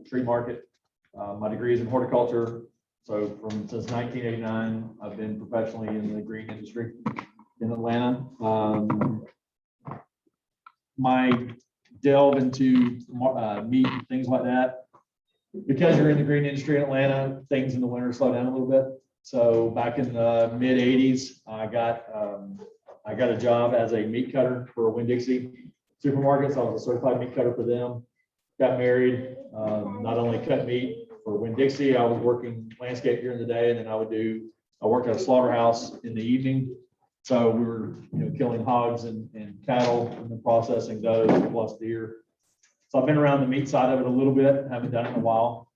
tree market. My degree is in horticulture. So since 1989, I've been professionally in the green industry in Atlanta. My delve into meat and things like that, because you're in the green industry in Atlanta, things in the winter slow down a little bit. So back in the mid 80s, I got a job as a meat cutter for Winn-Dixie supermarkets. I was a certified meat cutter for them. Got married, not only cut meat for Winn-Dixie, I was working landscape during the day, and then I worked at a slaughterhouse in the evening. So we were, killing hogs and cattle and then processing those plus deer. So I've been around the meat side of it a little bit, haven't done it in a while.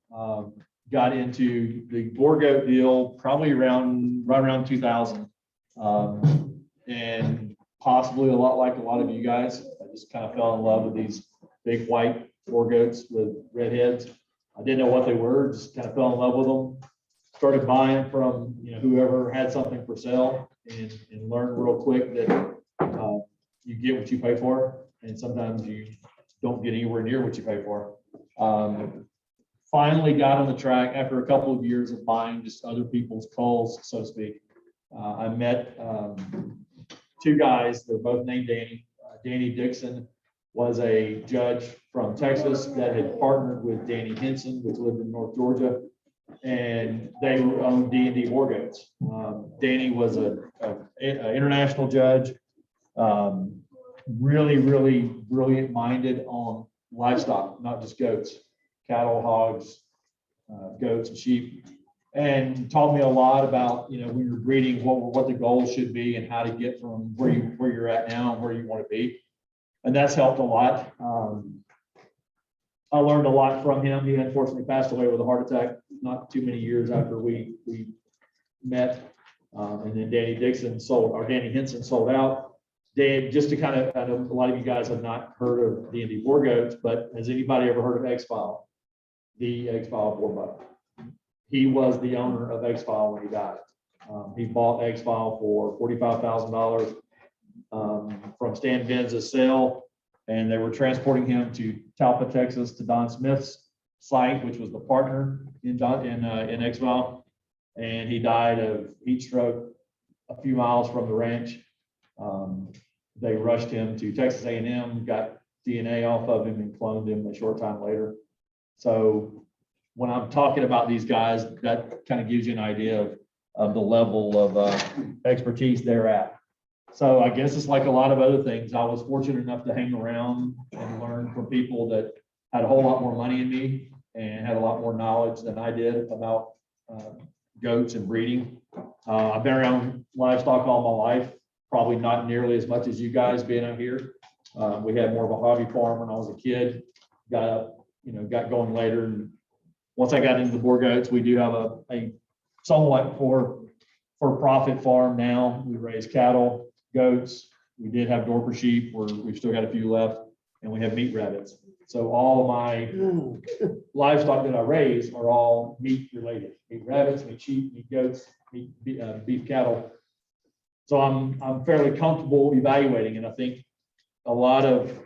Got into the boar goat deal probably right around 2000. And possibly a lot like a lot of you guys, I just kind of fell in love with these big white boar goats with red heads. I didn't know what they were, just kind of fell in love with them. Started buying from whoever had something for sale, and learned real quick that you get what you pay for, and sometimes you don't get anywhere near what you pay for. Finally got on the track after a couple of years of buying just other people's culls, so to speak. I met two guys, they're both named Danny. Danny Dixon was a judge from Texas that had partnered with Danny Henson, which lived in North Georgia, and they owned D&D War Goats. Danny was an international judge, really, really brilliant minded on livestock, not just goats, cattle, hogs, goats, and sheep, and taught me a lot about, when you're breeding, what the goals should be and how to get from where you're at now and where you want to be. And that's helped a lot. I learned a lot from him. He unfortunately passed away with a heart attack not too many years after we met. And then Danny Henson sold out. Dan, just to kind of, I know a lot of you guys have not heard of D&D War Goats, but has anybody ever heard of X-File? The X-File Boar Buck. He was the owner of X-File when he died. He bought X-File for $45,000 from Stan Venz's sale, and they were transporting him to Talpa, Texas, to Don Smith's site, which was the partner in X-File, and he died of heat stroke a few miles from the ranch. They rushed him to Texas A&M, got DNA off of him, and cloned him a short time later. So when I'm talking about these guys, that kind of gives you an idea of the level of expertise they're at. So I guess it's like a lot of other things. I was fortunate enough to hang around and learn from people that had a whole lot more money than me and had a lot more knowledge than I did about goats and breeding. I've been around livestock all my life, probably not nearly as much as you guys being out here. We had more of a hobby farm when I was a kid, got going later. And once I got into the boar goats, we do have a somewhat for-profit farm now. We raise cattle, goats. We did have Dorper sheep, we've still got a few left, and we have meat rabbits. So all of my livestock that I raise are all meat related: meat rabbits, meat sheep, meat goats, beef cattle. So I'm fairly comfortable evaluating, and I think a lot of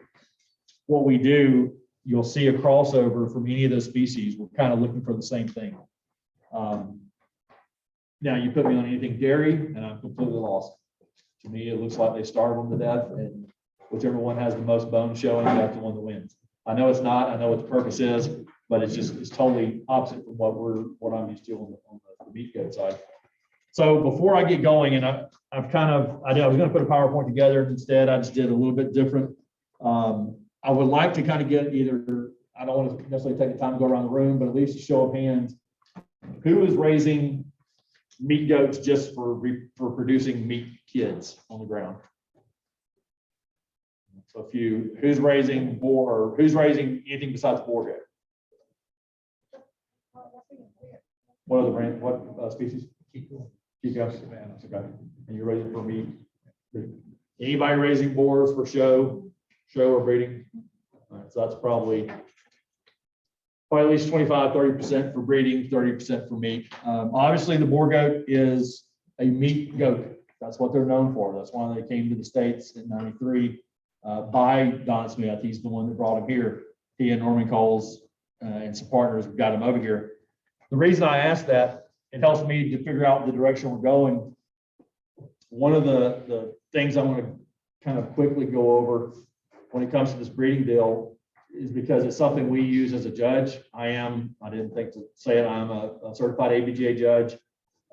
what we do, you'll see a crossover from any of those species. We're kind of looking for the same thing. Now you put me on anything dairy, and I'm completely lost. To me, it looks like they starve them to death, and whichever one has the most bone showing, that's the one that wins. I know it's not. I know what the purpose is, but it's totally opposite from what I'm used to on the meat goat side. So before I get going, and I was going to put a PowerPoint together, and instead I just did a little bit different. I would like to kind of get either, I don't want to necessarily take the time to go around the room, but at least a show of hands. Who is raising meat goats just for producing meat kids on the ground? So a few. Who's raising boar, or who's raising anything besides boar goat? What other brand? What species? Kiko. Okay. And you're raising for meat. Anybody raising boars for show or breeding? All right, so that's probably at least 25-30% for breeding, 30% for meat. Obviously, the boar goat is a meat goat. That's what they're known for. That's why they came to the States in '93 by Don Smith. He's the one that brought him here. He and Norman Coles and some partners have got them over here. The reason I ask that, it helps me to figure out the direction we're going. One of the things I want to kind of quickly go over when it comes to this breeding deal is because it's something we use as a judge. I didn't think to say it, I'm a certified ABGA judge.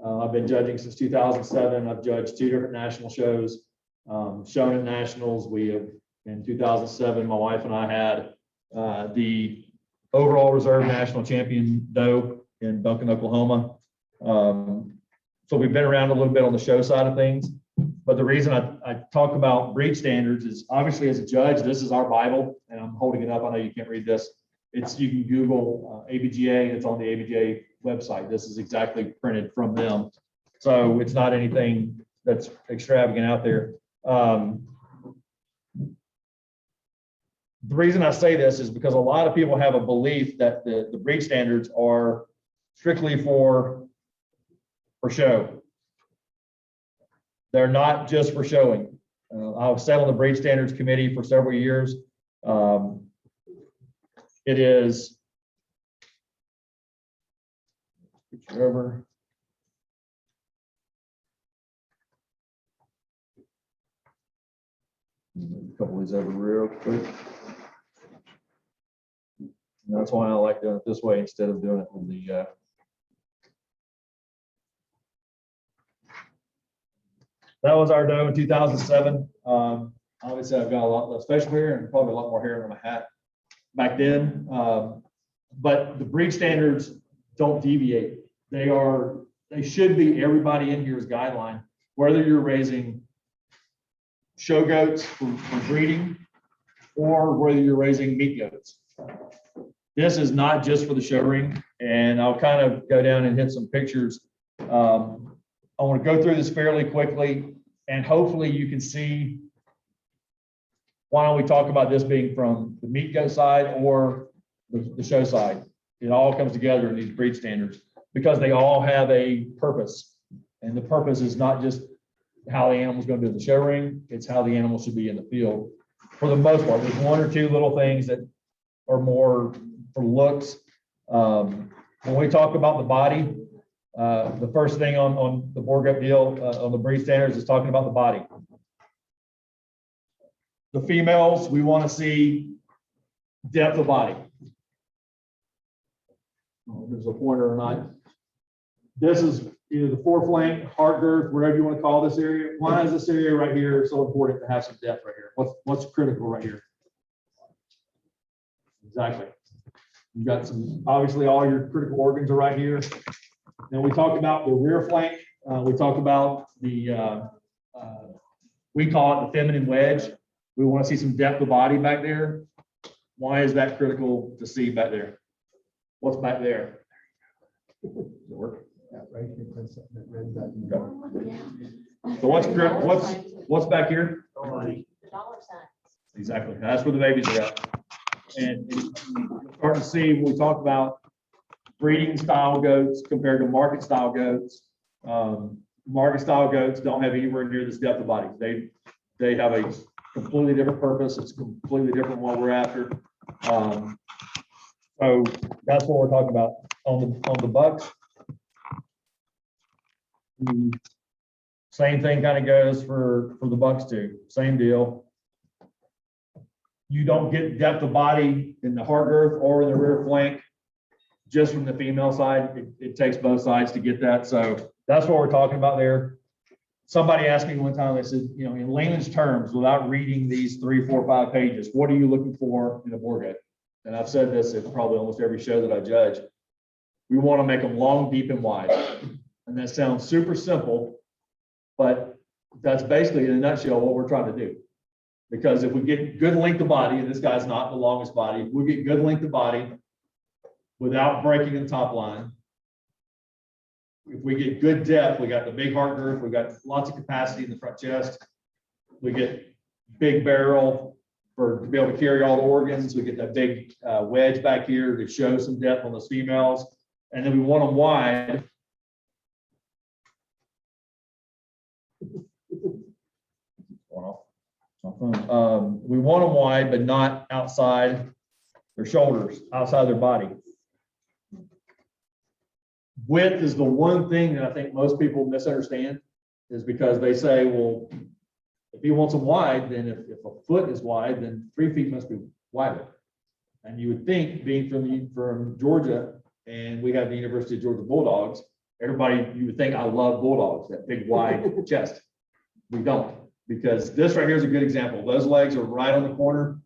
I've been judging since 2007. I've judged 2 different national shows, shown at nationals. We have, in 2007, my wife and I had the overall reserve national champion doe in Duncan, Oklahoma. So we've been around a little bit on the show side of things. But the reason I talk about breed standards is obviously as a judge, this is our Bible, and I'm holding it up. I know you can't read this. You can Google ABGA, and it's on the ABGA website. This is exactly printed from them. So it's not anything that's extravagant out there. The reason I say this is because a lot of people have a belief that the breed standards are strictly for show. They're not just for showing. I've sat on the breed standards committee for several years. It is over. A couple of these over real quick. And that's why I like doing it this way instead of doing it with the that was our doe in 2007. Obviously, I've got a lot less facial hair and probably a lot more hair on my hat back then. But the breed standards don't deviate. They should be everybody in here's guideline, whether you're raising show goats for breeding or whether you're raising meat goats. This is not just for the show ring, and I'll kind of go down and hit some pictures. I want to go through this fairly quickly, and hopefully you can see why don't we talk about this being from the meat goat side or the show side. It all comes together in these breed standards because they all have a purpose, and the purpose is not just how the animal's going to do the show ring, it's how the animal should be in the field. For the most part, there's 1 or 2 little things that are more for looks. When we talk about the body, the first thing on the board group deal on the breed standards is talking about the body. The females, we want to see depth of body. There's a pointer or not. This is either the foreflank, heart girth, whatever you want to call this area. Why is this area right here so important to have some depth right here? What's critical right here? Exactly. You've got some, obviously all your critical organs are right here. Then we talked about the rear flank. We talked about the, we call it the feminine wedge. We want to see some depth of body back there. Why is that critical to see back there? What's back there? Does it work? Yeah, right here, press that red button. So what's back here? The dollar sign. Exactly. That's where the babies are at. And you're starting to see when we talk about breeding style goats compared to market style goats. Market style goats don't have anywhere near this depth of body. They have a completely different purpose. It's completely different what we're after. So that's what we're talking about on the bucks. Same thing kind of goes for the bucks too. Same deal. You don't get depth of body in the heart girth or in the rear flank just from the female side. It takes both sides to get that. So that's what we're talking about there. Somebody asked me one time, they said, you know, in layman's terms, without reading these 3, 4, 5 pages, what are you looking for in a boar goat? And I've said this at probably almost every show that I judge. We want to make them long, deep, and wide. And that sounds super simple, but that's basically in a nutshell what we're trying to do. Because if we get good length of body, and this guy's not the longest body, if we get good length of body without breaking the top line, if we get good depth, we got the big heart girth, we got lots of capacity in the front chest, we get big barrel to be able to carry all the organs, we get that big wedge back here to show some depth on those females, and then we want them wide. We want them wide, but not outside their shoulders, outside their body. Width is the one thing that I think most people misunderstand, is because they say, well, if he wants them wide, then if a foot is wide, then 3 feet must be wider. And you would think, being from Georgia, and we have the University of Georgia Bulldogs, everybody, you would think I love Bulldogs, that big wide chest. We don't, because this right here is a good example. Those legs are right on the corner.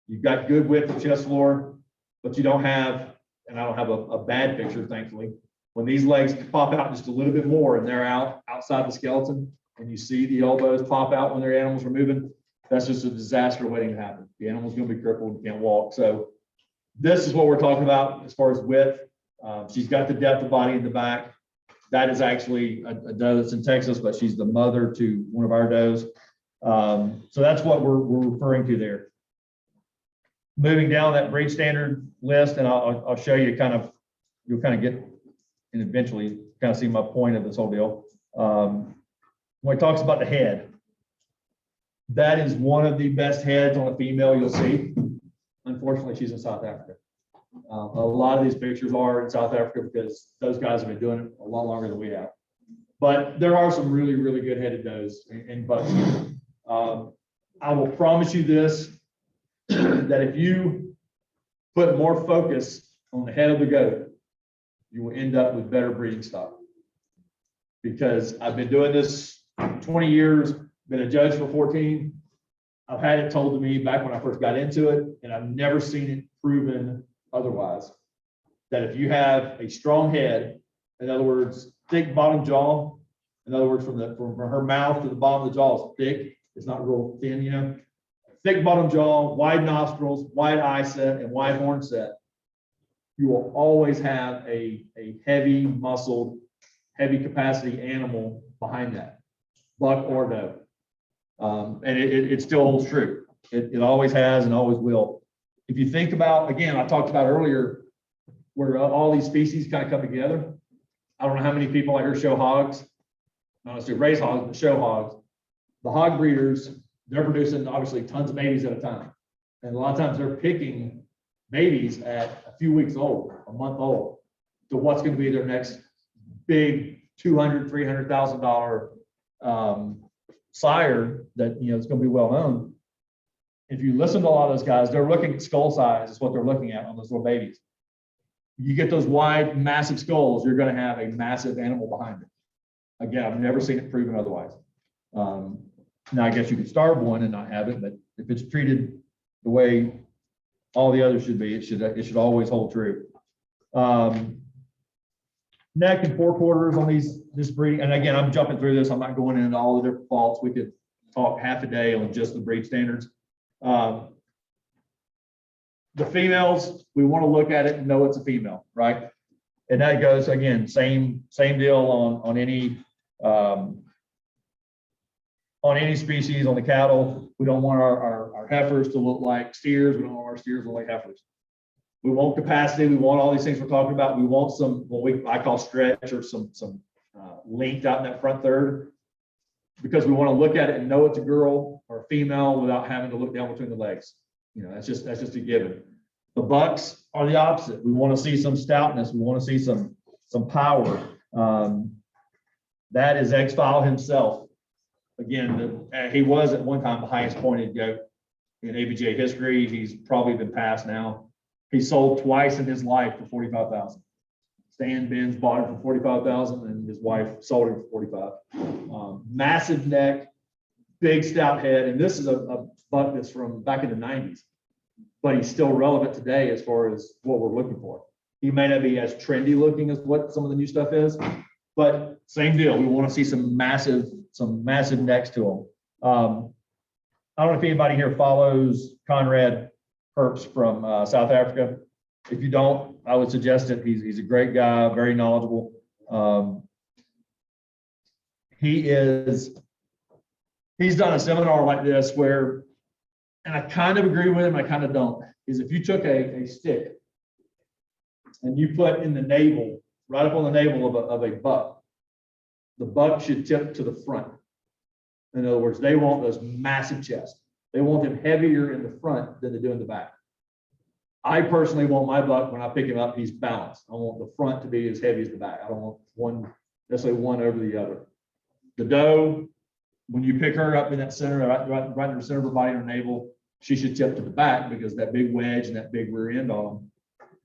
You've got good width of chest floor, but you don't have, and I don't have a bad picture, thankfully. When these legs pop out just a little bit more and they're outside the skeleton, and you see the elbows pop out when their animals are moving, that's just a disaster waiting to happen. The animal's going to be crippled and can't walk. So this is what we're talking about as far as width. She's got the depth of body in the back. That is actually a doe that's in Texas, but she's the mother to one of our does. So that's what we're referring to there. Moving down that breed standard list, and I'll show you you'll kind of get, and eventually kind of see my point of this whole deal. When it talks about the head, that is one of the best heads on a female you'll see. Unfortunately, she's in South Africa. A lot of these pictures are in South Africa because those guys have been doing it a lot longer than we have. But there are some really, really good headed does and bucks. I will promise you this, that if you put more focus on the head of the goat, you will end up with better breeding stock. Because I've been doing this 20 years, been a judge for 14. I've had it told to me back when I first got into it, and I've never seen it proven otherwise, that if you have a strong head, in other words, thick bottom jaw, in other words, from her mouth to the bottom of the jaw is thick, it's not real thin, you know, thick bottom jaw, wide nostrils, wide eye set, and wide horn set, you will always have a heavy muscled, heavy capacity animal behind that, buck or doe. And it still holds true. It always has and always will. If you think about, again, I talked about earlier, where all these species kind of come together. I don't know how many people out here show hogs, not necessarily raise hogs, but show hogs. The hog breeders, they're producing obviously tons of babies at a time. And a lot of times they're picking babies at a few weeks old, a month old, to what's going to be their next big $200,000, $300,000 sire that, you know, is going to be well known. If you listen to a lot of those guys, they're looking at skull size is what they're looking at on those little babies. You get those wide, massive skulls, you're going to have a massive animal behind it. Again, I've never seen it proven otherwise. Now, I guess you could starve one and not have it, but if it's treated the way all the others should be, it should always hold true. Neck and forequarters on this breeding, and again, I'm jumping through this. I'm not going into all the different faults. We could talk half a day on just the breed standards. The females, we want to look at it and know it's a female, right? And that goes again, same deal on any species. On the cattle, we don't want our heifers to look like steers. We don't want our steers to look like heifers. We want capacity. We want all these things we're talking about. We want some, what I call stretch, or some length out in that front third, because we want to look at it and know it's a girl or a female without having to look down between the legs. You know, that's just a given. The bucks are the opposite. We want to see some stoutness. We want to see some power. That is X-File himself. Again, he was at one time the highest pointed goat in ABJ history. He's probably been passed now. He sold twice in his life for $45,000. Stan Benz bought it for $45,000, and his wife sold it for $45,000. Massive neck, big stout head, and this is a buck that's from back in the 90s, but he's still relevant today as far as what we're looking for. He may not be as trendy looking as what some of the new stuff is, but same deal. We want to see some massive necks to him. I don't know if anybody here follows Conrad Herbst from South Africa. If you don't, I would suggest it. He's a great guy, very knowledgeable. He's done a seminar like this where, and I kind of agree with him, I kind of don't, is if you took a stick and you put in the navel, right up on the navel of a buck, the buck should tip to the front. In other words, they want those massive chests. They want them heavier in the front than they do in the back. I personally want my buck, when I pick him up, he's balanced. I want the front to be as heavy as the back. I don't want one, necessarily one over the other. The doe, when you pick her up in that center, right in the center of her body or navel, she should tip to the back because that big wedge and that big rear end on him.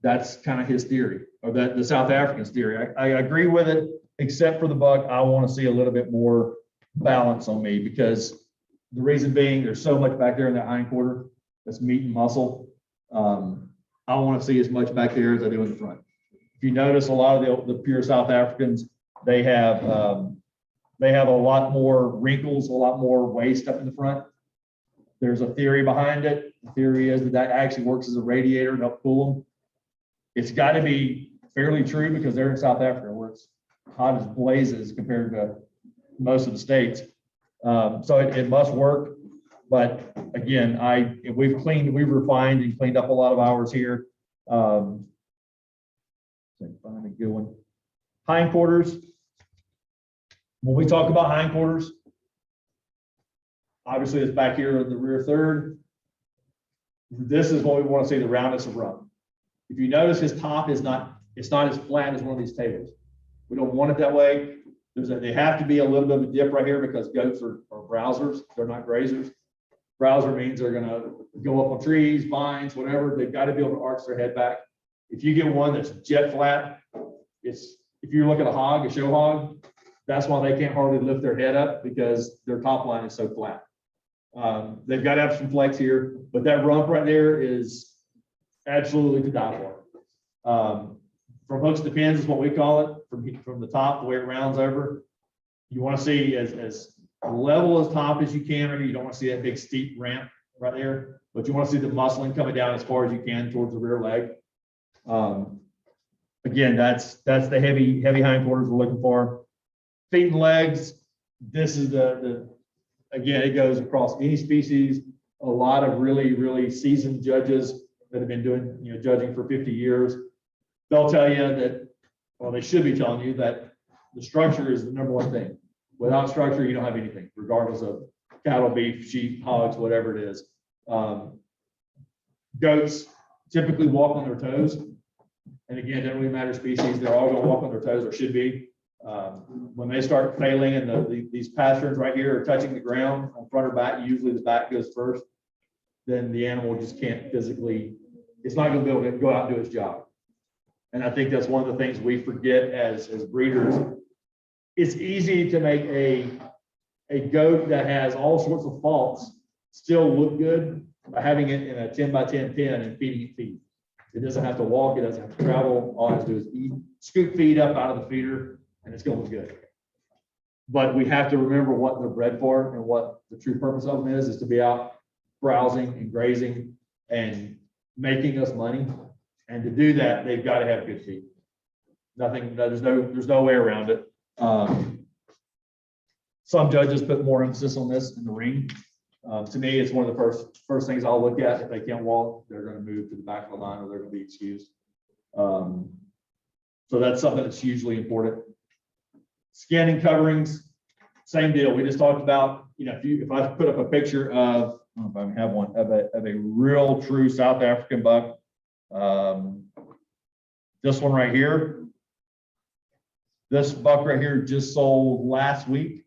That's kind of his theory, or that the South African's theory. I agree with it, except for the buck. I want to see a little bit more balance on me, because the reason being, there's so much back there in that hind quarter that's meat and muscle. I want to see as much back there as I do in the front. If you notice, a lot of the pure South Africans, they have a lot more wrinkles, a lot more waist up in the front. There's a theory behind it. The theory is that actually works as a radiator to help cool them. It's got to be fairly true because they're in South Africa where it's hot as blazes compared to most of the states. So it must work. But again, we've refined and cleaned up a lot of ours here. Find a good one. Hindquarters. When we talk about hindquarters, obviously it's back here in the rear third. This is what we want to see, the roundness of rump. If you notice, his top is not as flat as one of these tables. We don't want it that way. They have to be a little bit of a dip right here because goats are browsers. They're not grazers. Browser means they're going to go up on trees, vines, whatever. They've got to be able to arch their head back. If you get one that's jet flat, if you look at a hog, a show hog, that's why they can't hardly lift their head up, because their top line is so flat. They've got to have some flex here, but that rump right there is absolutely to die for. From hooks to pins is what we call it, from the top, the way it rounds over. You want to see as level as top as you can. Maybe you don't want to see that big steep ramp right there, but you want to see the muscling coming down as far as you can towards the rear leg. Again, that's the heavy hindquarters we're looking for. Feet and legs. This is again, it goes across any species. A lot of really seasoned judges that have been doing judging for 50 years. They'll tell you that, well, they should be telling you that the structure is the number one thing. Without structure, you don't have anything, regardless of cattle, beef, sheep, hogs, whatever it is. Goats typically walk on their toes. And again, it doesn't really matter species, they're all going to walk on their toes, or should be. When they start failing and these pasterns right here are touching the ground on front or back, usually the back goes first, then the animal just can't physically, it's not going to be able to go out and do its job. And I think that's one of the things we forget as breeders. It's easy to make a goat that has all sorts of faults still look good by having it in a 10 by 10 pen and feeding it feed. It doesn't have to walk, it doesn't have to travel. All it has to do is eat, scoop feed up out of the feeder, and it's going to look good. But we have to remember what they're bred for, and what the true purpose of them is to be out browsing and grazing and making us money. And to do that, they've got to have good feed. There's no way around it. Some judges put more emphasis on this in the ring. To me, it's one of the first things I'll look at. If they can't walk, they're going to move to the back of the line, or they're going to be excused. So that's something that's hugely important. Skin and coverings, same deal. We just talked about, if I put up a picture of, I don't know if I have one, of a real true South African buck. This one right here. This buck right here just sold last week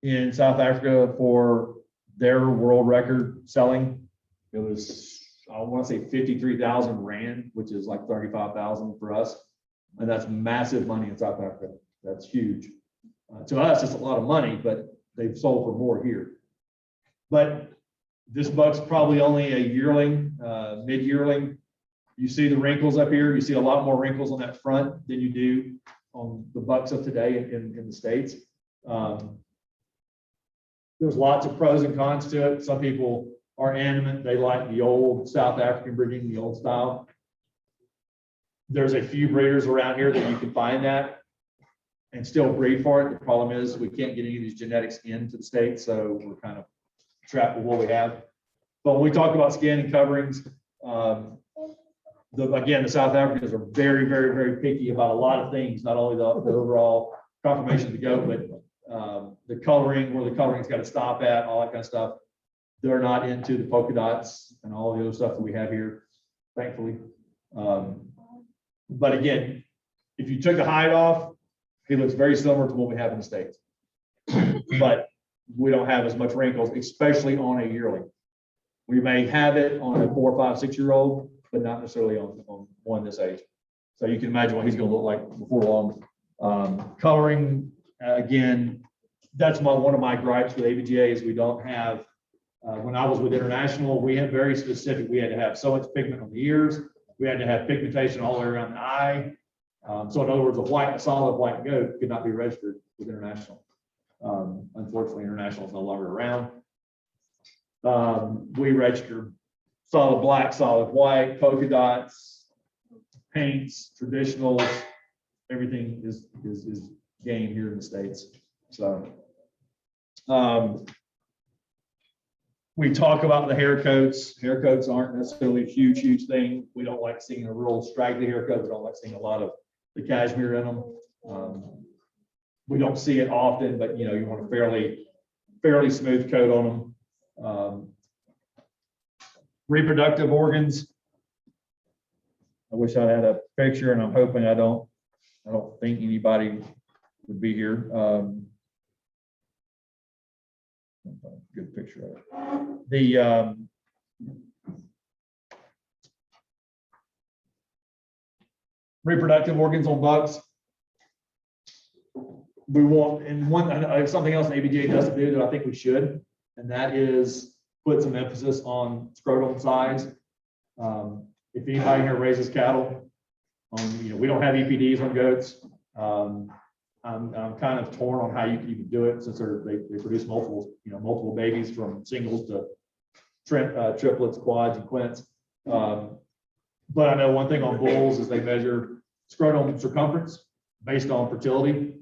in South Africa for their world record selling. It was, I want to say 53,000 rand, which is like 35,000 for us. And that's massive money in South Africa. That's huge. To us, it's a lot of money, but they've sold for more here. But this buck's probably only a yearling, mid-yearling. You see the wrinkles up here. You see a lot more wrinkles on that front than you do on the bucks of today in the States. There's lots of pros and cons to it. Some people are animate. They like the old South African breeding, the old style. There's a few breeders around here that you can find that and still breed for it. The problem is we can't get any of these genetics into the States, so we're kind of trapped with what we have. But when we talk about skin and coverings, again, the South Africans are very picky about a lot of things, not only the overall conformation of the goat, but the coloring, where the coloring's got to stop at, all that kind of stuff. They're not into the polka dots and all the other stuff that we have here. thankfully. But again, if you took the hide off, he looks very similar to what we have in the States. But we don't have as much wrinkles, especially on a yearling. We may have it on a 4, 5, 6-year-old, but not necessarily on one this age. So you can imagine what he's going to look like before long. Coloring, again, that's one of my gripes with ABGA is we don't have. When I was with International, we had very specific. We had to have so much pigment on the ears. We had to have pigmentation all the way around the eye. So in other words, a solid white goat could not be registered with International. Unfortunately, International is no longer around. We register solid black, solid white, polka dots, paints, traditionals. Everything is game here in the States. So we talk about the hair coats. Hair coats aren't necessarily a huge thing. We don't like seeing a real straggly haircut. We don't like seeing a lot of the cashmere in them. We don't see it often, but you want a fairly smooth coat on them. Reproductive organs. I wish I had a picture, and I'm hoping I don't think anybody would be here. Good picture of it. The reproductive organs on bucks. We want, and something else ABGA doesn't do that I think we should, and that is put some emphasis on scrotum size. If anybody here raises cattle, we don't have EPDs on goats. I'm kind of torn on how you can even do it since they produce multiple babies from singles to triplets, quads, and quints. But I know one thing on bulls is they measure scrotum circumference based on fertility.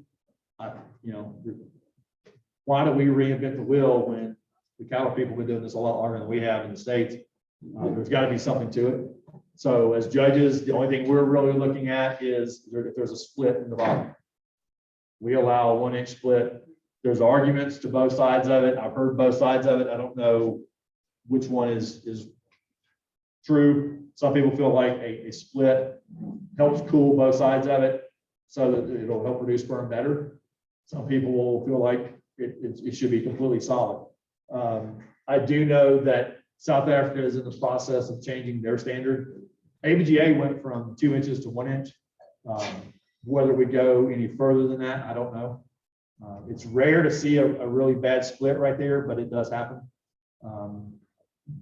Why do we reinvent the wheel when the cattle people have been doing this a lot longer than we have in the States? There's got to be something to it. So as judges, the only thing we're really looking at is if there's a split in the bottom. We allow a 1-inch split. There's arguments to both sides of it. I've heard both sides of it. I don't know which one is true. Some people feel like a split helps cool both sides of it so that it'll help produce sperm better. Some people will feel like it should be completely solid. I do know that South Africa is in the process of changing their standard. ABGA went from 2 inches to 1 inch. Whether we go any further than that, I don't know. It's rare to see a really bad split right there, but it does happen.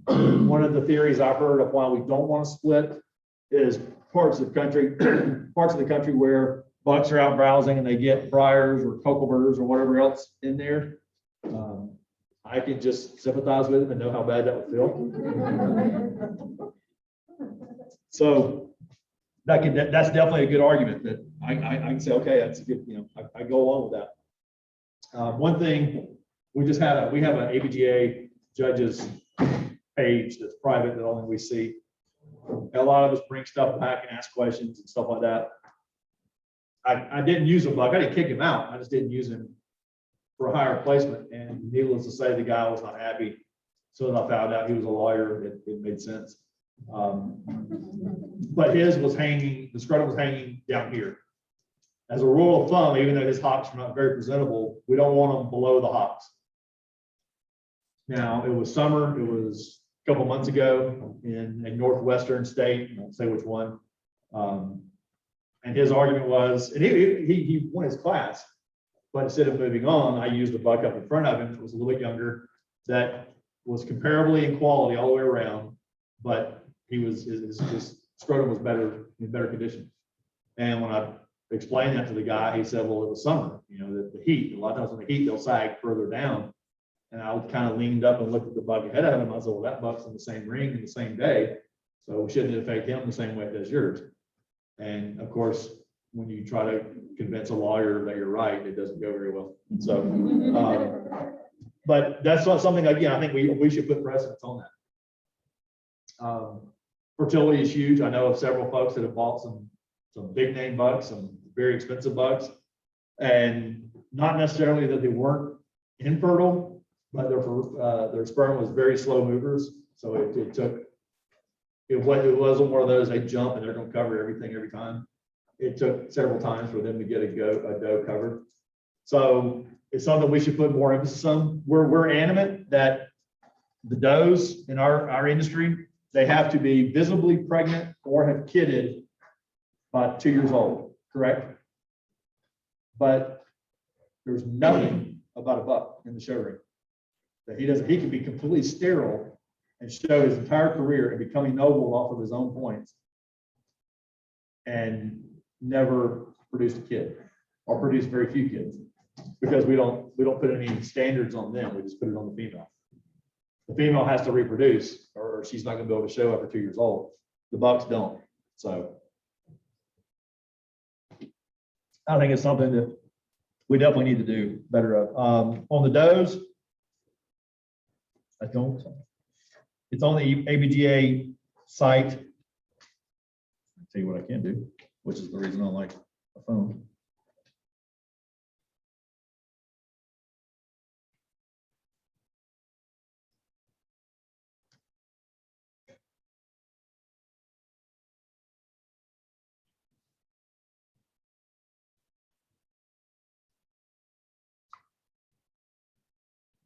One of the theories I've heard of why we don't want to split is parts of the country where bucks are out browsing and they get briars or cockleburs or whatever else in there. I can just sympathize with them and know how bad that would feel. So that's definitely a good argument that I can say, okay, that's a good, I go along with that. One thing we have an ABGA judges page that's private that only we see. And a lot of us bring stuff back and ask questions and stuff like that. I didn't use him, I didn't kick him out. I just didn't use him for a higher placement. And needless to say, the guy was not happy. So I found out he was a lawyer. It made sense. But his was hanging, the scrotum was hanging down here. As a rule of thumb, even though his hocks are not very presentable, we don't want them below the hocks. Now, it was summer. It was a couple months ago in a northwestern state. I won't say which one. And his argument was, and he won his class, but instead of moving on, I used a buck up in front of him that was a little bit younger, that was comparably in quality all the way around, but his scrotum was in better condition. And when I explained that to the guy, he said, well, it was summer, the heat, a lot of times in the heat, they'll sag further down. And I kind of leaned up and looked at the buck ahead of him. I said, well, that buck's in the same ring in the same day, so shouldn't it affect him the same way it does yours? And of course, when you try to convince a lawyer that you're right, it doesn't go very well. So, but that's not something, again, I think we should put precedence on that. Fertility is huge. I know of several folks that have bought some big name bucks, some very expensive bucks, and not necessarily that they weren't infertile, but their sperm was very slow movers. So it took it wasn't one of those, they jump and they're gonna cover everything every time. It took several times for them to get a doe covered. So it's something we should put more emphasis on. We're animate that the does in our industry, they have to be visibly pregnant or have kidded by 2 years old, correct? But there's nothing about a buck in the show ring that he can be completely sterile and show his entire career and become ennobled off of his own points and never produced a kid or produced very few kids because we don't put any standards on them. We just put it on the female. The female has to reproduce or she's not going to be able to show after 2 years old. The bucks don't. So I think it's something that we definitely need to do better of. On the does, I don't. It's on the ABGA site. I'll tell you what I can do, which is the reason I like a phone.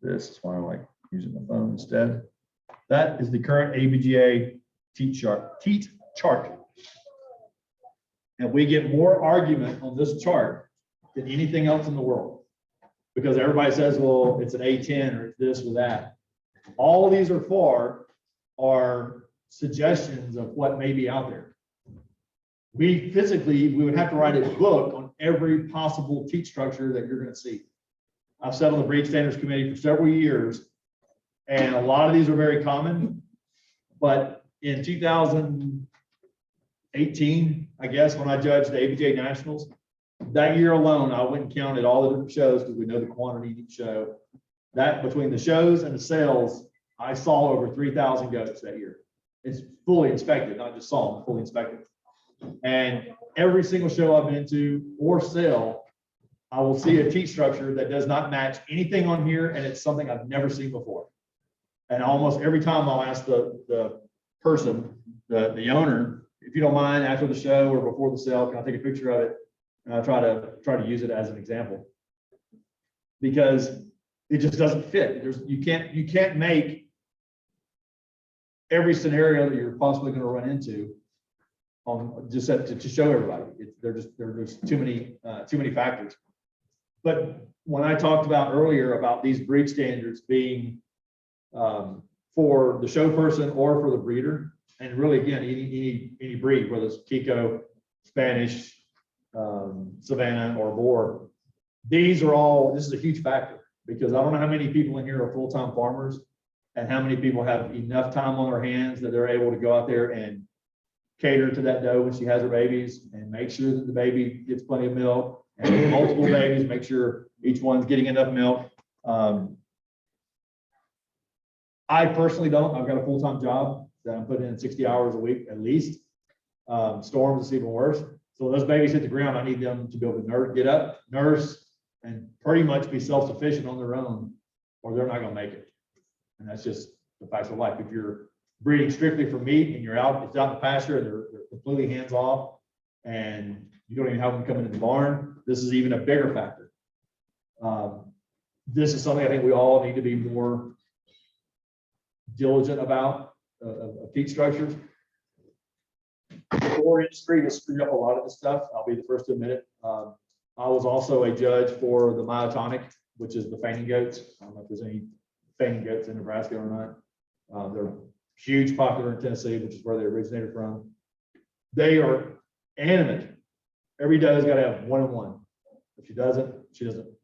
This is why I like using my phone instead. That is the current ABGA teat chart. And we get more argument on this chart than anything else in the world. Because everybody says, well, it's an A10 or it's this or that. All these are suggestions of what may be out there. We would have to write a book on every possible teat structure that you're going to see. I've sat on the breed standards committee for several years, and a lot of these are very common. But in 2018, I guess, when I judged the ABJ Nationals, that year alone, I went and counted all the different shows because we know the quantity in each show. That between the shows and the sales, I saw over 3,000 goats that year. It's fully inspected, not just saw them, fully inspected. And every single show I've been to or sale, I will see a teat structure that does not match anything on here, and it's something I've never seen before. And almost every time I'll ask the person, the owner, if you don't mind, after the show or before the sale, can I take a picture of it? And I try to use it as an example because it just doesn't fit. You can't make every scenario that you're possibly going to run into on just to show everybody. There's too many factors. But when I talked about earlier about these breed standards being for the show person or for the breeder, and really again any breed, whether it's Kiko, Spanish, Savannah, or Boer, this is a huge factor because I don't know how many people in here are full-time farmers and how many people have enough time on their hands that they're able to go out there and cater to that doe when she has her babies and make sure that the baby gets plenty of milk and multiple babies, make sure each one's getting enough milk. I personally don't. I've got a full-time job that I'm putting in 60 hours a week at least. Storms is even worse. So when those babies hit the ground, I need them to be able to get up, nurse, and pretty much be self-sufficient on their own, or they're not going to make it. And that's just the facts of life. If you're breeding strictly for meat and it's out in the pasture and they're completely hands off and you don't even have them come into the barn, this is even a bigger factor. This is something I think we all need to be more diligent about of teat structures. The boar industry has screwed up a lot of this stuff. I'll be the first to admit it. I was also a judge for the Myotonic, which is the fainting goats. I don't know if there's any fainting goats in Nebraska or not. They're huge, popular in Tennessee, which is where they originated from. They are animate. Every doe's got to have 1 and 1. If she doesn't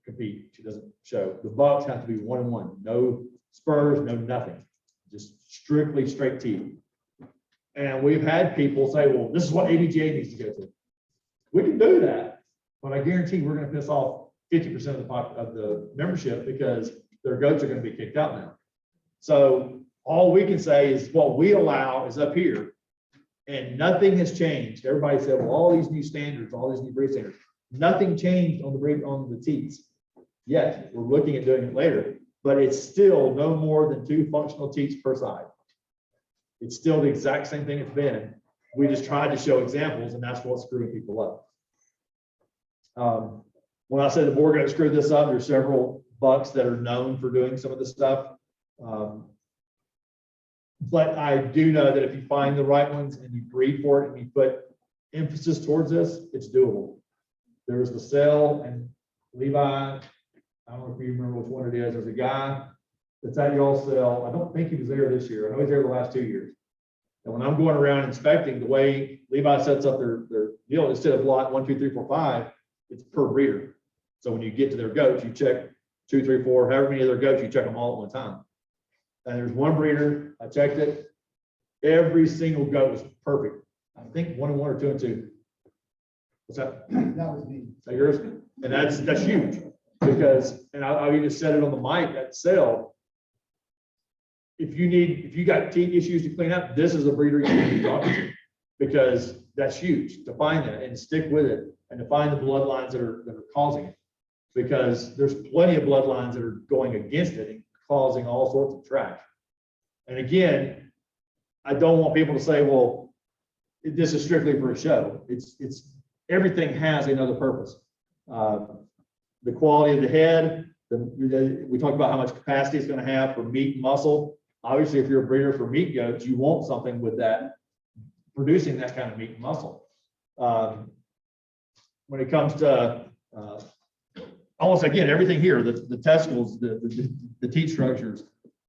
compete. She doesn't show. The bucks have to be 1 and 1. No spurs, no nothing. Just strictly straight teeth. And we've had people say, well, this is what ABGA needs to go to. We can do that, but I guarantee we're going to piss off 50% of the membership because their goats are going to be kicked out now. So all we can say is what we allow is up here, and nothing has changed. Everybody said, well, all these new standards, all these new breed standards, nothing changed on the teats yet. We're looking at doing it later, but it's still no more than 2 functional teats per side. It's still the exact same thing it's been. We just tried to show examples, and that's what's screwing people up. When I said the board got screwed this up, there's several bucks that are known for doing some of this stuff. But I do know that if you find the right ones and you breed for it and you put emphasis towards this, it's doable. There was the sale and Levi, I don't know if you remember which one it is. There's a guy that's at y'all sale. I don't think he was there this year. I know he's there the last 2 years. And when I'm going around inspecting, the way Levi sets up their deal, instead of lot 1, 2, 3, 4, 5, it's per breeder. So when you get to their goats, you check 2, 3, 4, however many of their goats, you check them all at one time. And there's one breeder, I checked it. Every single goat was perfect. I think 1 and 1 or 2 and 2. What's that? That was me. Is that yours? And that's huge because, and I even said it on the mic at sale. If you got teeth issues to clean up, this is a breeder you need to be talking to, because that's huge to find that and stick with it and to find the bloodlines that are causing it, because there's plenty of bloodlines that are going against it and causing all sorts of trash. And again, I don't want people to say, well, this is strictly for a show. It's everything has another purpose. The quality of the head, we talked about how much capacity it's going to have for meat and muscle. Obviously, if you're a breeder for meat goats, you want something with that, producing that kind of meat and muscle. When it comes to almost again, everything here, the testicles, the teat structures,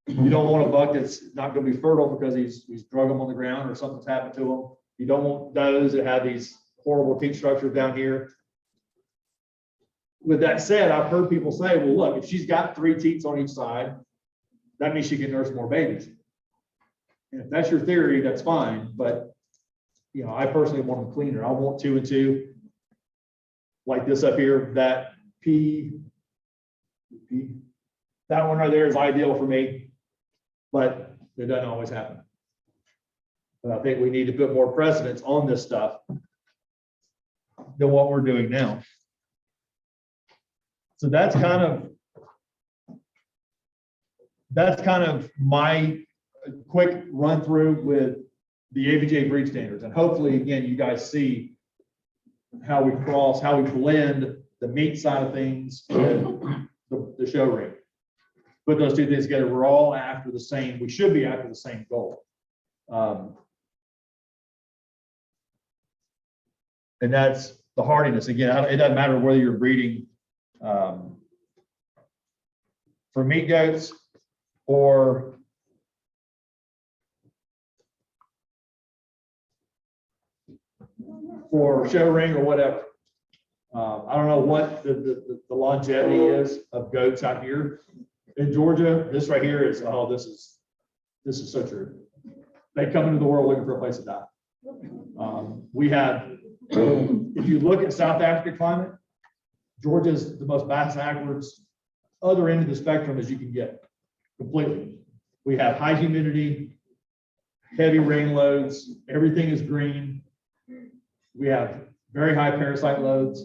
you don't want a buck that's not going to be fertile because he's drug them on the ground or something's happened to him. You don't want those that have these horrible teat structures down here. With that said, I've heard people say, well, look, if she's got 3 teats on each side, that means she can nurse more babies. And if that's your theory, that's fine. But, you know, I personally want them cleaner. I want 2 and 2 like this up here. That that one right there is ideal for me, but it doesn't always happen. But I think we need to put more precedence on this stuff than what we're doing now. So that's kind of my quick run through with the ABJ breed standards. And hopefully, again, you guys see how we blend the meat side of things with the show ring. Put those 2 things together, we're all after the same, we should be after the same goal. And that's the hardiness. Again, it doesn't matter whether you're breeding for meat goats or for show ring or whatever. I don't know what the longevity is of goats out here in Georgia. This right here is, oh, this is so true. They come into the world looking for a place to die. We have, if you look at South Africa climate, Georgia's the most backwards, other end of the spectrum as you can get, completely. We have high humidity, heavy rain loads, everything is green. We have very high parasite loads.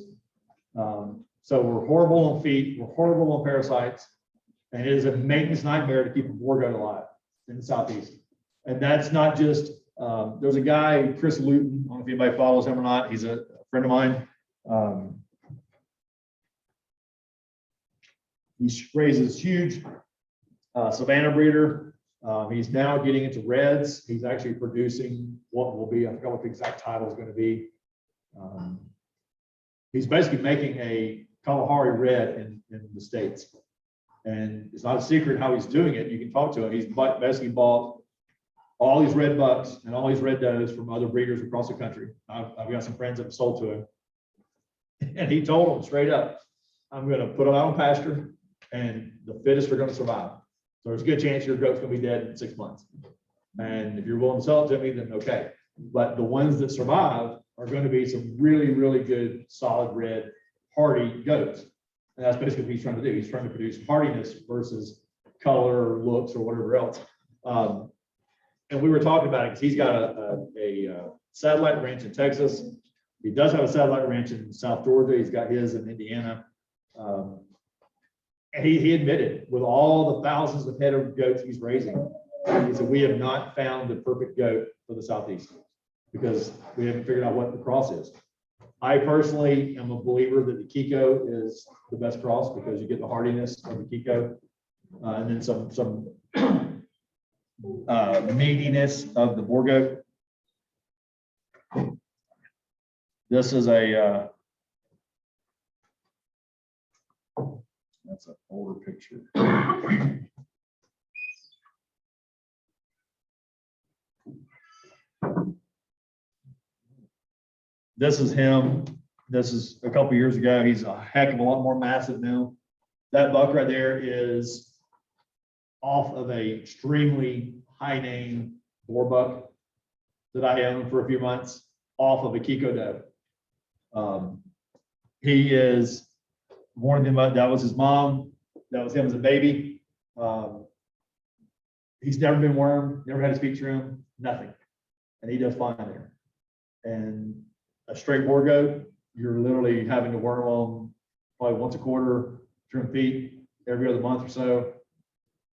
So we're horrible on feed, we're horrible on parasites, and it is a maintenance nightmare to keep a boar goat alive in the Southeast. And that's not just, there's a guy, Chris Luton, I don't know if anybody follows him or not, he's a friend of mine. He raises huge Savannah breeder. He's now getting into reds. He's actually producing what will be, I forgot what the exact title is going to be. He's basically making a Kalahari red in the States. And it's not a secret how he's doing it. You can talk to him. He's basically bought all these red bucks and all these red does from other breeders across the country. I've got some friends that have sold to him. And he told them straight up, I'm going to put them out on pasture and the fittest are going to survive. So there's a good chance your goat's going to be dead in 6 months. And if you're willing to sell it to me, then okay. But the ones that survive are going to be some really, really good, solid red, hardy goats. And that's basically what he's trying to do. He's trying to produce hardiness versus color or looks or whatever else. And we were talking about it because he's got a satellite ranch in Texas. He does have a satellite ranch in South Georgia. He's got his in Indiana. And he admitted with all the thousands of head of goats he's raising, He said, we have not found the perfect goat for the Southeast because we haven't figured out what the cross is. I personally am a believer that the Kiko is the best cross because you get the hardiness of the Kiko, and then some meatiness of the Boer goat. This is a that's an older picture. This is him. This is a couple years ago. He's a heck of a lot more massive now. That buck right there is off of a extremely high name Boer buck that I owned for a few months, off of a Kiko doe. He is one of them. That was his mom. That was him as a baby. He's never been wormed, never had a speech room, nothing. And he does fine there. And a straight Boer goat, you're literally having to worm them probably once a quarter, trim feet every other month or so.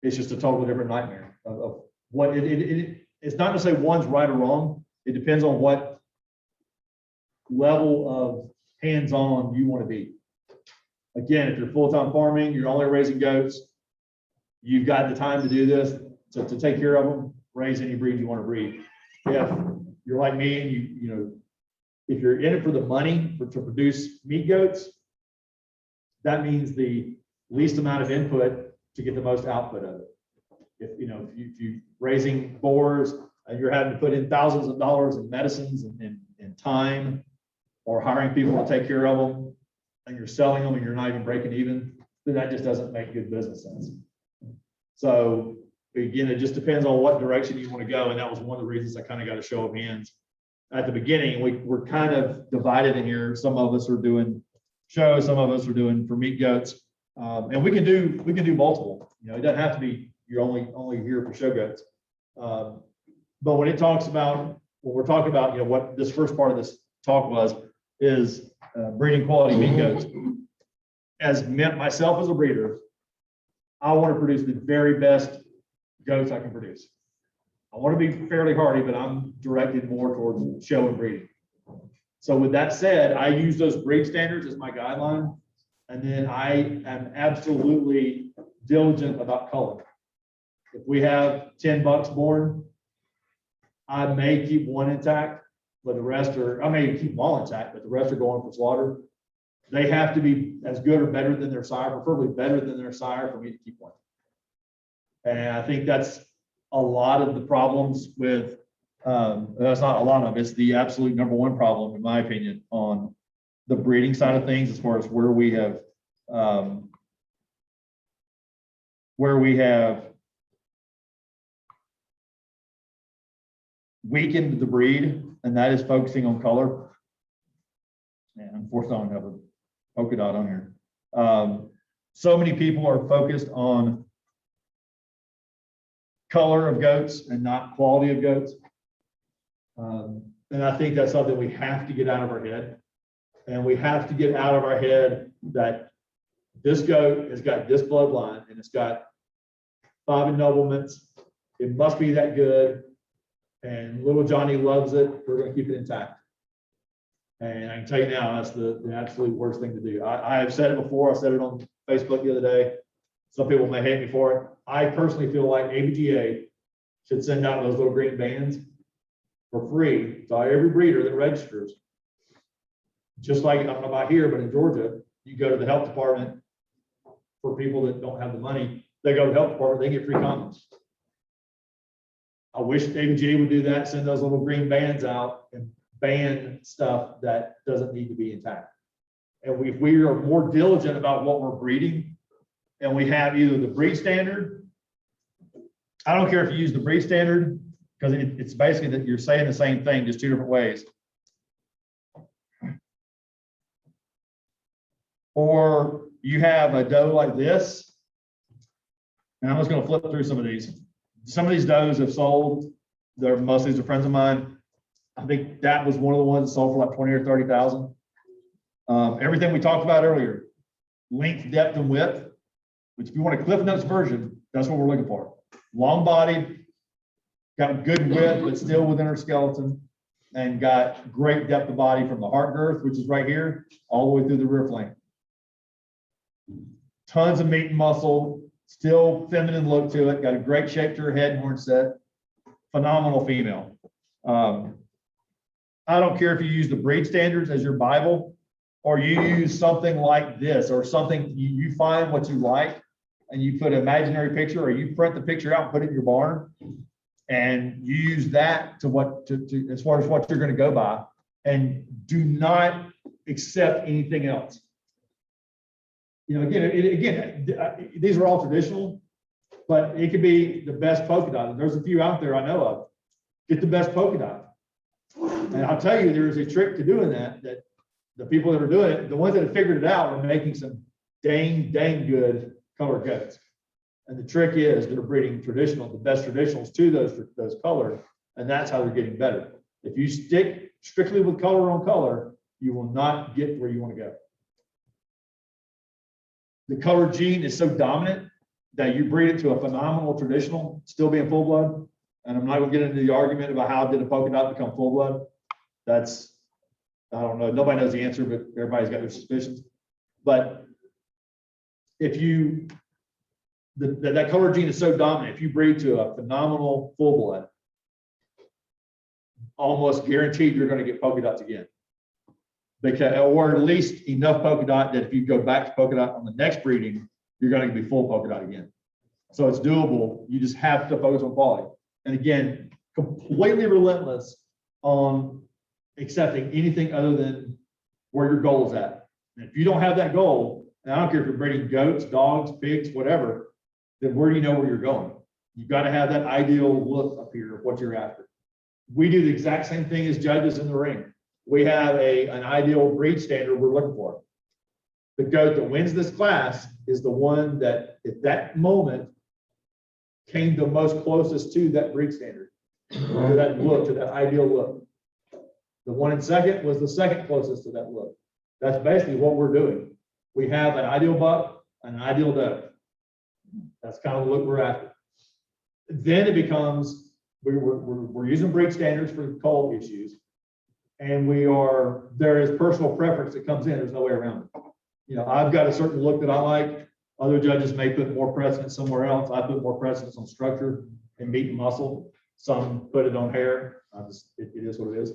It's just a totally different nightmare of what it's not to say one's right or wrong. It depends on what level of hands-on you want to be. Again, if you're full-time farming, you're only raising goats, you've got the time to do this, to take care of them, raise any breed you want to breed. If you're like me and you know, if you're in it for the money to produce meat goats, that means the least amount of input to get the most output of it. If you're raising boars and you're having to put in thousands of dollars in medicines and time, or hiring people to take care of them, and you're selling them and you're not even breaking even, then that just doesn't make good business sense. So again, it just depends on what direction you want to go. And that was one of the reasons I kind of got a show of hands. At the beginning, we're kind of divided in here. Some of us are doing shows, some of us are doing for meat goats. And we can do multiple. You know, it doesn't have to be you're only here for show goats. But when it talks about, when we're talking about, you know, what this first part of this talk was, is breeding quality meat goats. As myself as a breeder, I want to produce the very best goats I can produce. I want to be fairly hardy, but I'm directed more towards show and breeding. So with that said, I use those breed standards as my guideline. And then I am absolutely diligent about color. If we have 10 bucks born, I may keep one intact, but the rest are, I may keep them all intact, but the rest are going for slaughter. They have to be as good or better than their sire, preferably better than their sire for me to keep one. And I think that's a lot of the problems with, that's not a lot of, it's the absolute number one problem, in my opinion, on the breeding side of things, as far as where we have weakened the breed, and that is focusing on color. And unfortunately, I don't have a polka dot on here. So many people are focused on color of goats and not quality of goats. And I think that's something we have to get out of our head. And we have to get out of our head that this goat has got this bloodline and it's got 5 ennoblements. It must be that good. And little Johnny loves it. We're going to keep it intact. And I can tell you now, that's the absolute worst thing to do. I have said it before. I said it on Facebook the other day. Some people may hate me for it. I personally feel like ABGA should send out those little green bands for free to every breeder that registers. Just like, I don't know about here, but in Georgia, you go to the health department for people that don't have the money. They go to the health department, they get free condoms. I wish ABGA would do that, send those little green bands out and ban stuff that doesn't need to be intact. And if we are more diligent about what we're breeding, and we have either the breed standard, I don't care if you use the breed standard, because it's basically that you're saying the same thing, just 2 different ways. Or you have a doe like this, and I'm just going to flip through some of these. Some of these does have sold. They're mostly these are friends of mine. I think that was one of the ones that sold for like 20 or 30,000. Everything we talked about earlier, length, depth, and width, which if you want a Cliff Notes version, that's what we're looking for. Long bodied, got good width, but still within her skeleton, and got great depth of body from the heart girth, which is right here, all the way through the rear flank. Tons of meat and muscle, still feminine look to it, got a great shape to her head and horn set. Phenomenal female. I don't care if you use the breed standards as your Bible, or you use something like this, or something you find what you like, and you put an imaginary picture, or you print the picture out and put it in your barn, and you use that to as far as what you're going to go by, and do not accept anything else. You know, again, these are all traditional, but it could be the best polka dot. And there's a few out there I know of. Get the best polka dot. And I'll tell you, there's a trick to doing that the people that are doing it, the ones that have figured it out, are making some dang good color goats. And the trick is they're breeding the best traditionals to those colors, and that's how they're getting better. If you stick strictly with color on color, you will not get where you want to go. The color gene is so dominant that you breed it to a phenomenal traditional, still being full blood. And I'm not going to get into the argument about how did a polka dot become full blood. That's, I don't know. Nobody knows the answer, but everybody's got their suspicions. But if you, that color gene is so dominant, if you breed to a phenomenal full blood, almost guaranteed you're going to get polka dots again. Because, or at least enough polka dot that if you go back to polka dot on the next breeding, you're going to be full polka dot again. So it's doable. You just have to focus on quality. And again, completely relentless on accepting anything other than where your goal is at. And if you don't have that goal, and I don't care if you're breeding goats, dogs, pigs, whatever, then where do you know where you're going? You've got to have that ideal look up here of what you're after. We do the exact same thing as judges in the ring. We have an ideal breed standard we're looking for. The goat that wins this class is the one that at that moment came the most closest to that breed standard, to that look, to that ideal look. The one in second was the second closest to that look. That's basically what we're doing. We have an ideal buck and an ideal doe. That's kind of the look we're after. Then it becomes, we're using breed standards for cold issues. And there is personal preference that comes in. There's no way around it. You know, I've got a certain look that I like. Other judges may put more precedence somewhere else. I put more precedence on structure and meat and muscle. Some put it on hair. It is what it is.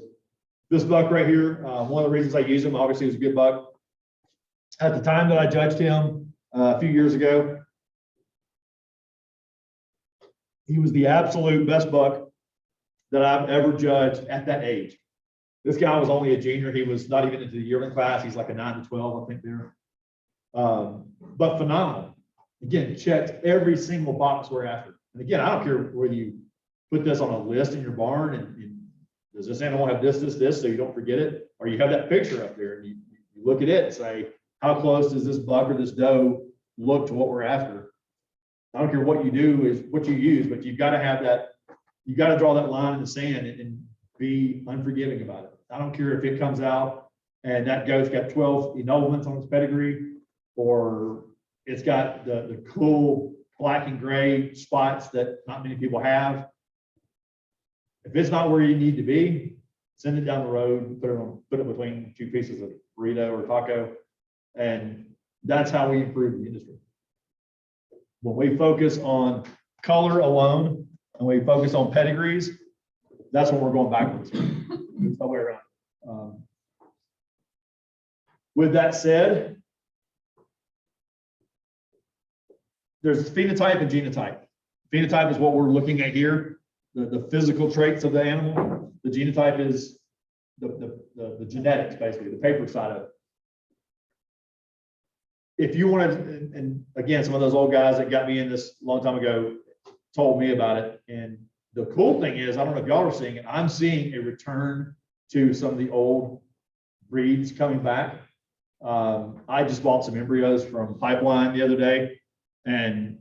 This buck right here, one of the reasons I use him, obviously, he was a good buck. At the time that I judged him a few years ago, he was the absolute best buck that I've ever judged at that age. This guy was only a junior. He was not even into the yearling class. He's like a 9 to 12, I think there. But phenomenal. Again, checked every single box we're after. And again, I don't care whether you put this on a list in your barn and does this animal have this, so you don't forget it, or you have that picture up there and you look at it and say, how close does this buck or this doe look to what we're after? I don't care what you do is what you use, but you've got to have that, you've got to draw that line in the sand and be unforgiving about it. I don't care if it comes out and that goat's got 12 ennoblements on its pedigree, or it's got the cool black and gray spots that not many people have. If it's not where you need to be, send it down the road, put it between two pieces of burrito or taco, and that's how we improve the industry. When we focus on color alone and we focus on pedigrees, that's when we're going backwards. There's no way around. With that said, there's phenotype and genotype. Phenotype is what we're looking at here, the physical traits of the animal. The genotype is the genetics, basically, the paper side of it. If you want to, and again, some of those old guys that got me in this a long time ago told me about it. And the cool thing is, I don't know if y'all are seeing it, I'm seeing a return to some of the old breeds coming back. I just bought some embryos from Pipeline the other day. And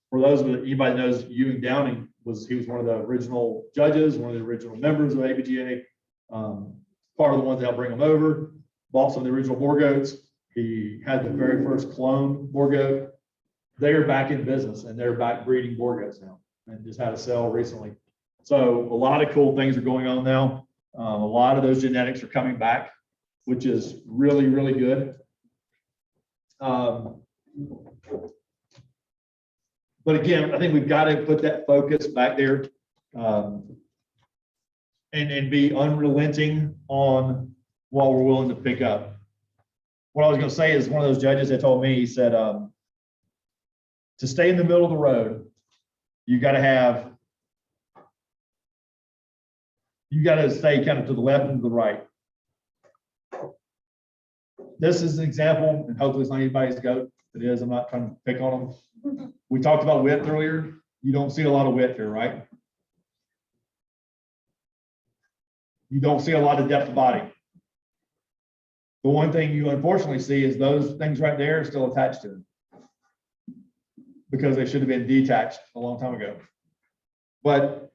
for those of anybody that knows Ewing Downing, he was one of the original judges, one of the original members of ABGA, part of the ones that bring them over, bought some of the original boar goats. He had the very first clone boar goat. They are back in business and they're back breeding boar goats now and just had a sale recently. So a lot of cool things are going on now. A lot of those genetics are coming back, which is really, really good. But again, I think we've got to put that focus back there, and be unrelenting on what we're willing to pick up. What I was going to say is one of those judges that told me, he said, to stay in the middle of the road, you got to stay kind of to the left and to the right. This is an example, and hopefully it's not anybody's goat. If it is, I'm not trying to pick on them. We talked about width earlier. You don't see a lot of width here, right? You don't see a lot of depth of body. The one thing you unfortunately see is those things right there are still attached to them, because they should have been detached a long time ago. But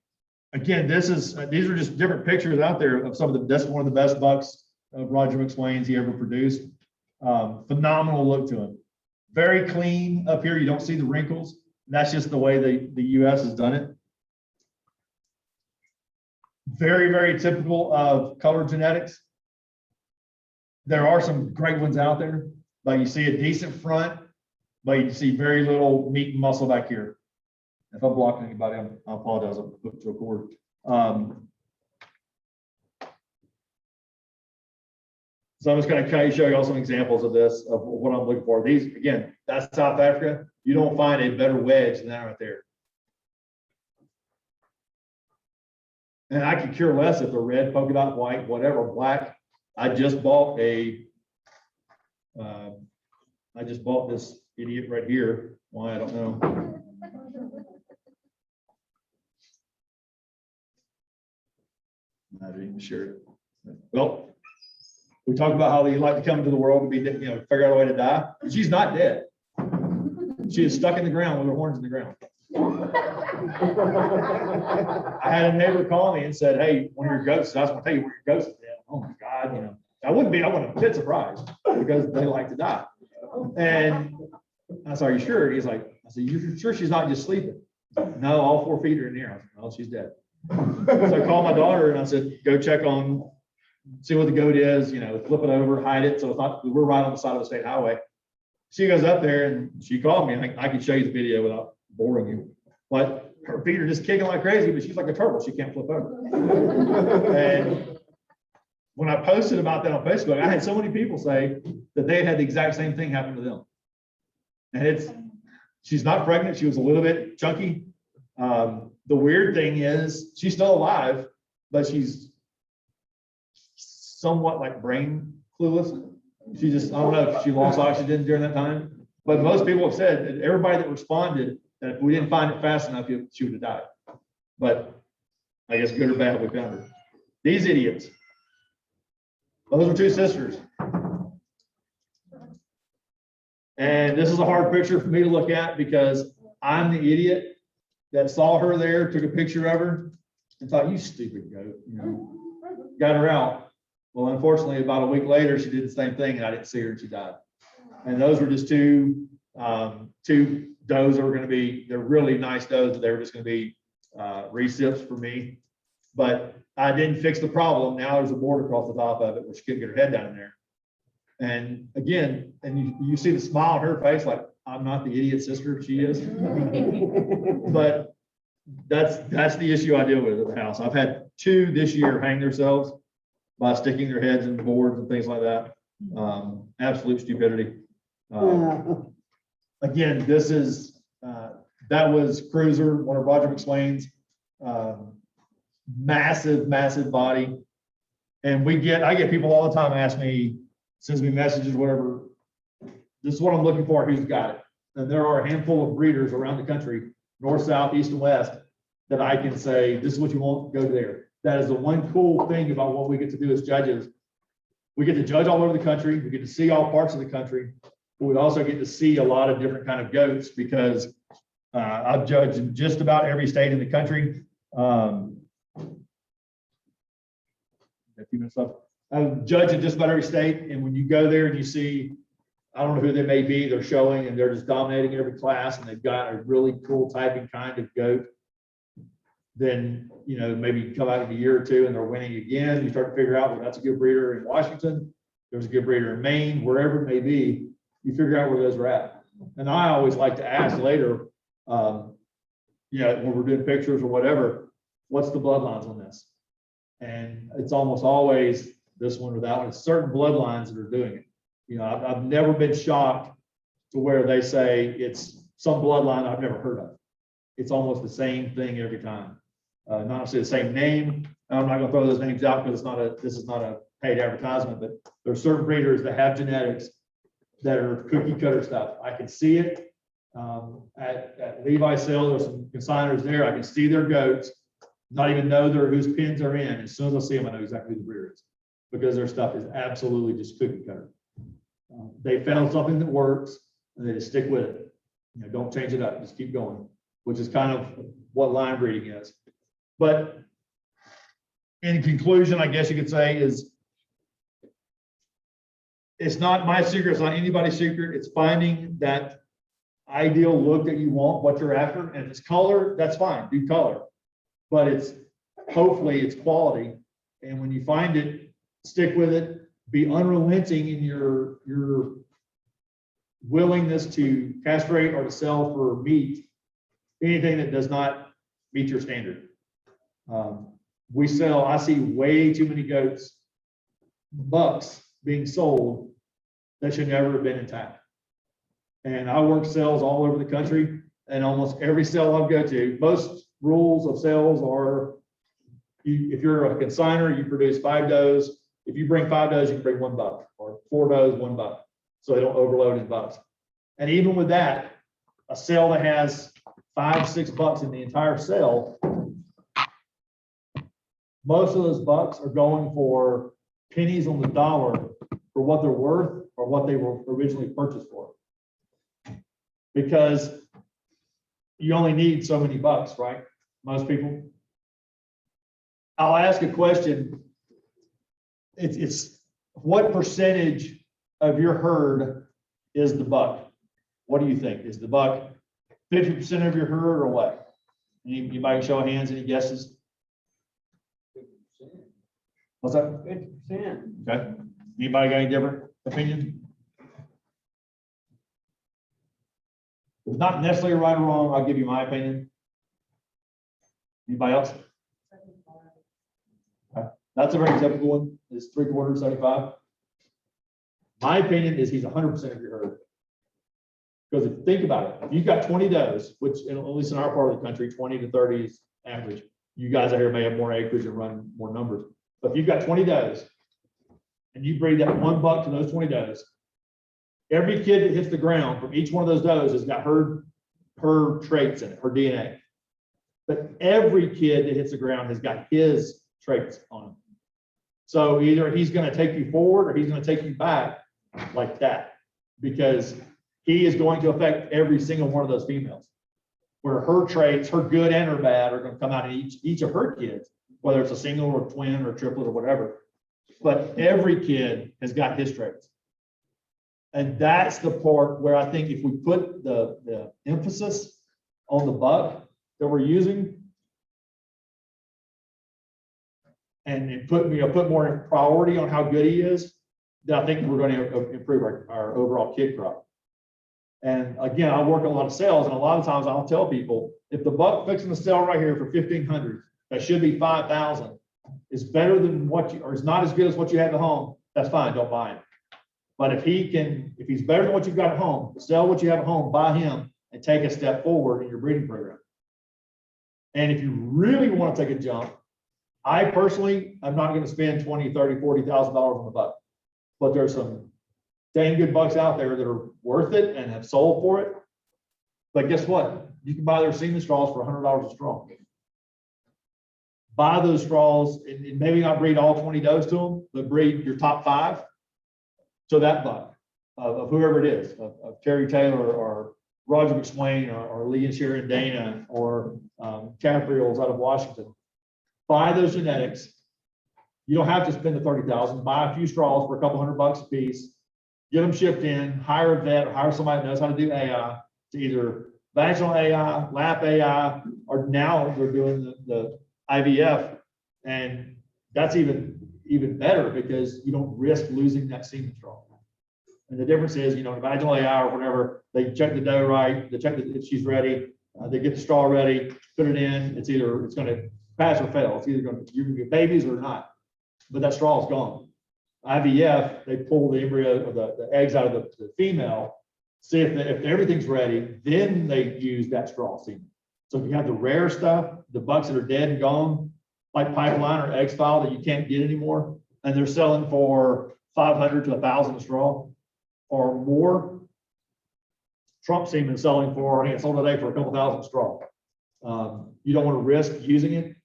again, these are just different pictures out there of some of the, that's one of the best bucks of Roger McSwain's he ever produced. Phenomenal look to him. Very clean up here. You don't see the wrinkles. That's just the way the US has done it. Very, very typical of color genetics. There are some great ones out there, but you see a decent front, but you see very little meat and muscle back here. If I'm blocking anybody, I apologize. I'll put it to a cord. So I'm just going to show you all some examples of this, of what I'm looking for. These, again, that's South Africa. You don't find a better wedge than that right there. And I could care less if they're red, polka dot, white, whatever, black. I just bought this idiot right here. Why, I don't know. I didn't even share it. Well, we talked about how they like to come into the world and be, figure out a way to die. She's not dead. She is stuck in the ground with her horns in the ground. I had a neighbor call me and said, "Hey, one of your goats, I was going to tell you where your goats is dead." Oh my God, I wouldn't a bit surprised, because they like to die. And I said, "Are you sure?" He's like, I said, "You're sure she's not just sleeping?" "No, all 4 feet are in the air." I said, "No, she's dead." So I called my daughter and I said, "Go check on, see what the goat is, flip it over, hide it. So it's not, we're right on the side of the state highway." She goes up there and she called me. I can show you the video without boring you, but her feet are just kicking like crazy, but she's like a turtle. She can't flip over. And when I posted about that on Facebook, I had so many people say that they had the exact same thing happen to them. And she's not pregnant. She was a little bit chunky. The weird thing is she's still alive, but she's somewhat like brain clueless. She just, I don't know if she lost oxygen during that time, but most people have said that everybody that responded, that if we didn't find it fast enough, she would have died. But I guess good or bad, we found her. These idiots. Those are two sisters. And this is a hard picture for me to look at, because I'm the idiot that saw her there, took a picture of her, and thought, "You stupid goat," got her out. Well, unfortunately, about a week later, she did the same thing, and I didn't see her, and she died. And those were just two does that were going to be, they're really nice does, but they were just going to be recips for me. But I didn't fix the problem. Now there's a board across the top of it, which she couldn't get her head down in there. And again, and you see the smile on her face, like, I'm not the idiot sister she is. But that's the issue I deal with at the house. I've had 2 this year hang themselves by sticking their heads in boards and things like that. Absolute stupidity. Again, this is, that was Cruiser, one of Roger McSwain's, massive body. And I get people all the time ask me, sends me messages, whatever, this is what I'm looking for, who's got it? And there are a handful of breeders around the country, north, south, east, and west, that I can say, this is what you want, go there. That is the one cool thing about what we get to do as judges. We get to judge all over the country. We get to see all parts of the country. But we also get to see a lot of different kind of goats, because I've judged in just about every state in the country. I've judged in just about every state. And when you go there and you see, I don't know who they may be, they're showing and they're just dominating every class, and they've got a really cool type and kind of goat. then, you know, maybe come out in a year or two and they're winning again. You start to figure out, well, that's a good breeder in Washington. There's a good breeder in Maine, wherever it may be, you figure out where those are at. And I always like to ask later, when we're doing pictures or whatever, what's the bloodlines on this? And it's almost always this one or that one. It's certain bloodlines that are doing it. You know, I've never been shocked to where they say it's some bloodline I've never heard of. It's almost the same thing every time. Not necessarily the same name. I'm not gonna throw those names out because this is not a paid advertisement, but there are certain breeders that have genetics that are cookie cutter stuff. I can see it at Levi sale. There's some consigners there. I can see their goats, not even know whose pins they're in. As soon as I see them, I know exactly who the breeder is because their stuff is absolutely just cookie cutter. They found something that works and they just stick with it. You know, don't change it up. Just keep going, which is kind of what line breeding is. But in conclusion, I guess you could say is it's not my secret. It's not anybody's secret. It's finding that ideal look that you want, what you're after. And if it's color, that's fine. Do color. But it's hopefully it's quality. And when you find it, stick with it. Be unrelenting in your willingness to castrate or to sell for meat anything that does not meet your standard. I see way too many goats, bucks being sold that should never have been intact. And I work sales all over the country, and almost every sale I go to, most rules of sales are if you're a consignor, you produce 5 does. If you bring 5 does, you can bring 1 buck, or 4 does, 1 buck, so they don't overload in bucks. And even with that, a sale that has 5, 6 bucks in the entire sale, most of those bucks are going for pennies on the dollar for what they're worth or what they were originally purchased for. Because you only need so many bucks, right? Most people. I'll ask a question. It's what percentage of your herd is the buck? What do you think? Is the buck 50% of your herd or what? Anybody show of hands, any guesses? 50%. What's that? 50%. Okay. Anybody got any different opinion? It's not necessarily right or wrong. I'll give you my opinion. Anybody else? Okay. That's a very typical one. It's 3/4, 75. My opinion is he's 100% of your herd. Because if you think about it, if you've got 20 does, which at least in our part of the country, 20 to 30 is average. You guys out here may have more acreage and run more numbers. But if you've got 20 does and you breed that 1 buck to those 20 does, every kid that hits the ground from each one of those does has got her traits in it, her DNA. But every kid that hits the ground has got his traits on him. So either he's going to take you forward or he's going to take you back like that, because he is going to affect every single one of those females, where her traits, her good and her bad, are going to come out in each of her kids, whether it's a single or a twin or a triplet or whatever. But every kid has got his traits. And that's the part where I think if we put the emphasis on the buck that we're using and put more priority on how good he is, then I think we're going to improve our overall kid crop. And again, I work a lot of sales, and a lot of times I'll tell people, if the buck fixing to sell right here for 1,500, that should be 5,000, is better than or is not as good as what you have at home, that's fine, don't buy it. But if he's better than what you've got at home, sell what you have at home, buy him, and take a step forward in your breeding program. And if you really want to take a jump, I personally, I'm not going to spend $20,000, $30,000, $40,000 on the buck, but there's some dang good bucks out there that are worth it and have sold for it. But guess what? You can buy their semen straws for $100 a straw. Buy those straws and maybe not breed all 20 does to them, but breed your top 5 to that buck of whoever it is, of Terry Taylor or Roger McSwain or Lee and Sharon Dana or Capriels out of Washington. Buy those genetics. You don't have to spend the $30,000. Buy a few straws for a couple $100 a piece. Get them shipped in. Hire a vet or hire somebody that knows how to do AI to either vaginal AI, lap AI, are now they're doing the IVF, and that's even better because you don't risk losing that semen straw. And the difference is, you know, in vaginal AI or whatever, they check the dough right, they check that if she's ready, they get the straw ready, put it in. It's going to pass or fail. It's either you're going to get babies or not, but that straw is gone. IVF, they pull the embryo or the eggs out of the female, see if everything's ready, then they use that straw semen. So if you have the rare stuff, the bucks that are dead and gone, like Pipeline or Egg Style that you can't get anymore, and they're selling for 500 to 1,000 a straw or more. Trump semen selling for, I think it's sold today for a couple thousand a straw. You don't want to risk using it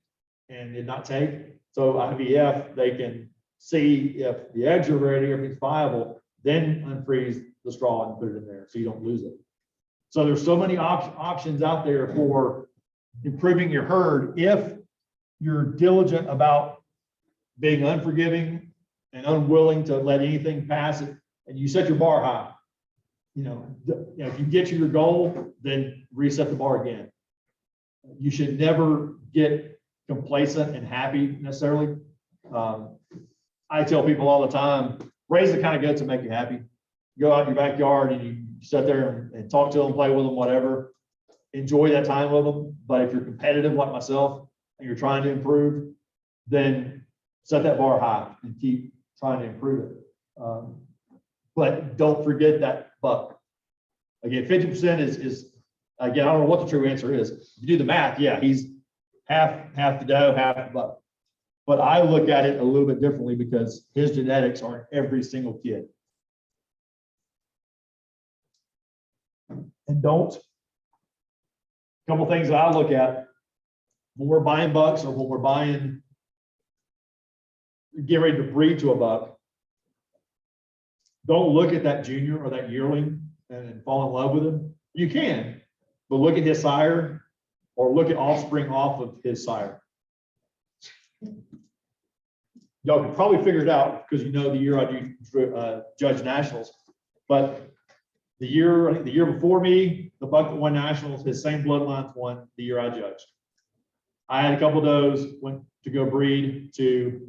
and it not take. So IVF, they can see if the eggs are ready, if it's viable, then unfreeze the straw and put it in there so you don't lose it. So there's so many options out there for improving your herd if you're diligent about being unforgiving and unwilling to let anything pass it, and you set your bar high. You know, if you get to your goal, then reset the bar again. You should never get complacent and happy necessarily. I tell people all the time, raise the kind of goats that make you happy. Go out in your backyard and you sit there and talk to them, play with them, whatever. Enjoy that time with them. But if you're competitive like myself and you're trying to improve, then set that bar high and keep trying to improve it. But don't forget that buck. Again, 50% is again, I don't know what the true answer is. If you do the math, yeah, he's half the doe, half the buck. But I look at it a little bit differently because his genetics are every single kid. And a couple things that I look at when we're buying bucks or when we're get ready to breed to a buck, don't look at that junior or that yearling and fall in love with him. You can, but look at his sire or look at offspring off of his sire. Y'all can probably figure it out because you know the year I do judge nationals, but I think the year before me, the buck that won nationals, his same bloodlines won the year I judged. I had a couple of those, went to go breed to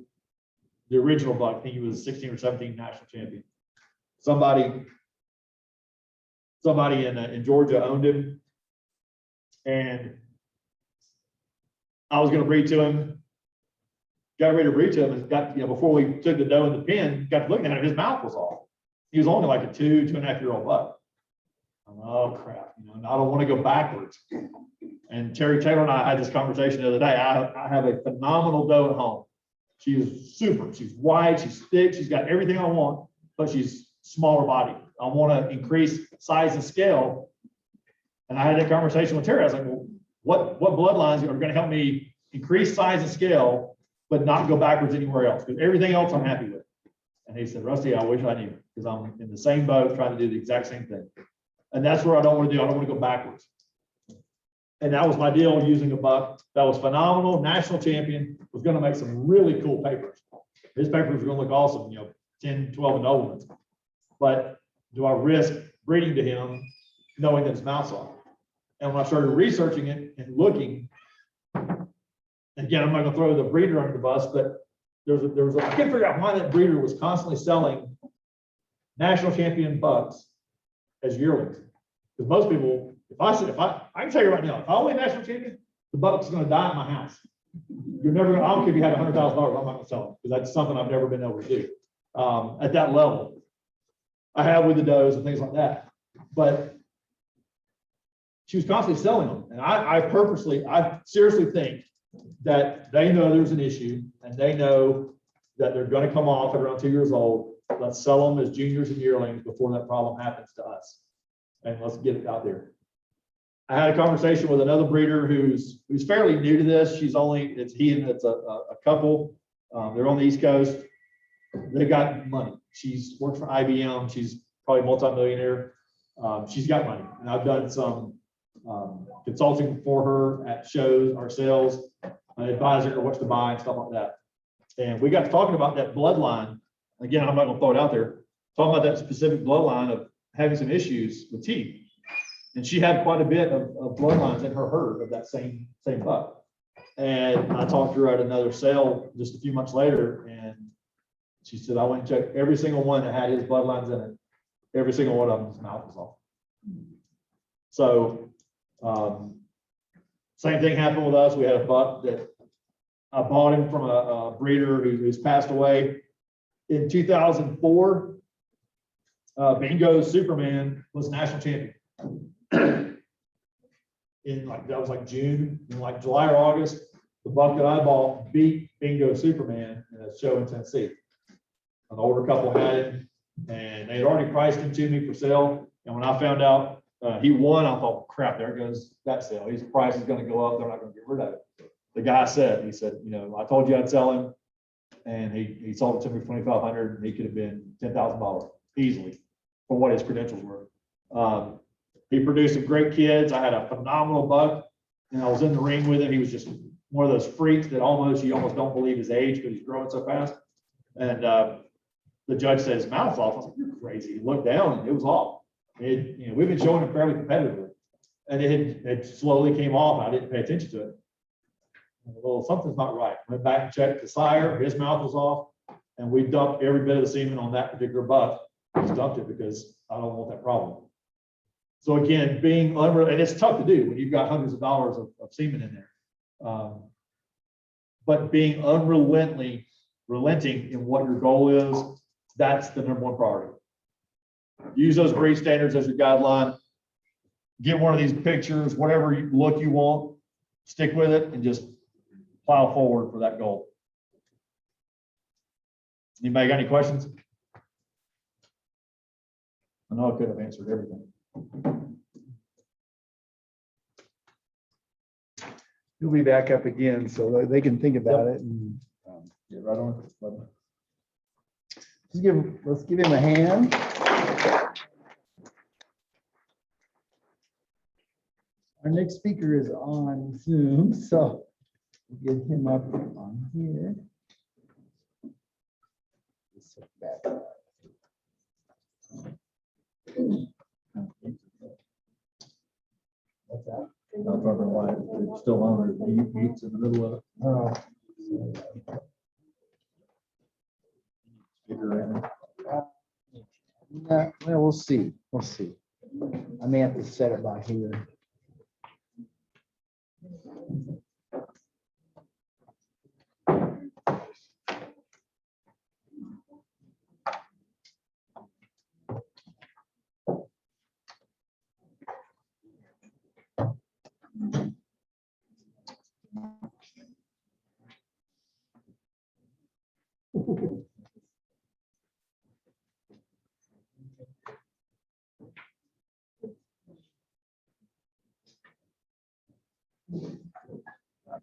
the original buck. I think he was 16 or 17 national champion. Somebody in Georgia owned him, and I was going to breed to him. Got ready to breed to him, and before we took the doe in the pen, got to looking at him, his mouth was off. He was only like a 2.5-year-old buck. I'm, oh crap, and I don't want to go backwards. And Terry Taylor and I had this conversation the other day. I have a phenomenal doe at home. She is super. She's wide, she's thick, she's got everything I want, but she's smaller body. I want to increase size and scale. And I had that conversation with Terry. I was like, well, what bloodlines are going to help me increase size and scale, but not go backwards anywhere else? Because everything else I'm happy with. And he said, Rusty, I wish I knew, because I'm in the same boat trying to do the exact same thing. And that's what I don't want to do. I don't want to go backwards. And that was my deal using a buck that was phenomenal, national champion, was going to make some really cool papers. His papers were going to look awesome, 10, 12 and over. But do I risk breeding to him knowing that his mouth's off? And when I started researching it and looking, again, I'm not going to throw the breeder under the bus, but there was I can't figure out why that breeder was constantly selling national champion bucks as yearlings. Because most people, I can tell you right now, if I win national champion, the buck's going to die at my house. You're never going to, I don't care if you had $100,000, I'm not going to sell them, because that's something I've never been able to do at that level. I have with the does and things like that. But she was constantly selling them. And I seriously think that they know there's an issue and they know that they're going to come off at around 2 years old. Let's sell them as juniors and yearlings before that problem happens to us. And let's get it out there. I had a conversation with another breeder who's fairly new to this. It's a couple. They're on the East Coast. They've got money. She's worked for IBM. She's probably a multimillionaire. She's got money. And I've done some consulting for her at shows, our sales, advising her what to buy and stuff like that. And we got to talking about that bloodline. Again, I'm not going to throw it out there. Talking about that specific bloodline of having some issues with teeth. And she had quite a bit of bloodlines in her herd of that same buck. And I talked to her at another sale just a few months later, and she said, I went and checked every single one that had his bloodlines in it. Every single one of them, his mouth was off. So, same thing happened with us. We had a buck that I bought him from a breeder who's passed away. In 2004, Bingo Superman was national champion. That was like June, in like July or August, the buck that I bought beat Bingo Superman in a show in Tennessee. An older couple had him, and they had already priced him to me for sale. And when I found out he won, I thought, crap, there goes that sale. His price is going to go up. They're not going to get rid of it. The guy said, he said, you know, I told you I'd sell him, and he sold it to me for $2,500, and he could have been $10,000 easily for what his credentials were. He produced some great kids. I had a phenomenal buck, and I was in the ring with him. He was just one of those freaks that you almost don't believe his age because he's growing so fast. And the judge said his mouth's off. I was like, you're crazy. He looked down, and it was off. We've been showing him fairly competitively, and it slowly came off. I didn't pay attention to it. Well, something's not right. Went back and checked the sire. His mouth was off, and we dumped every bit of the semen on that particular buck. Just dumped it because I don't want that problem. So again, and it's tough to do when you've got hundreds of dollars of semen in there. But being relenting in what your goal is, that's the number one priority. Use those breed standards as your guideline. Get one of these pictures, whatever look you want, stick with it, and just plow forward for that goal. Anybody got any questions? I know I could have answered everything. You'll be back up again, so they can think about it and Get right on. let's give him a hand. Our next speaker is on Zoom, so we'll get him up on here. What's that? I was wondering why it's still on, it beats in the middle of it. Oh. Yeah, well, we'll see. We'll see. I may have to set it by here.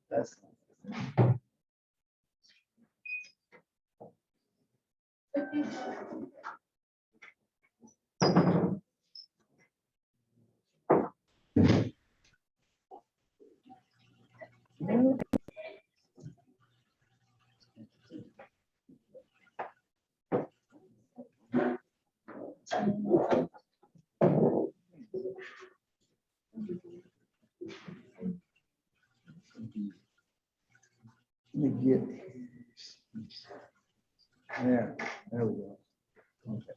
That's let me get there. There we go. Okay.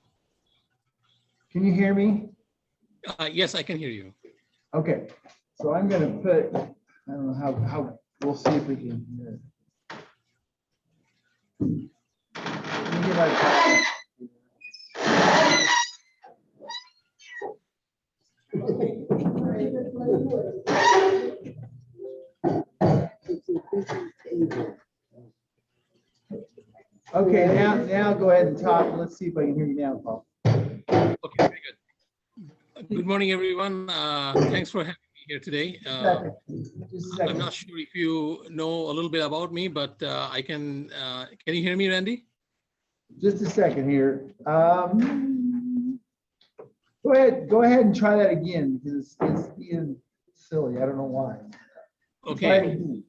Can you hear me? Yes, I can hear you. Okay, so I'm gonna put, I don't know how we'll see if we can hear it. Let me get my- Okay, now go ahead and talk. Let's see if I can hear you now, Paul. Okay, very good. Good morning, everyone. Thanks for having me here today. Just a I'm second. not sure if you know a little bit about me, but I can you hear me, Randy? Just a second here. Go ahead and try that again because it's being silly. I don't know why. Try it Okay, again.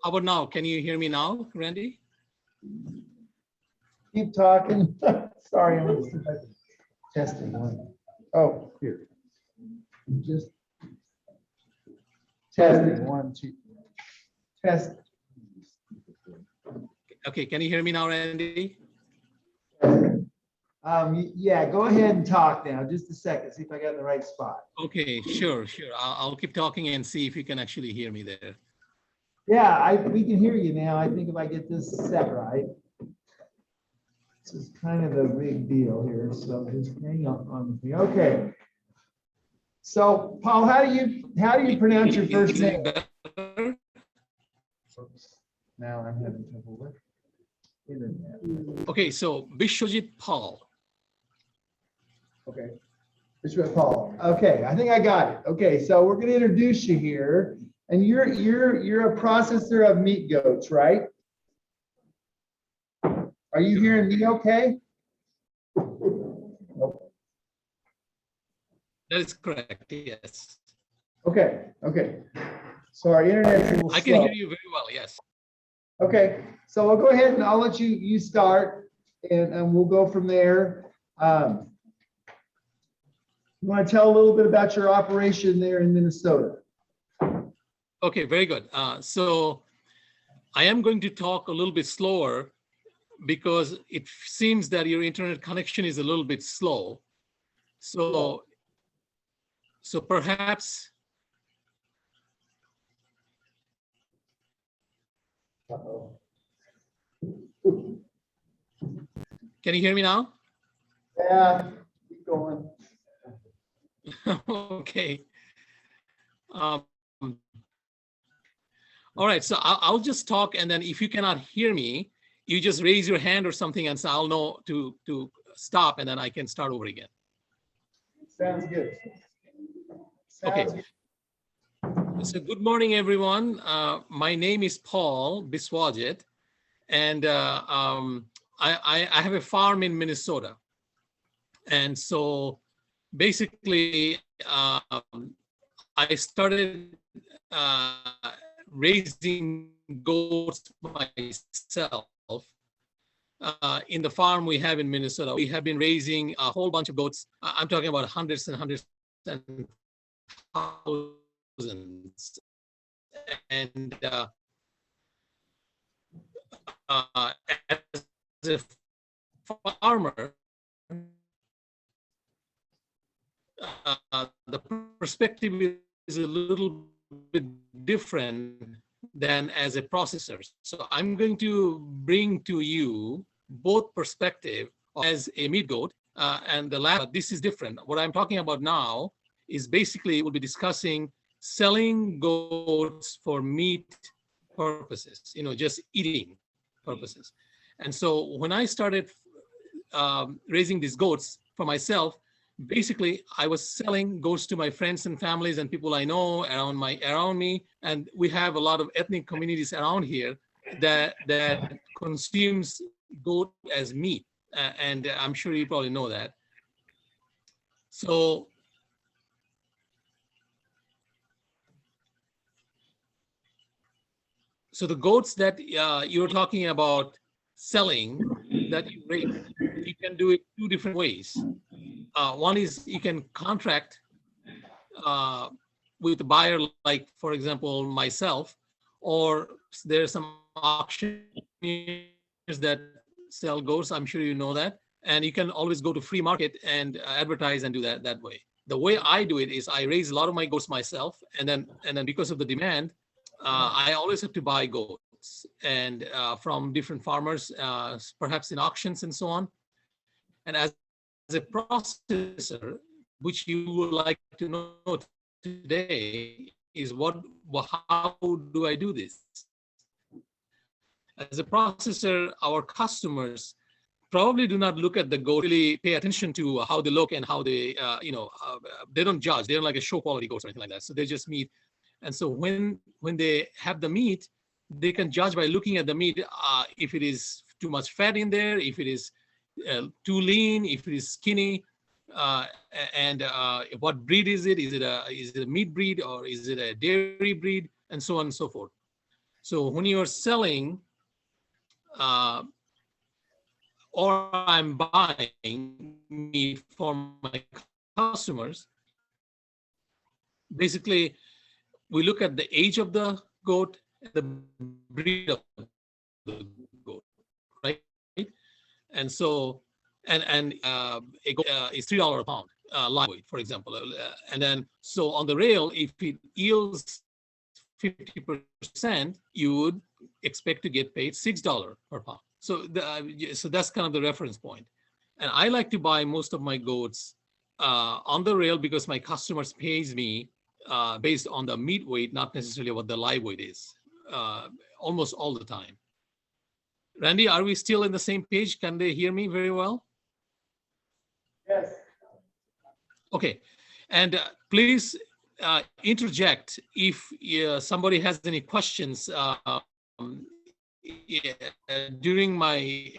how about now? Can you hear me now, Randy? Keep talking. Sorry, I'm just testing one. Oh, here. Just Testing, 1, 2. Test. Okay, can you hear me now, Randy? Yeah, go ahead and talk now, just a second, see if I got in the right spot. Okay, sure. I'll keep talking and see if you can actually hear me there. Yeah, we can hear you now. I think if I get this set right. This is kind of a big deal here, so just hang on with me. Okay. So, Paul, how do you pronounce your first Is it name? better? Now I'm having trouble with internet. Okay, so Bishwajit Paul. Okay. Bishop Paul. Okay, I think I got it. Okay, so we're going to introduce you here, and you're a processor of meat goats, right? Are you hearing me okay? Nope. That is correct, yes. Okay, okay. So our internet's a little I can slow. hear you very well, yes. Okay, so I'll go ahead and I'll let you start, and we'll go from there. You want to tell a little bit about your operation there in Minnesota? Okay, very good. So I am going to talk a little bit slower because it seems that your internet connection is a little bit slow. So perhaps, Uh-oh. can you hear me now? Yeah, keep going. Okay. All right, so I'll just talk, and then if you cannot hear me, you just raise your hand or something, and so I'll know to stop, and then I can start over again. Sounds good. Okay. Sounds good. So good morning, everyone. My name is Paul Biswajit, and I have a farm in Minnesota. And so basically, I started raising goats myself. In the farm we have in Minnesota, we have been raising a whole bunch of goats. I'm talking about hundreds and hundreds and thousands. And as a farmer, the perspective is a little bit different than as a processor. So I'm going to bring to you both perspective as a meat goat and the last. This is different. What I'm talking about now is basically we'll be discussing selling goats for meat purposes, just eating purposes. And so when I started raising these goats for myself, basically I was selling goats to my friends and families and people I know around me. And we have a lot of ethnic communities around here that consumes goat as meat. And I'm sure you probably know that. So the goats that you're talking about selling that you raise, you can do it two different ways. One is you can contract with a buyer, like for example myself, or there's some auctioneers that sell goats. I'm sure you know that, and you can always go to free market and advertise and do that way. The way I do it is I raise a lot of my goats myself, and then because of the demand, I always have to buy goats and from different farmers, perhaps in auctions and so on. And as a processor, which you would like to know today, is how do I do this? As a processor, our customers probably do not look at the goat, really pay attention to how they look and how they, they don't judge. They don't like a show quality goats or anything like that. So they just meat. And so when they have the meat, they can judge by looking at the meat if it is too much fat in there, if it is too lean, if it is skinny, and what breed is it? Is it a meat breed or is it a dairy breed, and so on and so forth. So when you are selling or I'm buying meat for my customers, basically we look at the age of the goat, the breed of the goat, right? And so, a goat is $3 a pound live weight, for example. And then, so on the rail, if it yields 50%, you would expect to get paid $6 per pound. So, so that's kind of the reference point. And I like to buy most of my goats on the rail because my customers pays me based on the meat weight, not necessarily what the live weight is, almost all the time. Randy, are we still in the same page? Can they hear me very well? Yes. Okay, and please interject if somebody has any questions during my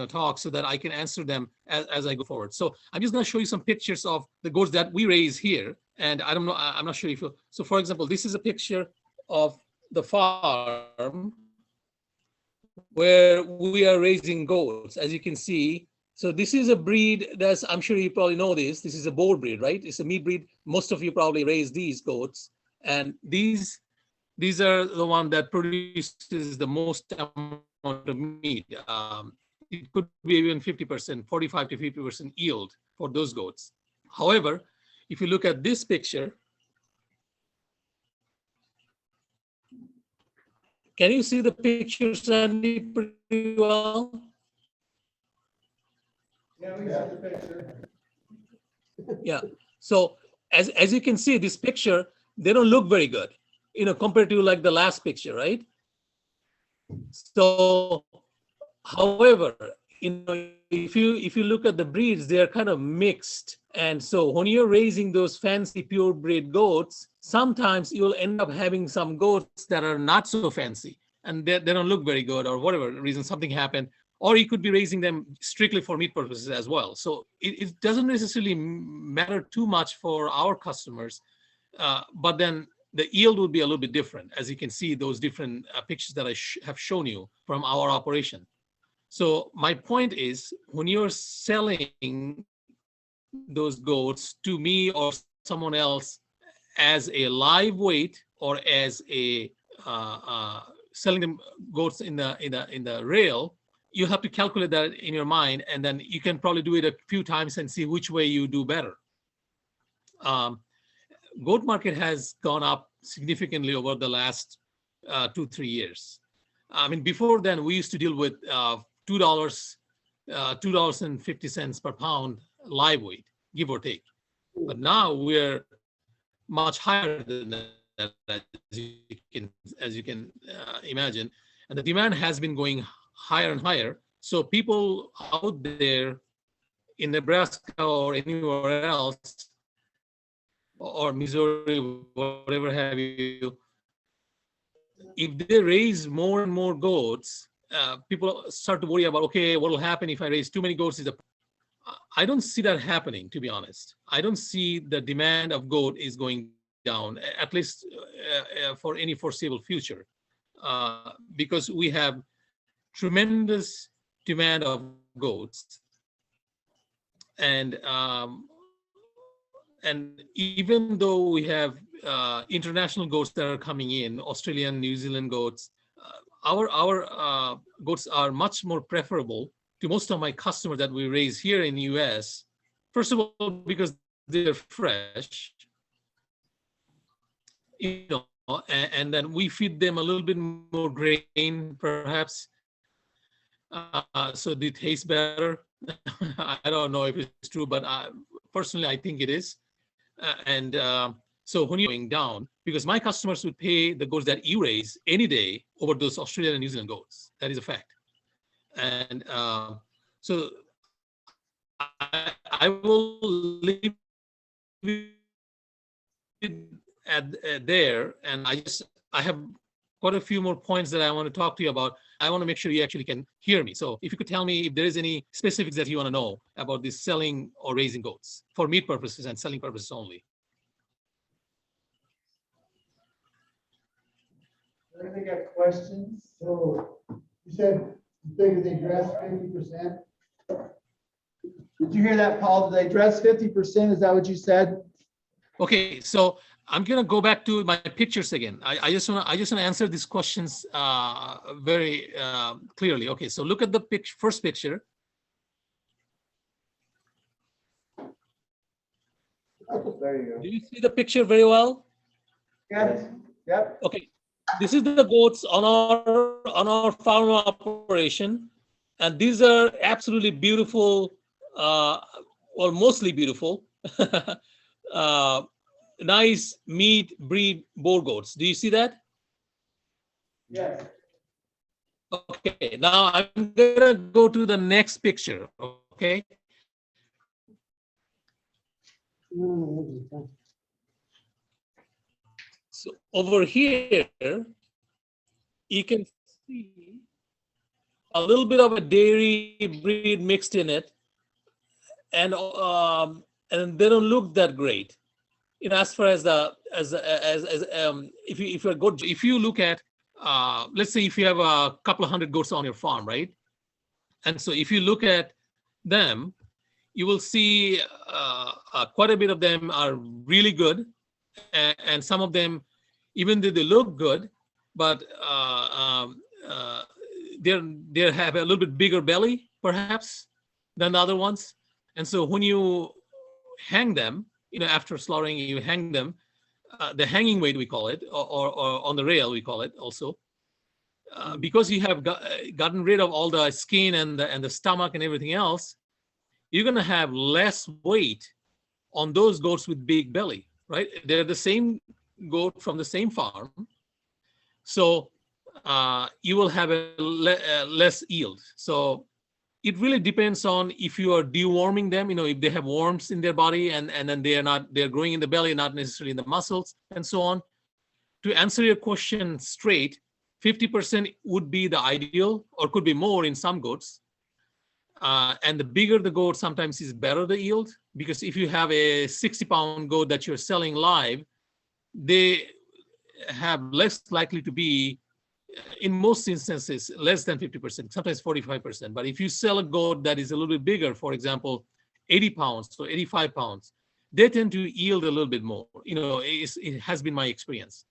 talk, so that I can answer them as I go forward. So I'm just going to show you some pictures of the goats that we raise here, and I don't know, I'm not sure if you. So for example, this is a picture of the farm where we are raising goats, as you can see. So this is a breed that's, I'm sure you probably know this. This is a boar breed, right? It's a meat breed. Most of you probably raise these goats. And these are the one that produces the most amount of meat. It could be even 50%, 45 to 50% yield for those goats. However, if you look at this picture, can you see the picture, Sandy, pretty well? Yeah, we got the picture. Yeah. So as you can see, this picture, they don't look very good, compared to like the last picture, right? So, however, if you look at the breeds, they are kind of mixed. And so when you're raising those fancy purebred goats, sometimes you'll end up having some goats that are not so fancy and they don't look very good, or whatever reason, something happened. Or you could be raising them strictly for meat purposes as well. So it doesn't necessarily matter too much for our customers, but then the yield would be a little bit different, as you can see those different pictures that I have shown you from our operation. So my point is, when you're selling those goats to me or someone else as a live weight, or as a selling them goats in the rail, you have to calculate that in your mind, and then you can probably do it a few times and see which way you do better. Goat market has gone up significantly over the last 2-3 years. I mean, before then, we used to deal with $2.50 per pound live weight, give or take. But now we're much higher than that, as you can imagine, and the demand has been going higher and higher. So people out there in Nebraska or anywhere else, or Missouri, whatever have you, if they raise more and more goats, people start to worry about, okay, what will happen if I raise too many goats? I don't see that happening, to be honest. I don't see the demand of goat is going down, at least for any foreseeable future, because we have tremendous demand of goats, and even though we have international goats that are coming in, Australian, New Zealand goats, our goats are much more preferable to most of my customers that we raise here in the US. First of all, because they're fresh, and then we feed them a little bit more grain, perhaps, so they taste better. I don't know if it's true, but personally, I think it is. So when you're going down, because my customers would pay the goats that you raise any day over those Australian and New Zealand goats. That is a fact. And so I will leave it at there. And I have quite a few more points that I want to talk to you about. I want to make sure you actually can hear me. So if you could tell me if there is any specifics that you want to know about this selling or raising goats for meat purposes and selling purposes only. Anybody got questions? So you said you figure they dress 50%? Did you hear that, Paul? Did they dress 50%? Is that what you said? Okay, so I'm gonna go back to my pictures again. I just wanna answer these questions very clearly. Okay, so look at the first picture. There you Do you see the picture very well? Yes. Yep. Okay, this is the goats on our farm operation, and these are absolutely beautiful, or mostly beautiful, nice meat breed Boer goats. Do you see that? Yes. Okay, now I'm gonna go to the next picture. Okay, so over here you can see a little bit of a dairy breed mixed in it, and they don't look that great. You know, as far as if you look at let's say if you have a couple of hundred goats on your farm, right? And so if you look at them, you will see quite a bit of them are really good, and some of them, even though they look good, but they have a little bit bigger belly, perhaps, than the other ones. And so when you hang them, you know, after slaughtering, you hang them, the hanging weight we call it, or on the rail we call it also, because you have gotten rid of all the skin and the stomach and everything else, you're going to have less weight on those goats with big belly, right? They're the same goat from the same farm, so you will have a less yield. So it really depends on if you are deworming them, you know, if they have worms in their body and then they're growing in the belly, not necessarily in the muscles and so on. To answer your question straight, 50% would be the ideal, or could be more in some goats. And the bigger the goat, sometimes is better the yield, because if you have a 60-pound goat that you're selling live, they have less likely to be, in most instances, less than 50%, sometimes 45%. But if you sell a goat that is a little bit bigger, for example, 80 pounds or 85 pounds, they tend to yield a little bit more. You know, it has been my experience.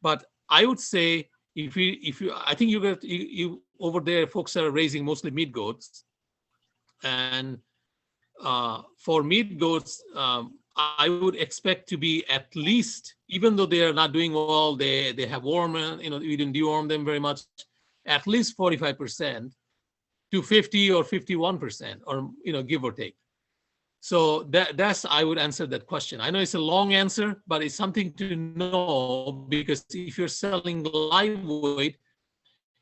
But I would say, I think you over there, folks are raising mostly meat goats. And for meat goats, I would expect to be at least, even though they are not doing well, they have worm, you know, we didn't deworm them very much, at least 45% to 50 or 51%, or, you know, give or take. So that's, I would answer that question. I know it's a long answer, but it's something to know, because if you're selling live weight,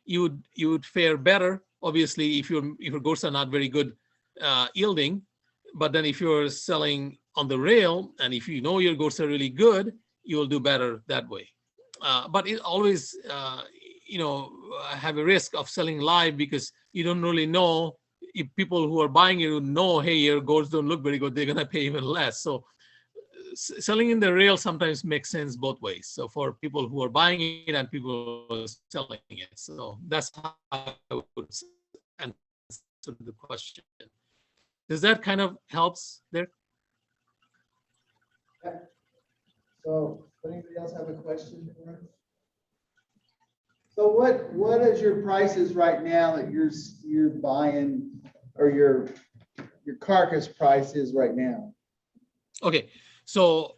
you would fare better, obviously, if your goats are not very good yielding. But then if you're selling on the rail, and if you know your goats are really good, you will do better that way. But it always, you know, have a risk of selling live, because you don't really know if people who are buying it know, hey, your goats don't look very good, they're gonna pay even less. So selling in the rail sometimes makes sense both ways. So for people who are buying it and people who are selling it. So that's how I would answer the question. Does that kind of helps there? So, anybody else have a question for us? So what is your prices right now that you're buying, or your carcass price is right now? Okay, so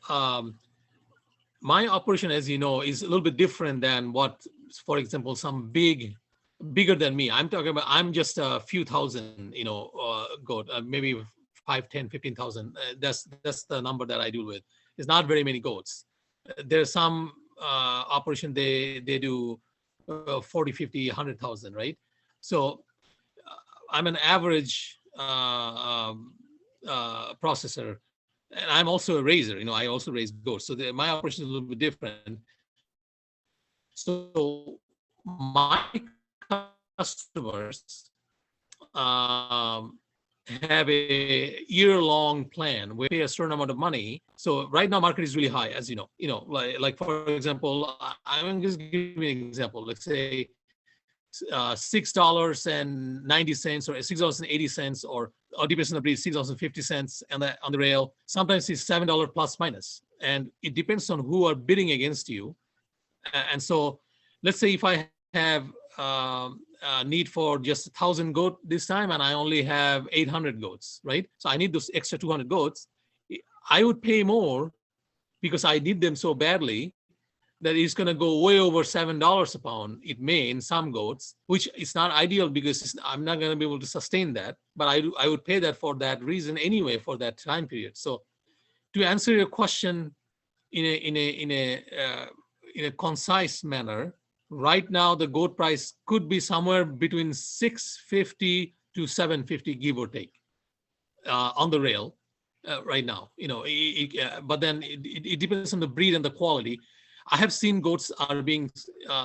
my operation, as you know, is a little bit different than what, for example, some bigger than me. I'm talking about, I'm just a few thousand, you know, goat, maybe 5, 10, 15,000. That's the number that I deal with. It's not very many goats. There's some operation, they do 40, 50, 100,000, right? So I'm an average processor, and I'm also a raiser. You know, I also raise goats. So my operation is a little bit different. So my customers have a year-long plan. We pay a certain amount of money. So right now, market is really high, as you know. You know, like for example, I'm just giving you an example. Let's say $6.90 or $6.80, or depends on the breed, $6.50 on the rail. Sometimes it's $7 plus minus. and it depends on who are bidding against you. And so let's say if I have a need for just 1,000 goat this time, and I only have 800 goats, right? So I need those extra 200 goats. I would pay more because I need them so badly that it's going to go way over $7 a pound. It may in some goats, which is not ideal because I'm not going to be able to sustain that. But I would pay that for that reason anyway for that time period. So to answer your question in a concise manner, right now the goat price could be somewhere between 650 to 750, give or take, on the rail right now. But then it depends on the breed and the quality. I have seen goats are being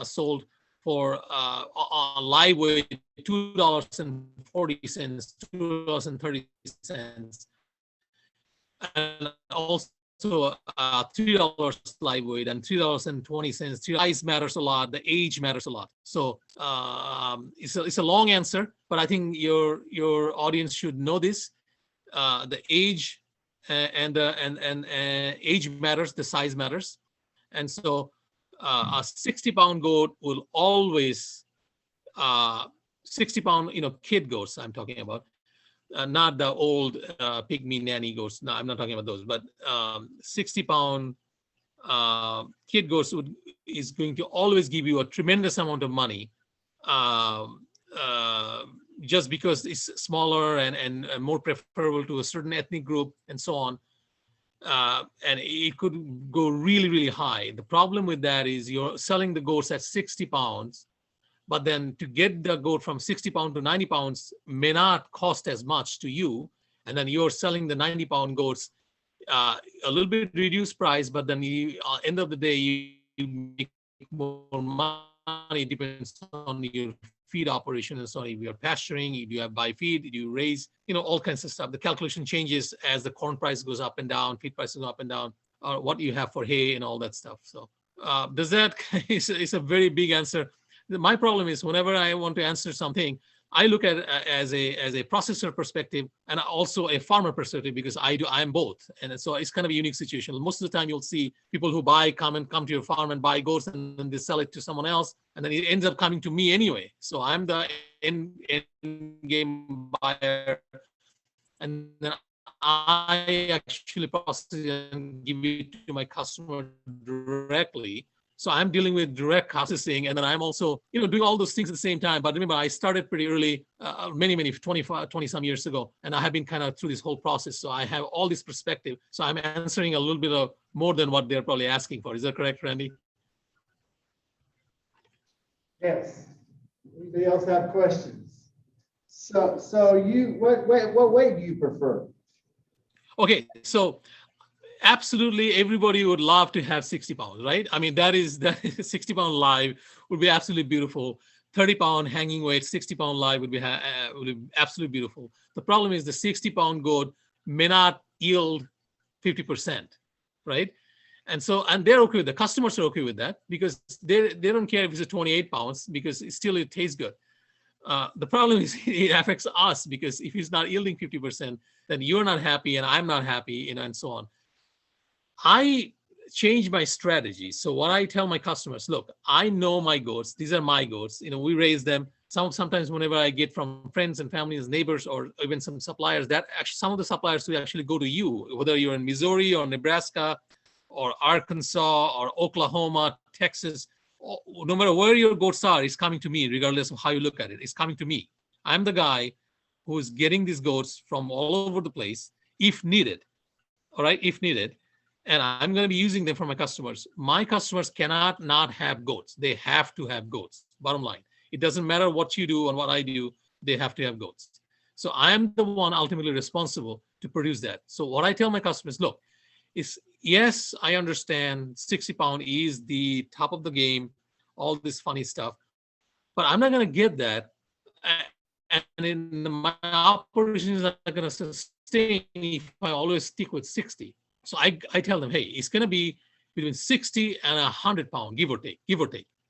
sold for on live weight $2.40, $2.30, and also $3 live weight and $3.20. Size matters a lot. The age matters a lot. So it's a long answer, but I think your audience should know this. The age and age matters. The size matters. And so a 60-pound goat will always, 60-pound, kid goats I'm talking about, not the old pygmy nanny goats. No, I'm not talking about those, but 60-pound kid goats is going to always give you a tremendous amount of money, just because it's smaller and more preferable to a certain ethnic group and so on. And it could go really, really high. The problem with that is you're selling the goats at 60 pounds, but then to get the goat from 60 pounds to 90 pounds may not cost as much to you. And then you're selling the 90-pound goats a little bit reduced price, but then end of the day, you make more money. Depends on your feed operation and so on. If you're pasturing, if you have buy feed, you raise, all kinds of stuff. The calculation changes as the corn price goes up and down, feed prices go up and down, or what you have for hay and all that stuff. So does that, it's a very big answer. My problem is whenever I want to answer something, I look at it as a processor perspective and also a farmer perspective, because I'm both. And so it's kind of a unique situation. Most of the time you'll see people who come to your farm and buy goats and then they sell it to someone else. And then it ends up coming to me anyway. So I'm the end game buyer. And then I actually process it and give it to my customer directly. So I'm dealing with direct processing, and then I'm also, doing all those things at the same time. But remember, I started pretty early, many, 20 some years ago, and I have been kind of through this whole process. So I have all this perspective. So I'm answering a little bit of more than what they're probably asking for. Is that correct, Randy? Yes. Anybody else have questions? So you, what weight do you prefer? Okay, so absolutely everybody would love to have 60 pounds, right? I mean, that is 60-pound live would be absolutely beautiful. 30-pound hanging weight, 60-pound live would be absolutely beautiful. The problem is the 60-pound goat may not yield 50%, right? And they're okay with the customers are okay with that because they don't care if it's a 28 pounds because it tastes good. The problem is it affects us because if it's not yielding 50%, then you're not happy and I'm not happy, and so on. I change my strategy. So what I tell my customers, look, I know my goats. These are my goats. We raise them. Sometimes whenever I get from friends and families, neighbors, or even some suppliers, that actually some of the suppliers will actually go to you, whether you're in Missouri or Nebraska or Arkansas or Oklahoma, Texas, no matter where your goats are, it's coming to me, regardless of how you look at it. It's coming to me. I'm the guy who is getting these goats from all over the place, if needed. All right, if needed. And I'm going to be using them for my customers. My customers cannot not have goats. They have to have goats, bottom line. It doesn't matter what you do and what I do, they have to have goats. So I am the one ultimately responsible to produce that. So what I tell my customers, look, is yes, I understand 60 pound is the top of the game, all this funny stuff, but I'm not going to get that. And in my operations are not going to sustain if I always stick with 60. So I tell them, hey, it's going to be between 60 and 100 pounds, give or take,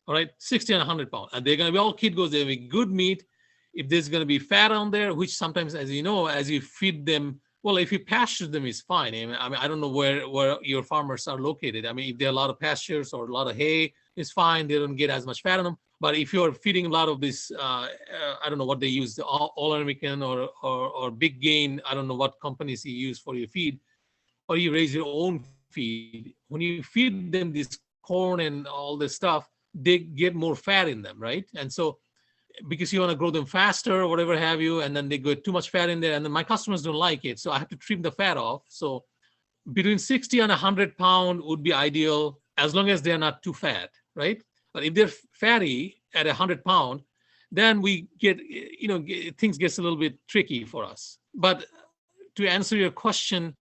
all right, 60 and 100 pounds. And they're going to be all kid goats. They'll be good meat. If there's going to be fat on there, which sometimes, as you know, as you feed them Well, if you pasture them, it's fine. I mean, I don't know where your farmers are located. I mean, if there are a lot of pastures or a lot of hay, it's fine. They don't get as much fat on them. But if you're feeding a lot of this, I don't know what they use, the all American or big gain. I don't know what companies you use for your feed, or you raise your own feed. When you feed them this corn and all this stuff, they get more fat in them, right? And so because you want to grow them faster or whatever have you, and then they get too much fat in there, and then my customers don't like it, so I have to trim the fat off. So between 60 and 100 pound would be ideal, as long as they're not too fat, right? But if they're fatty at 100 pound, then we get, things gets a little bit tricky for us. But to answer your question,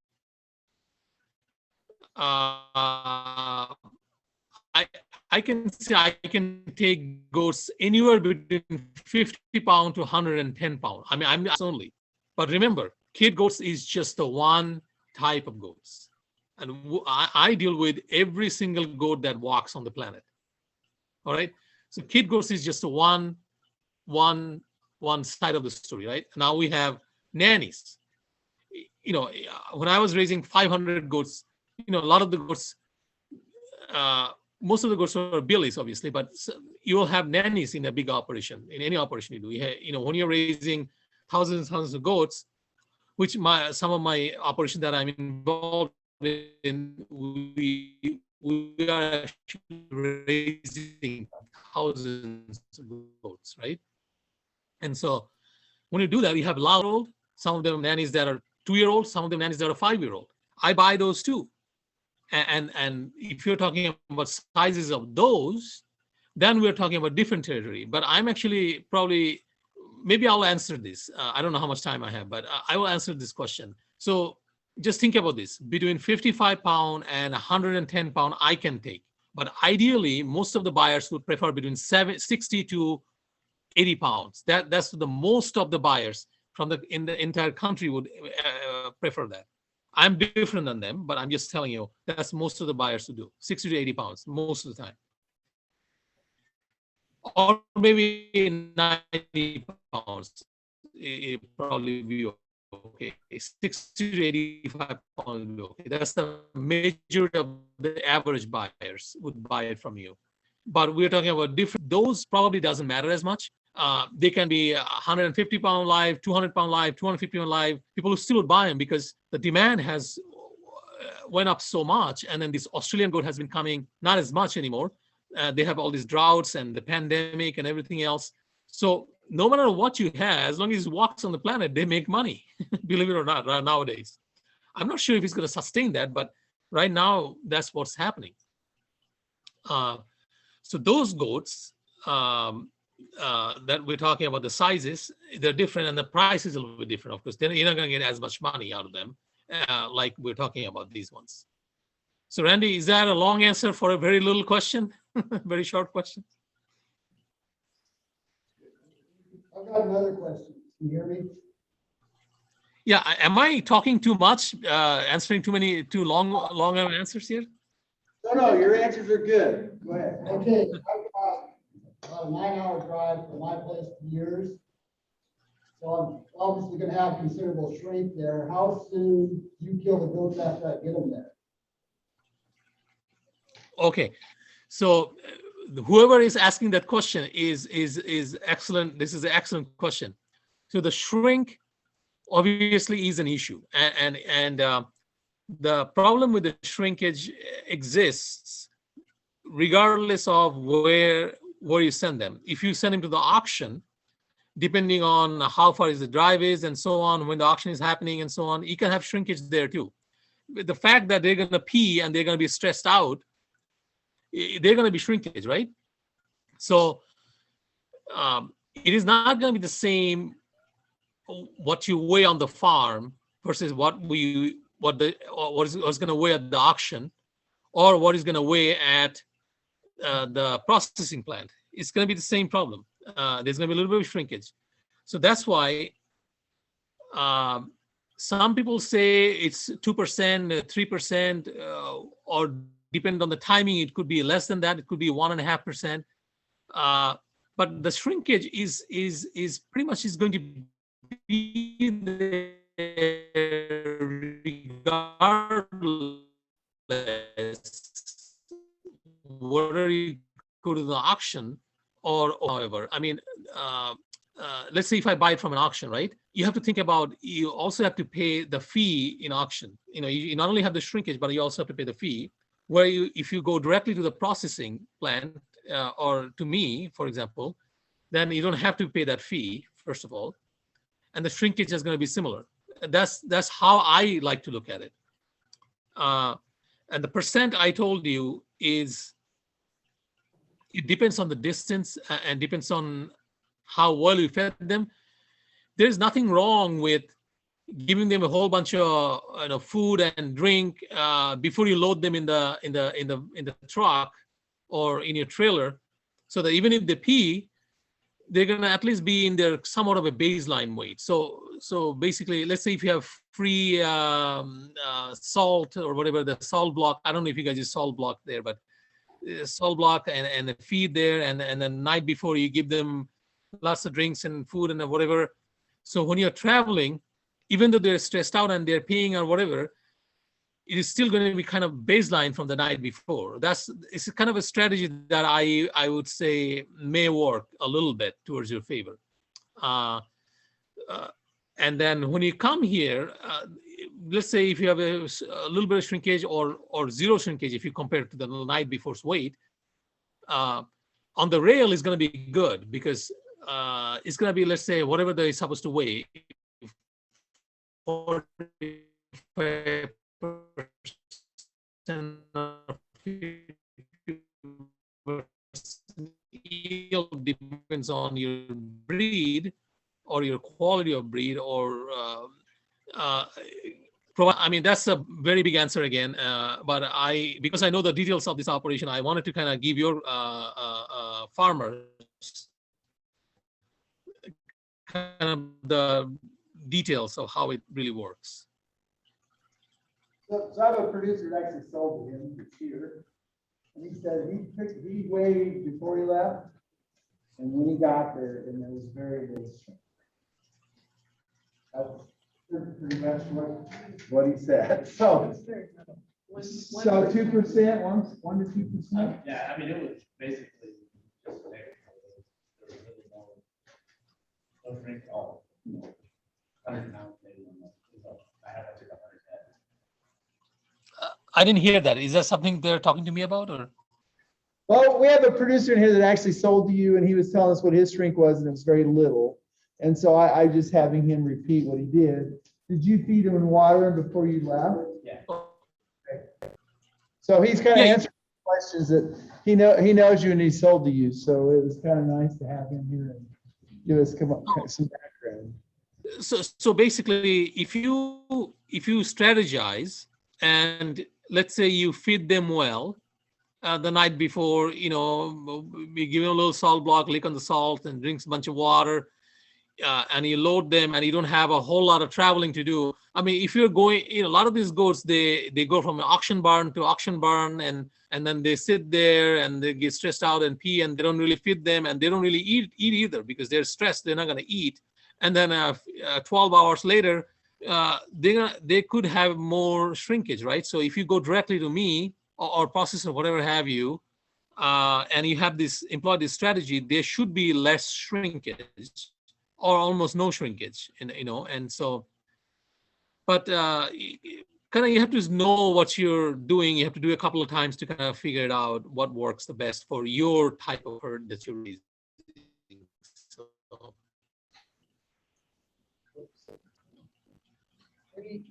I can say I can take goats anywhere between 50 pound to 110 pound. I mean, I'm only. But remember, kid goats is just the one type of goats. And I deal with every single goat that walks on the planet. All right. So kid goats is just one side of the story, right? Now we have nannies. When I was raising 500 goats, a lot of the goats, most of the goats are billies, obviously, but you will have nannies in a big operation, in any operation you do. When you're raising thousands and thousands of goats, which some of my operations that I'm involved in, we are actually raising thousands of goats, right? And so when you do that, you have old, some of them nannies that are 2-year-old, some of them nannies that are 5-year-old. I buy those too. And if you're talking about sizes of those, then we're talking about different territory. But I'm actually maybe I'll answer this. I don't know how much time I have, but I will answer this question. So just think about this. Between 55 pound and 110 pound, I can take. But ideally, most of the buyers would prefer between 60 to 80 pounds. That's the most of the buyers in the entire country would prefer that. I'm different than them, but I'm just telling you that's most of the buyers who do 60 to 80 pounds most of the time, or maybe 90 pounds. It probably be okay. 60 to 85 pounds would be okay. That's the majority of the average buyers would buy it from you. But we're talking about different. Those probably doesn't matter as much. They can be 150 pound live, 200 pound live, 250 pound live. People who still would buy them because the demand has went up so much. And then this Australian goat has been coming not as much anymore. They have all these droughts and the pandemic and everything else. So no matter what you have, as long as it walks on the planet, they make money, believe it or not, nowadays. I'm not sure if it's going to sustain that, but right now that's what's happening. So those goats, that we're talking about, the sizes, they're different and the price is a little bit different. Of course, then you're not going to get as much money out of them like we're talking about these ones. So Randy, is that a long answer for a very little question? Very short question? I've got another question. Can you hear me? Yeah, am I talking too much, answering too long answers here? No, your answers are good. Go ahead. Okay, I've got about a 9-hour drive from my place to yours. So I'm obviously gonna have considerable shrink there. How soon do you kill the goats after I get them there? Okay, so whoever is asking that question is excellent. This is an excellent question. So the shrink obviously is an issue, and the problem with the shrinkage exists regardless of where you send them. If you send them to the auction, depending on how far the drive is and so on, when the auction is happening and so on, you can have shrinkage there too. The fact that they're going to pee and they're going to be stressed out, they're going to be shrinkage, right? So it is not going to be the same what you weigh on the farm versus what is going to weigh at the auction, or what is going to weigh at the processing plant. It's going to be the same problem. There's going to be a little bit of shrinkage. So that's why some people say it's 2%, 3%, or depending on the timing, it could be less than that. It could be 1.5%. But the shrinkage is pretty much is going to be regardless whether you go to the auction or however, I mean, let's say if I buy it from an auction, right? You have to think about, you also have to pay the fee in auction. You not only have the shrinkage, but you also have to pay the fee. Where if you go directly to the processing plant or to me, for example, then you don't have to pay that fee, first of all. And the shrinkage is going to be similar. That's how I like to look at it. And the percent I told you is, it depends on the distance and depends on how well you fed them. There's nothing wrong with giving them a whole bunch of food and drink before you load them in the truck or in your trailer, so that even if they pee, they're gonna at least be in their somewhat of a baseline weight. So basically, let's say if you have free salt or whatever, the salt block. I don't know if you guys use salt block there, but salt block and a feed there, and the night before you give them lots of drinks and food and whatever. So when you're traveling, even though they're stressed out and they're peeing or whatever, it is still going to be kind of baseline from the night before. It's kind of a strategy that I would say may work a little bit towards your favor. And then when you come here, let's say if you have a little bit of shrinkage or zero shrinkage, if you compare it to the night before's weight, on the rail is going to be good, because it's going to be, let's say, whatever they're supposed to weigh. 45% yield depends on your breed or your quality of breed, or I mean, that's a very big answer again, but because I know the details of this operation, I wanted to kind of give your farmers kind of the details of how it really works. So I have a producer that actually sold to him this year. And he said he weighed before he left. And when he got there, and it was very, very strong. That's pretty much what he said. So 2%, 1 to 2%. Yeah, I mean, it was basically just there. There was really no drink at all. 100 pounds maybe. I have to 100 head. I didn't hear that. Is that something they're talking to me about, or? Well, we have a producer in here that actually sold to you, and he was telling us what his shrink was, and it was very little. And so I just having him repeat what he did. Did you feed him and water him before you left? Yeah. So he's kind of Yeah. answering questions that he knows you and he sold to you. So it was kind of nice to have him here and give us some background. So basically, if you strategize and let's say you feed them well the night before, you give them a little salt block, lick on the salt, and drinks a bunch of water, and you load them, and you don't have a whole lot of traveling to do. I mean, if you're going, a lot of these goats, they go from auction barn to auction barn, and then they sit there and they get stressed out and pee, and they don't really feed them, and they don't really eat either, because they're stressed. They're not going to eat. And then 12 hours later, they could have more shrinkage, right? So if you go directly to me or processor, whatever have you, and you have employ this strategy, there should be less shrinkage or almost no shrinkage, and so, but kind of you have to know what you're doing. You have to do a couple of times to kind of figure it out what works the best for your type of herd that you're raising. So, Any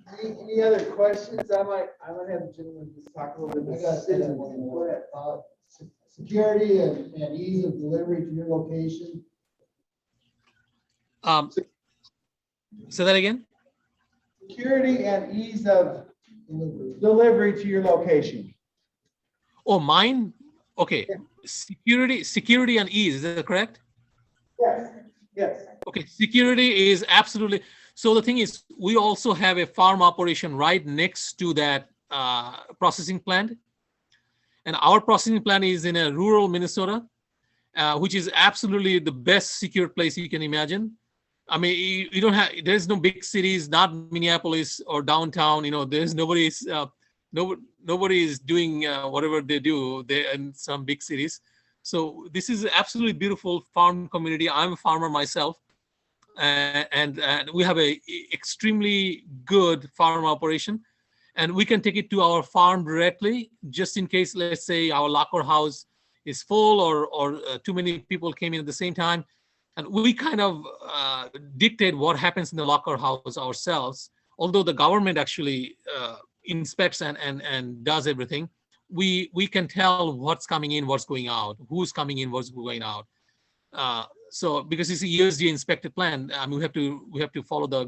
other questions? I might have a gentleman just talk a little bit. I got citizens. one more. Security and ease of delivery to your location. say that again. Security and ease of Delivery. delivery to your location. Oh, mine. Okay. Security and ease. Is that correct? Yes. Okay. Security is absolutely. So the thing is, we also have a farm operation right next to that processing plant. And our processing plant is in a rural Minnesota, which is absolutely the best secure place you can imagine. I mean, you don't have, there's no big cities, not Minneapolis or downtown, there's nobody is doing whatever they do there in some big cities. So this is absolutely beautiful farm community. I'm a farmer myself. And we have a extremely good farm operation, and we can take it to our farm directly, just in case, let's say our locker house is full or too many people came in at the same time. And we kind of dictate what happens in the locker house ourselves. Although the government actually inspects and does everything, we can tell what's coming in, what's going out, who's coming in, what's going out. So because it's a USDA inspected plant, I mean, we have to follow the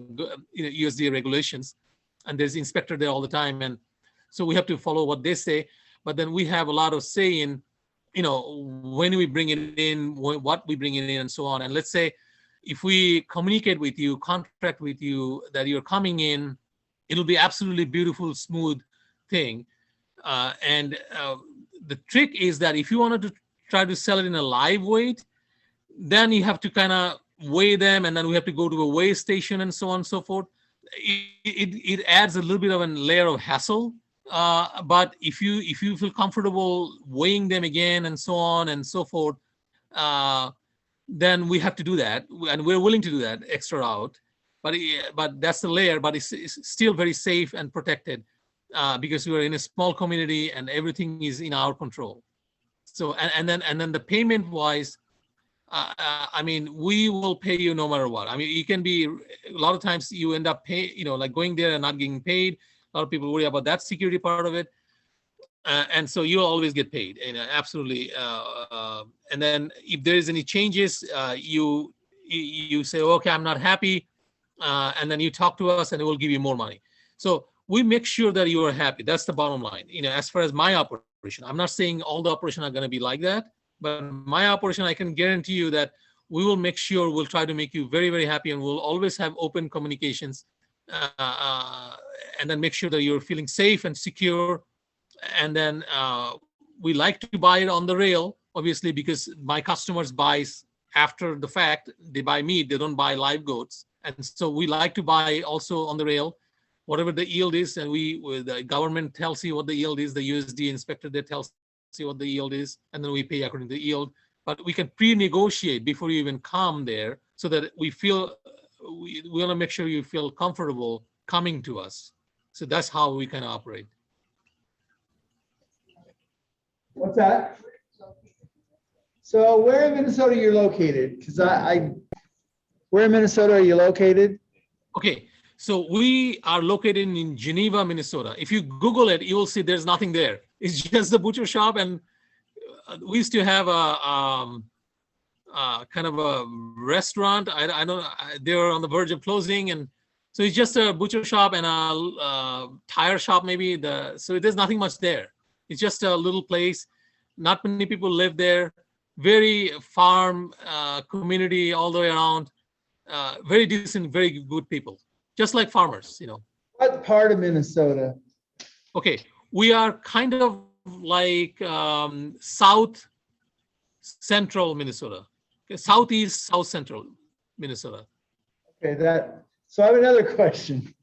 USDA regulations, and there's inspector there all the time, and so we have to follow what they say. But then we have a lot of say in, when we bring it in, what we bring it in, and so on. And let's say if we communicate with you, contract with you that you're coming in, it'll be absolutely beautiful, smooth thing. And the trick is that if you wanted to try to sell it in a live weight, then you have to kind of weigh them, and then we have to go to a weigh station and so on and so forth. It adds a little bit of a layer of hassle. But if you feel comfortable weighing them again and so on and so forth, then we have to do that, and we're willing to do that extra out. But that's the layer. But it's still very safe and protected because we're in a small community and everything is in our control. So and then the payment wise, I mean, we will pay you no matter what. I mean, you can be, a lot of times you end up like going there and not getting paid. A lot of people worry about that security part of it. And so you'll always get paid, absolutely. And then if there is any changes, you say, okay, I'm not happy. And then you talk to us and we'll give you more money. So we make sure that you are happy. That's the bottom line. As far as my operation, I'm not saying all the operations are going to be like that. But my operation, I can guarantee you that we will make sure, we'll try to make you very, very happy, and we'll always have open communications, and then make sure that you're feeling safe and secure. And then we like to buy it on the rail, obviously, because my customers buy after the fact. They buy meat, they don't buy live goats. And so we like to buy also on the rail, whatever the yield is. And the government tells you what the yield is, the USDA inspector, they tells see what the yield is, and then we pay according to the yield. But we can pre-negotiate before you even come there, so that we want to make sure you feel comfortable coming to us. So that's how we can operate. What's that? So where in Minnesota you're located? Because where in Minnesota are you located? Okay, so we are located in Geneva, Minnesota. If you Google it, you will see there's nothing there. It's just the butcher shop, and we used to have a kind of a restaurant. I don't. They were on the verge of closing, and so it's just a butcher shop and a tire shop, maybe. So there's nothing much there. It's just a little place. Not many people live there. Very farm community all the way around. Very decent, very good people, just like farmers, What part of Minnesota? Okay, we are kind of like south central Minnesota. Okay, southeast, south central Minnesota. Okay, so I have another question.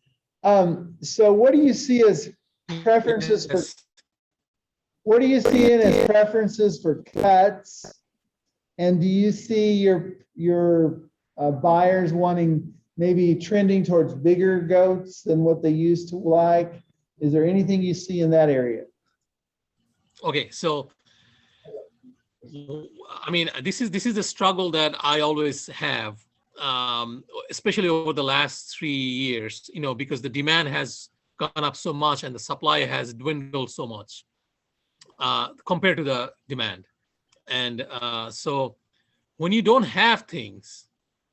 So what do you see as preferences for, what do you see in as preferences for cuts? And do you see your buyers wanting, maybe trending towards bigger goats than what they used to like? Is there anything you see in that area? Okay, so I mean, this is the struggle that I always have, especially over the last 3 years, because the demand has gone up so much and the supply has dwindled so much compared to the demand. And so when you don't have things,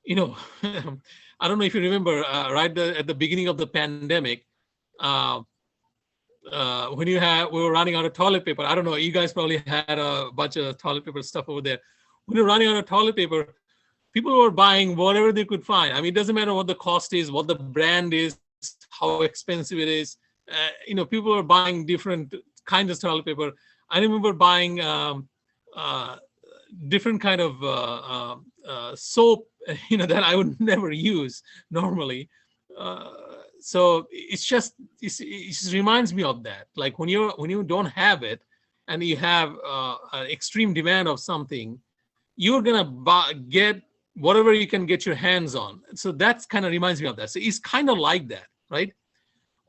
I don't know if you remember, right at the beginning of the pandemic, when we were running out of toilet paper. I don't know, you guys probably had a bunch of toilet paper stuff over there. When you're running out of toilet paper, people were buying whatever they could find. I mean, it doesn't matter what the cost is, what the brand is, how expensive it is. People are buying different kinds of toilet paper. I remember buying different kind of soap, that I would never use normally. So it just reminds me of that. Like when you don't have it and you have an extreme demand of something, you're gonna get whatever you can get your hands on. So that's kind of reminds me of that. So it's kind of like that, right?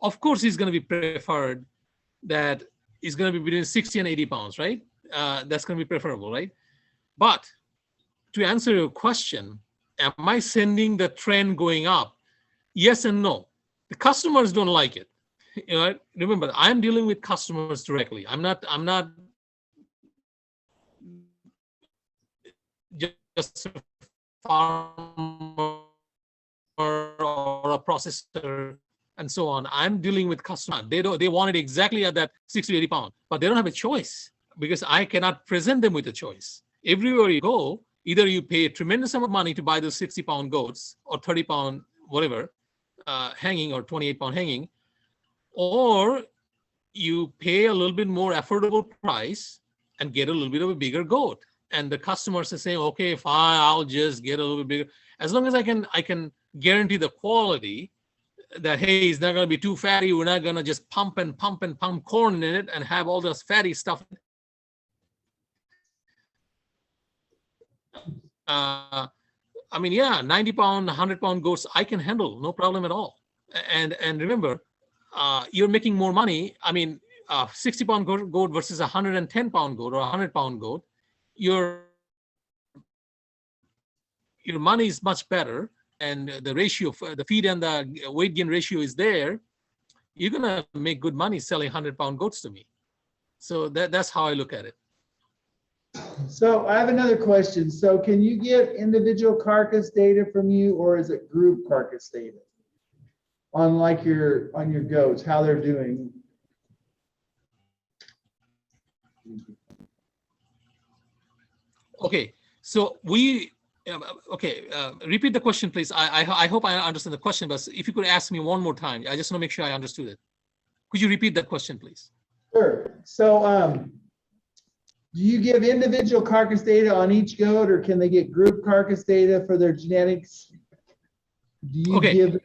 Of course, it's going to be preferred that it's going to be between 60 and 80 pounds, right? That's going to be preferable, right? But to answer your question, am I sending the trend going up? Yes and no. The customers don't like it. Remember, I'm dealing with customers directly. I'm not just a farmer or a processor and so on. I'm dealing with customers. They want it exactly at that 60 to 80 pound, but they don't have a choice because I cannot present them with a choice. Everywhere you go, either you pay a tremendous amount of money to buy those 60 pound goats or 30 pound, whatever, hanging, or 28 pound hanging, or you pay a little bit more affordable price and get a little bit of a bigger goat. And the customers are saying, okay, fine, I'll just get a little bit bigger. As long as I can guarantee the quality, that, hey, it's not going to be too fatty. We're not going to just pump corn in it and have all this fatty stuff. I mean, yeah, 90 pound, 100 pound goats, I can handle, no problem at all. And remember, you're making more money. I mean, 60 pound goat versus 110 pound goat or 100 pound goat, your money is much better. And the ratio, the feed and the weight gain ratio is there. You're going to make good money selling 100 pound goats to me. So that's how I look at it. So I have another question. So can you get individual carcass data from you, or is it group carcass data on on your goats, how they're doing? Okay, so repeat the question, please. I hope I understand the question, but if you could ask me one more time, I just want to make sure I understood it. Could you repeat that question, please? Sure. So do you give individual carcass data on each goat, or can they get group carcass data for their genetics? Do you give?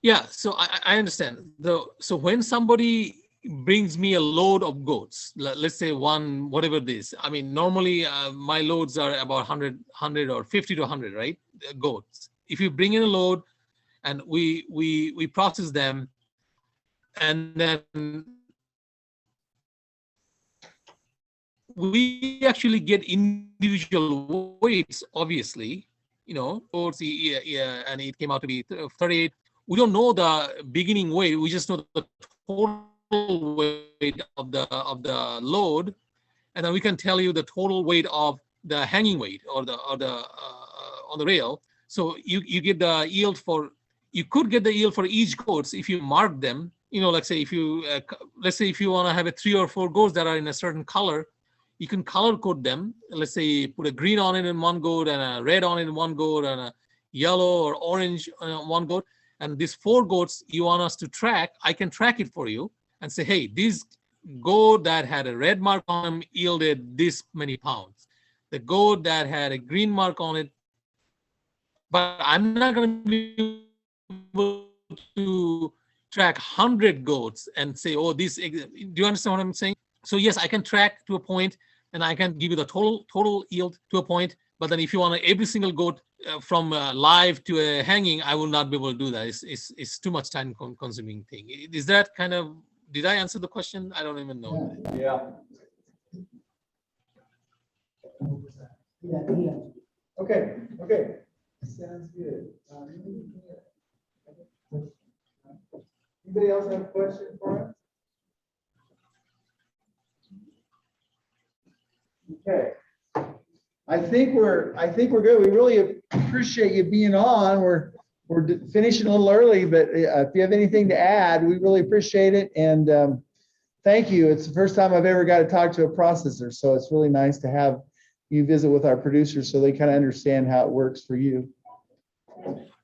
Yeah, so I understand. So when somebody brings me a load of goats, let's say one, whatever this, I mean, normally my loads are about 100 or 50 to 100, right? Goats. If you bring in a load and we process them, and then we actually get individual weights, obviously, goats, and it came out to be 38. We don't know the beginning weight. We just know the total weight of the load, and then we can tell you the total weight of the hanging weight or the on the rail. So you get the yield you could get the yield for each goats if you mark them. Let's say if you want to have 3 or 4 goats that are in a certain color, you can color code them. Let's say you put a green on it in one goat and a red on it in one goat and a yellow or orange on one goat. And these 4 goats you want us to track, I can track it for you and say, hey, this goat that had a red mark on him yielded this many pounds. The goat that had a green mark on it, but I'm not going to be able to track 100 goats and say, oh, this, do you understand what I'm saying? So yes, I can track to a point and I can give you the total yield to a point. But then if you want every single goat from live to a hanging, I will not be able to do that. It's too much time consuming thing. Is that kind of, did I answer the question? I don't even know. Yeah. Yeah. Okay. Sounds good. Anybody else have a question for us? Okay. I think we're good. We really appreciate you being on. We're finishing a little early, but if you have anything to add, we really appreciate it. And thank you. It's the first time I've ever got to talk to a processor, so it's really nice to have you visit with our producers so they kind of understand how it works for you.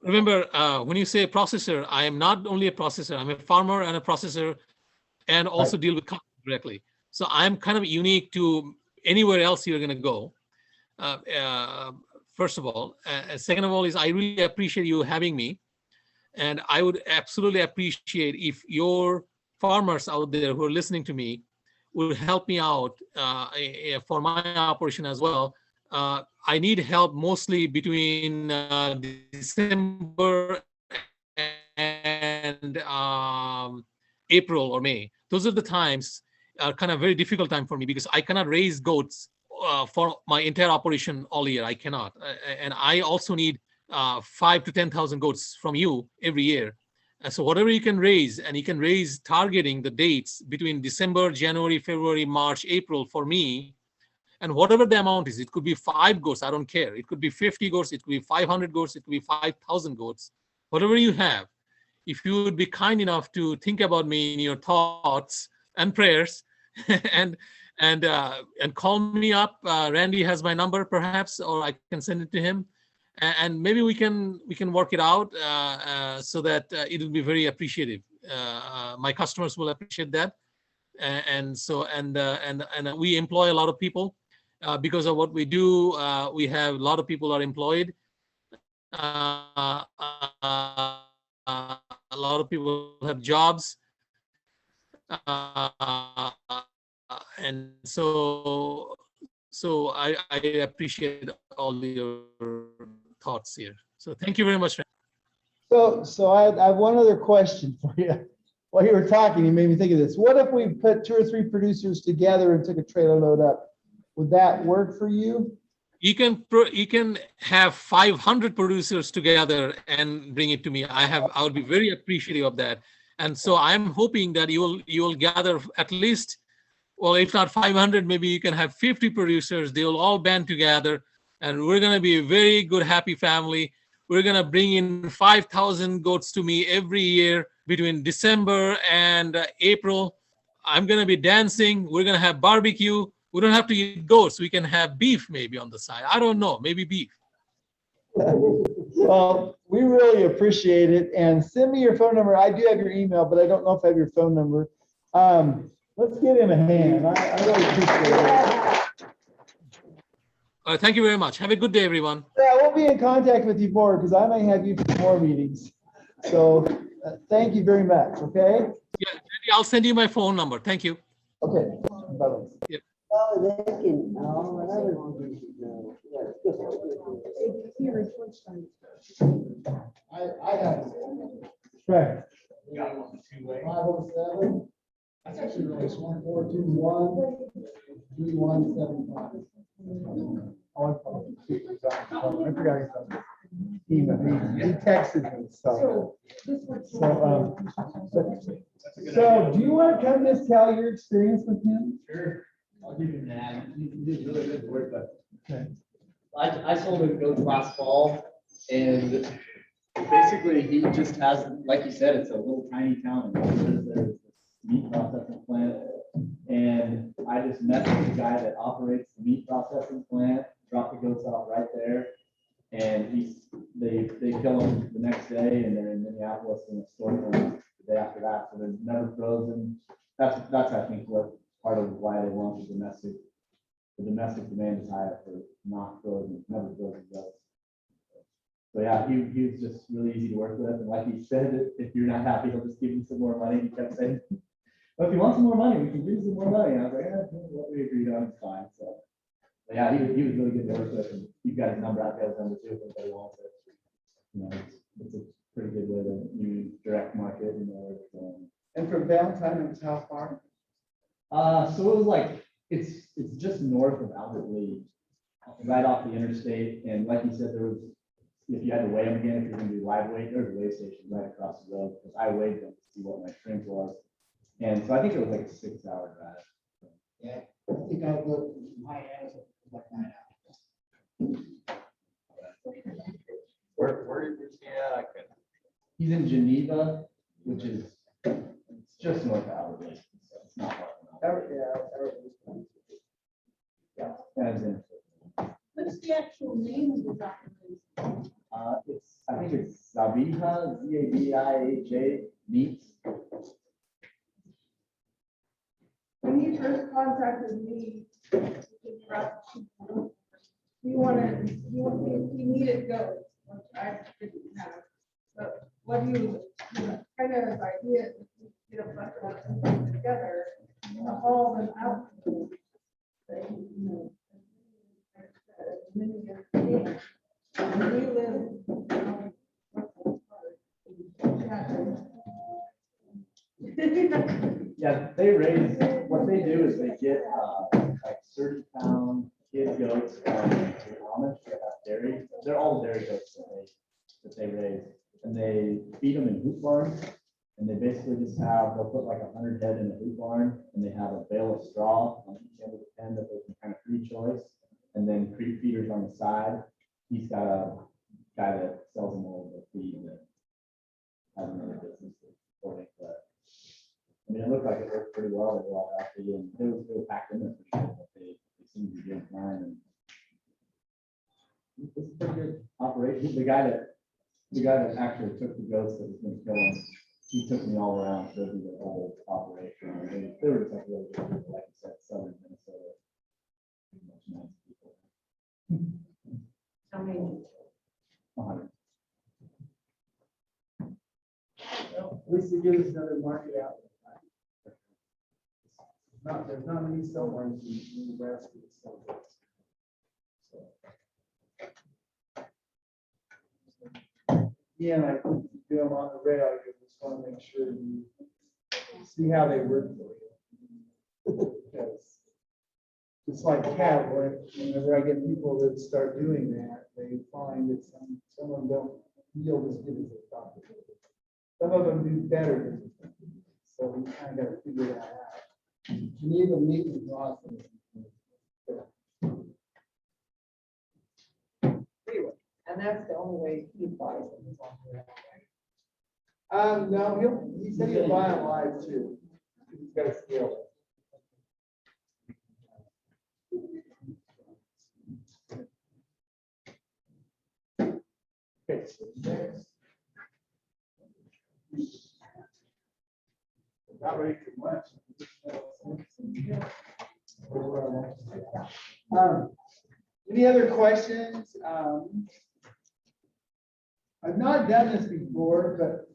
Remember, when you say processor, I am not only a processor. I'm a farmer and a processor, and also deal with customers directly. So I'm kind of unique to anywhere else you're going to go. first of all. Second of all is I really appreciate you having me. And I would absolutely appreciate if your farmers out there who are listening to me will help me out for my operation as well. I need help mostly between December and April or May. Those are the times kind of very difficult time for me because I cannot raise goats for my entire operation all year. I cannot. And I also need 5 to 10,000 goats from you every year. And so whatever you can raise, and you can raise targeting the dates between December, January, February, March, April for me, and whatever the amount is, it could be 5 goats, I don't care. It could be 50 goats, it could be 500 goats, it could be 5,000 goats. Whatever you have, if you would be kind enough to think about me in your thoughts and prayers, and call me up. Randy has my number, perhaps, or I can send it to him, and maybe we can work it out so that it will be very appreciative. My customers will appreciate that, and we employ a lot of people because of what we do. We have a lot of people are employed. A lot of people have jobs. And so I appreciate all your thoughts here. So thank you very much. So I have one other question for you. While you were talking, you made me think of this. What if we put 2 or 3 producers together and took a trailer load up? Would that work for you? You can have 500 producers together and bring it to me. I would be very appreciative of that. And so I'm hoping that you will gather at least, well, if not 500, maybe you can have 50 producers. They will all band together, and we're going to be a very good, happy family. We're going to bring in 5,000 goats to me every year between December and April. I'm going to be dancing. We're going to have barbecue. We don't have to eat goats. We can have beef maybe on the side. I don't know, maybe beef. Well, we really appreciate it. And send me your phone number. I do have your email, but I don't know if I have your phone number. Let's give him a hand. I really appreciate it. Thank you very much. Have a good day, everyone. Yeah, we'll be in contact with you more because I may have you for more meetings. So thank you very much. Okay. Yeah, maybe I'll send you my phone number. Thank you. Okay. Bye-bye. Yep. I have Right. 507. That's actually really smart. 421-3175. I forgot his number. He texted me, so do you want to come just tell your experience with him? Sure, I'll give you that. You did really good work, but Okay. I sold a goat last fall, and basically he just has, like you said, it's a little tiny town. And there's this meat processing plant, and I just met with the guy that operates the meat processing plant, dropped the goats off right there, and they kill them the next day, and they're in Minneapolis and store them the day after that, so they're never frozen. That's I think what part of why they want the domestic demand is higher for not frozen, never frozen goats. So yeah, he was just really easy to work with, and like he said, if you're not happy, he'll just give you some more money. He kept saying, well, if you want some more money, we can give you some more money. And I was like, yeah, what we agreed on is fine. So but yeah, he was really good to work with, and you've got his number out there, his number too, if anybody wants it. You know, it's a pretty good way to use direct market, you know. And from Valentine, it's how far? So it was like, it's just north of Albert Lee, right off the interstate. And like you said, there was, if you had to weigh them again, if you're gonna do live weight, there's a weigh station right across the road, because I weighed them to see what my strength was. And so I think it was like a 6-hour drive. Yeah, I think I looked, my ass was like 9 hours. Where is he at? I couldn't. He's in Geneva, which is, it's just north of Albert Lee. So it's not far from Albert. Yeah, that is in. What's the actual name of the document? I think it's Zabiha, Zabiha meats. When you first contacted me, you needed goats, which I didn't have. But what do you, kind of idea, if you get a bunch of them together, to haul them out. They, you know, many years ago. And we live. Yeah, they raise, what they do is they get like 30-pound kid goats from the Amish that have dairy. They're all dairy goats that they raise. And they feed them in hoop barns. And they basically just have, they'll put like 100 head in a hoop barn and they have a bale of straw on each end of the pen that they can kind of free choice. And then creep feeders on the side. He's got a guy that sells them all the feed that has another business for it. But I mean, it looked like it worked pretty well. They were all happy and it was packed in there for sure. But they seem to be doing fine. And it's a pretty good operation. The guy that actually took the goats that was going to kill him, he took me all around, showed me the whole operation. And they were just like really good people, like you said, southern Minnesota. Pretty much nice people. How many? 100. Well, at least it gives us another market outlet. There's not many cell phones in Nebraska that sell this. Yeah, like if you do them on the rail, you just want to make sure you see how they work for you. Because it's like cattle, whenever I get people that start doing that, they find that some of them don't yield as good as they thought they would. Some of them do better than they think. So we kind of got to figure that out. You need the meat and broth. Anyway, and that's the only way he buys them is on the railway. No, he said he'll buy them live too. He's got to scale it. Okay, so next. Not ready for lunch. Any other questions? I've not done this before, but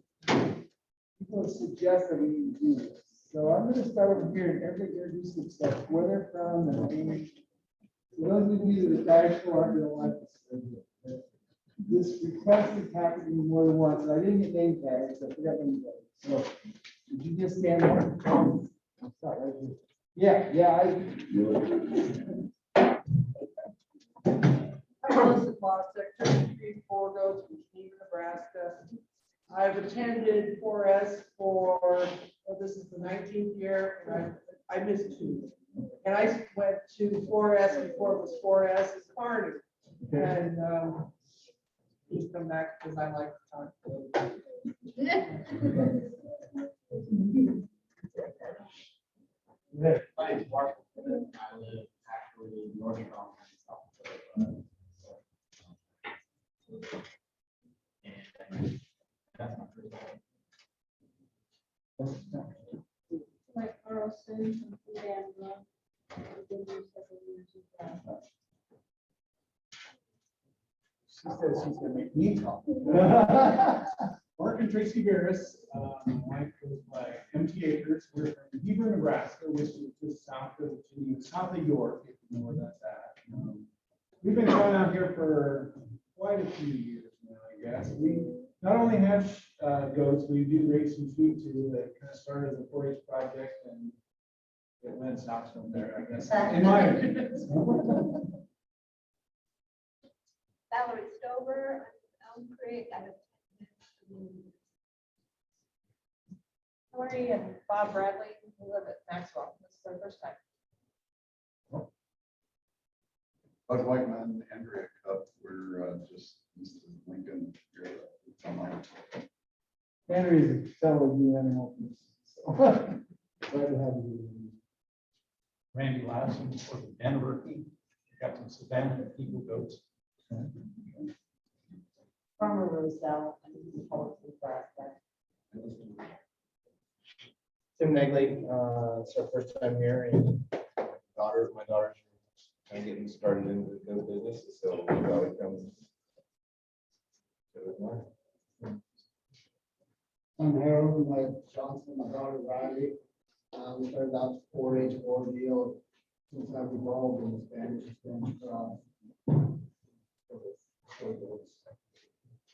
people suggest that we need to do this. So I'm going to start over here and everybody introduce themselves, where they're from, and name. For those of you that are diaspora aren't going to like this. This request has happened to me more than once, and I didn't get name tags, so I forgot anybody. So would you just stand there? I'm sorry, right here. Yeah. I'm Melissa Klosek, 33 goats from Geneva, Nebraska. I've attended 4S for, this is the 19th year, and I missed 2. And I went to 4S before it was 4S as Carney. And just come back because I like to talk politics. My name's Mark. I live actually north of South Dakota. And that's my first time. Like Carlson from Sudan. I've been here several years as well. She says she's going to make me talk. Mark and Tracy Barris, my wife goes by MT Acres. We're from Heber, Nebraska, which is just south of Geneva, south of York, if you know where that's at. We've been going out here for quite a few years now, I guess. We not only have goats, we do raise some sheep too. That kind of started as a 4-H project and it went south from there, I guess. In my opinion. Valerie Stover, Elm Creek. Lori and Bob Bradley, who live at Maxwell. This is their first time. Bud Whiteman, Andrea Cup, we're just east of Lincoln. Here, Henry is a fellow UN so glad to have you. Randy Lassen for the Denver. Got some Savannah people goats. Farmer Roselle, and Public Nebraska. Tim Negley, it's our first time here, and my daughter's kind of getting started into the business, so we thought we'd come. I'm Harold, my Johnson, my daughter Riley. We started out 4-H war deal since I've evolved in the Spanish cross.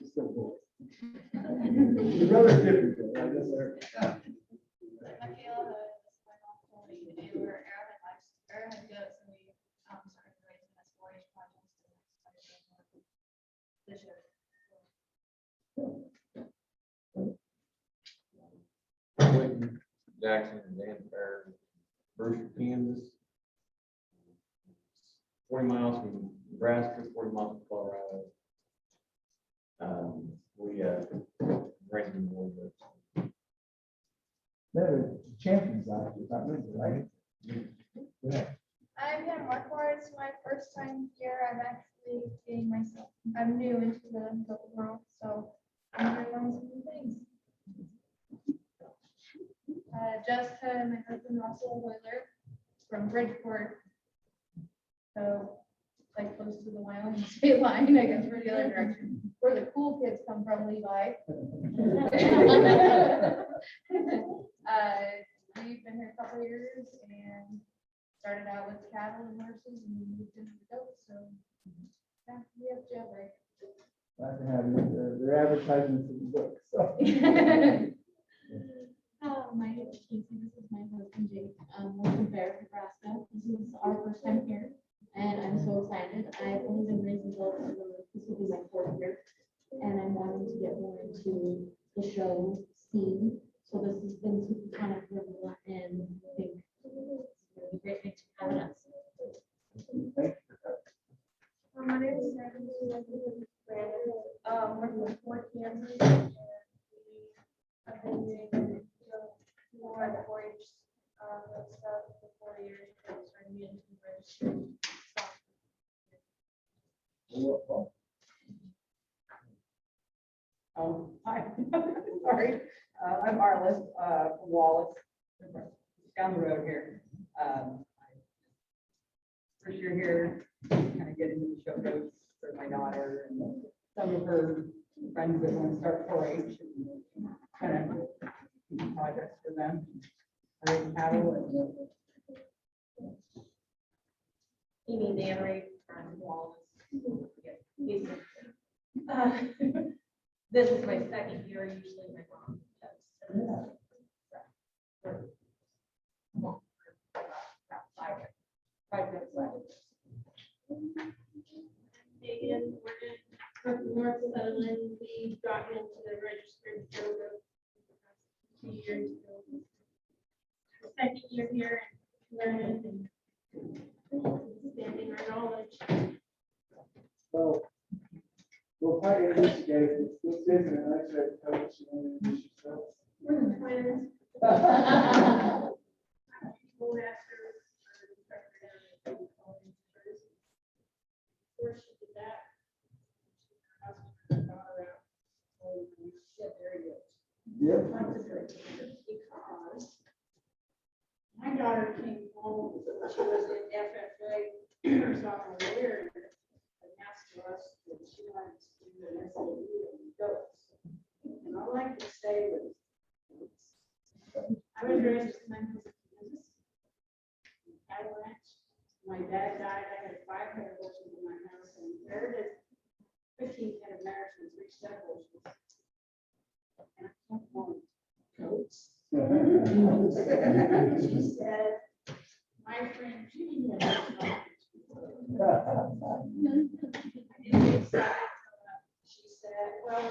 Still boys. Your brother's different, though, right? Yes, sir. Michaela, they were arrowhead goats, and we started raising this 4-H project. This year. Jackson and Dan Fair, Berkshire, Kansas. 40 miles from Nebraska, 40 miles from Colorado. We raised them more, but They're champions out here, if I remember, right? Yeah. I'm Hannah Marquardt. It's my first time here. I'm actually getting myself, I'm new into the goat world, so I'm going to learn some new things. Jessica and my husband Russell Wheeler from Bridgeport. So like close to the Wyoming state line, I guess, for the other direction. Where the cool kids come from, Levi. We've been here a couple of years and started out with cattle and horses and moved into the goats. So yeah, we have jailbreak. Glad to have you. They're advertisements in the book, so. My name is Casey. This is my husband Jake. We're from Bear, Nebraska. This is our first time here, and I'm so excited. I've only been raising goats, this will be my 4th year, and I'm wanting to get more into the show scene. So this has been super kind of cool, and I think it's really a great thing to have us. My name is Brandon. We're from Fort Kansas, and we have been doing more of the 4-H stuff for 4 years. Starting to get into registry. Hi, sorry, I'm Arliss, from Wallace, down the road here. First year here, kind of get into the show goats for my daughter and some of her friends that want to start 4-H and kind of do projects for them. I raise cattle and Amy Danry from Wallace. This is my 2nd year. Usually my mom does. Five minutes left. Megan, we're from North Sutherland. We got into the registered yoga 2 years ago. 2nd year here and learning and expanding our knowledge. So, we'll probably introduce you guys. This is an extra coach. And introduce yourselves. We're the twins. Before she did that, her husband and daughter out. So we said, there you go. Yep. Because my daughter came home, she was in FFA, her sophomore year, and asked us if she wanted to do an SAU and goats. And all I could say was, I was raised in Memphis, Kansas. Cattle ranch. My dad died, I had 5 head of horses in my house, and inherited 15 head of mares and 3 stud horses. And I kept on goats. She said, my friend Judy had she said, well,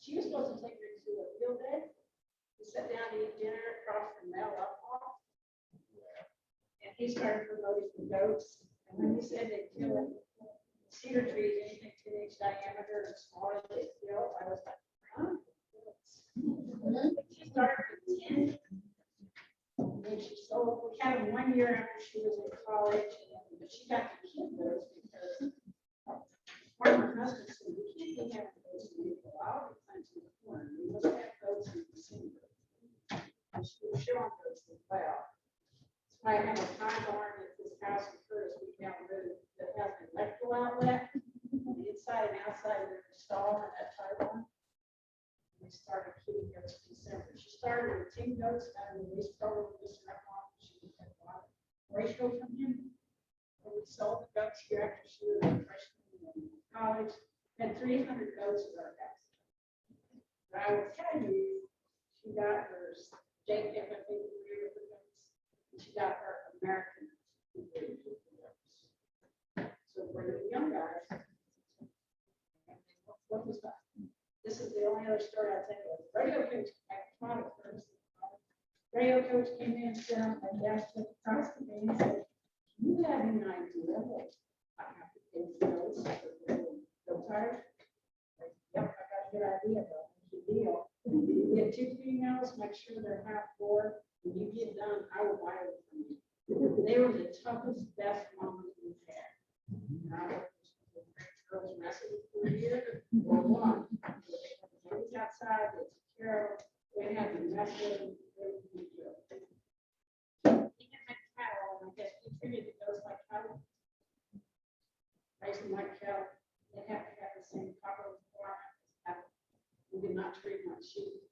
she was supposed to take her to a field day. We sat down to eat dinner across from Mel Uphoff. And he started promoting the goats. And when he said they kill cedar trees, anything 2 inch diameter and smaller, they kill, I was like, huh? She started with 10. And then she sold, we had them 1 year after she was in college, but she got to keep those because one of her husbands said, we can't be having those in the wild, we plant in the corn, we must have those in December. And she was showing those as well. I have a time barn at this house in Curtis, we down the road. outside of the stall in that Taiwan. We started keeping goats in December. She started with 10 goats out of the lease program with Mr. Efron. She had a lot of ratio from him. And we sold the goats here after she was a freshman in college. Had 300 goats at our house. But I will tell you, she got hers, Jake, I think, agree with the goats. And she got her American. So for the young guys, what was that? This is the only other story I'll tell you. Radio coach, radio coach came in, sat on my desk, looked across the me and said, "You have any idea what I have to pay for those? So tired?" Yep, I got a good idea, though. Good deal. Get 2 females, make sure they're half board. When you get done, I will buy them from you. They were the toughest, best mamas we've had. And I worked with girls wrestling for a year or one. They was outside, they took care of, they had to mess with them. He didn't make cattle, and I guess he treated the goats like cattle. Raising like cattle, they have to have the same proper requirements as cattle. We did not treat them like sheep.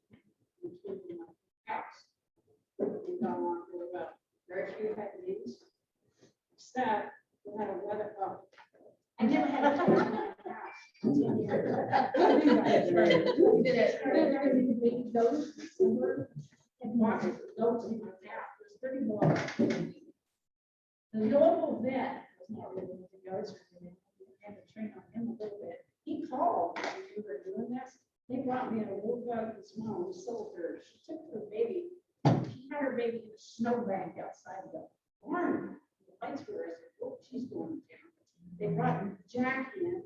We treated them like cows. We got along really well. Very few had names. Except we had a weather bump. I never had a chicken in my house. We did it. Baby goats and boxes of goats in my house. It was pretty long. The local vet was not really with the goats. We had to train on him a little bit. He called when we were doing this. They brought me a little goat this morning. We sold her. She took her baby. She had her baby in a snowbank outside the barn. The lights were, I said, "Oh, she's going down." They brought Jack in.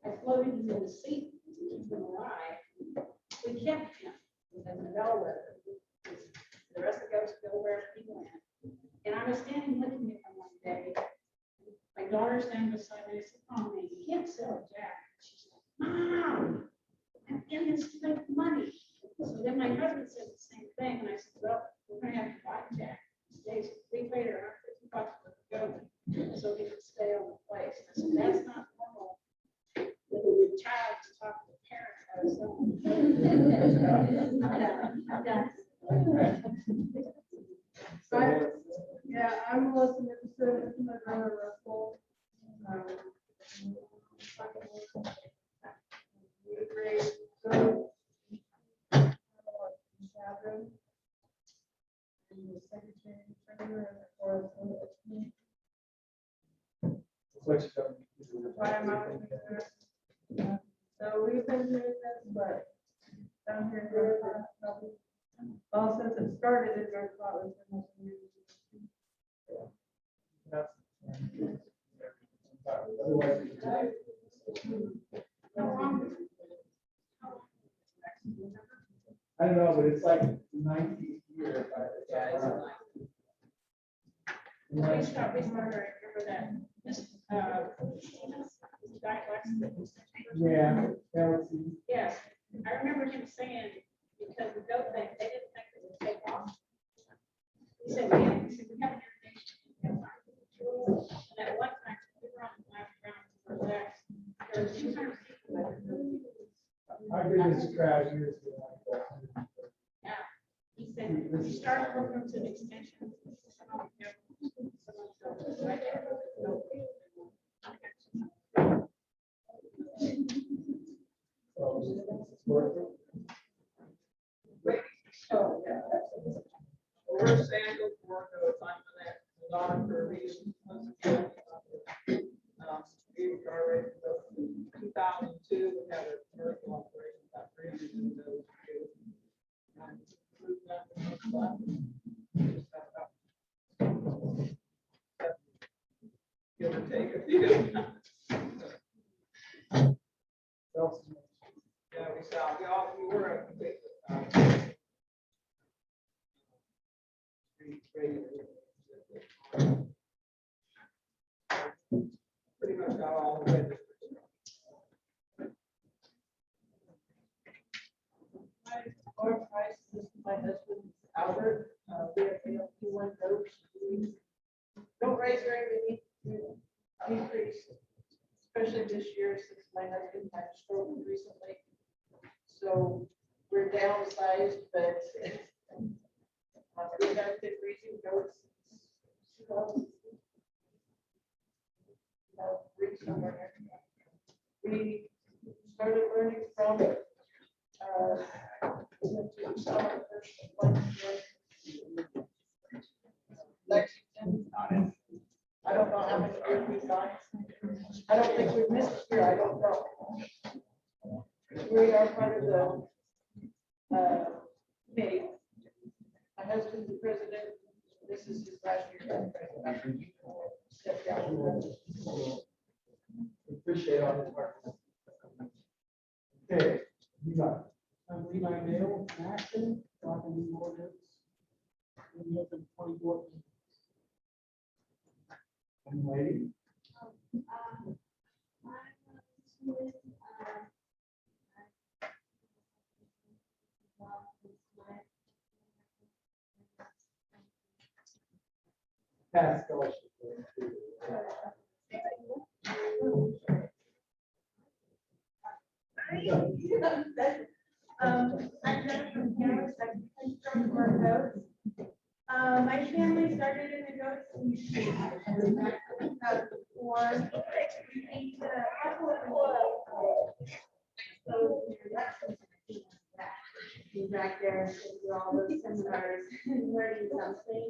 I floated him in the seat to keep him alive. We kept him as a bellwether. The rest of the goats go wherever he went. And I was standing looking at him one day. My daughter standing beside me. I said, "Oh, man, you can't sell Jack." She's like, "Mom, I'm in this to make money." So then my husband said the same thing, and I said, "Well, we're gonna have to buy Jack." Days, a week later, $150 for the goat, so he could stay on the place. I said, "That's not normal. That the child to talk to the parents how to sell Right. Yeah, I'm Melissa Nicholson, this is my brother Russell. We raised goats. Children. And the secretary, treasurer, and of course, why I'm out here. So we've been doing this, but down here, well, since it started in North Scotland. I don't know, but it's like 90 years. We started, I remember that. This, Yeah. yes, I remember him saying, because the goat thing, they didn't think it would take off. He said, "Yeah," he said, "We have an irrigation." And at one time, we were on the last round for that. There were 200 people that were doing it. Our biggest trash years. Yeah, he said, "You start working to the extension." Some of them, right there, no. Oh, yeah. We're Sandal, work on that, Don Kirby's, once again. We already, 2002, we had a commercial operation, about 300 of those. Give or take a few. Yeah, we were a big, pretty much got all the way. My husband Albert, we have one goats. Don't raise very many, decrease, especially this year since my husband had a stroke recently. So we're downsized, but we have been raising goats. We started learning from Lexington. I don't know how many years we've got. I don't think we've missed a year. I don't know. We are part of the committee. My husband's the president. This is his last year as president. Step down. Appreciate all this work. Okay, you got it. I'm Levi Nail, Action, talking to ordinance. We open 24. And lady, past scholarship. I'm Jennifer Taylor, second from Goats. My family started in the goats in 2004. We came to back there and do all those seminars and learning something.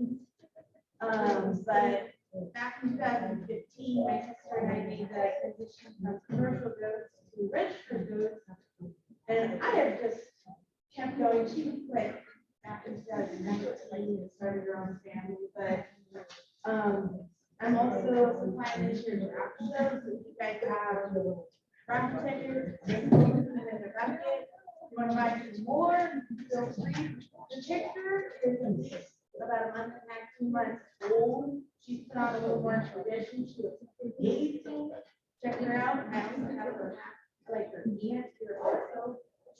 But back in 2015, my sister and I made the transition from commercial goats to registered goats. And I have just kept going. She was quick back in 2019 and started her own family. But I'm also supplying this year's raffle shows. If you guys have raffle tickets, in the bucket, you want to buy some more, feel free. The picture is about a month and a half, 2 months old. She's put on a little more tradition. She looks amazing. Check her out. I also have her like her aunt here also.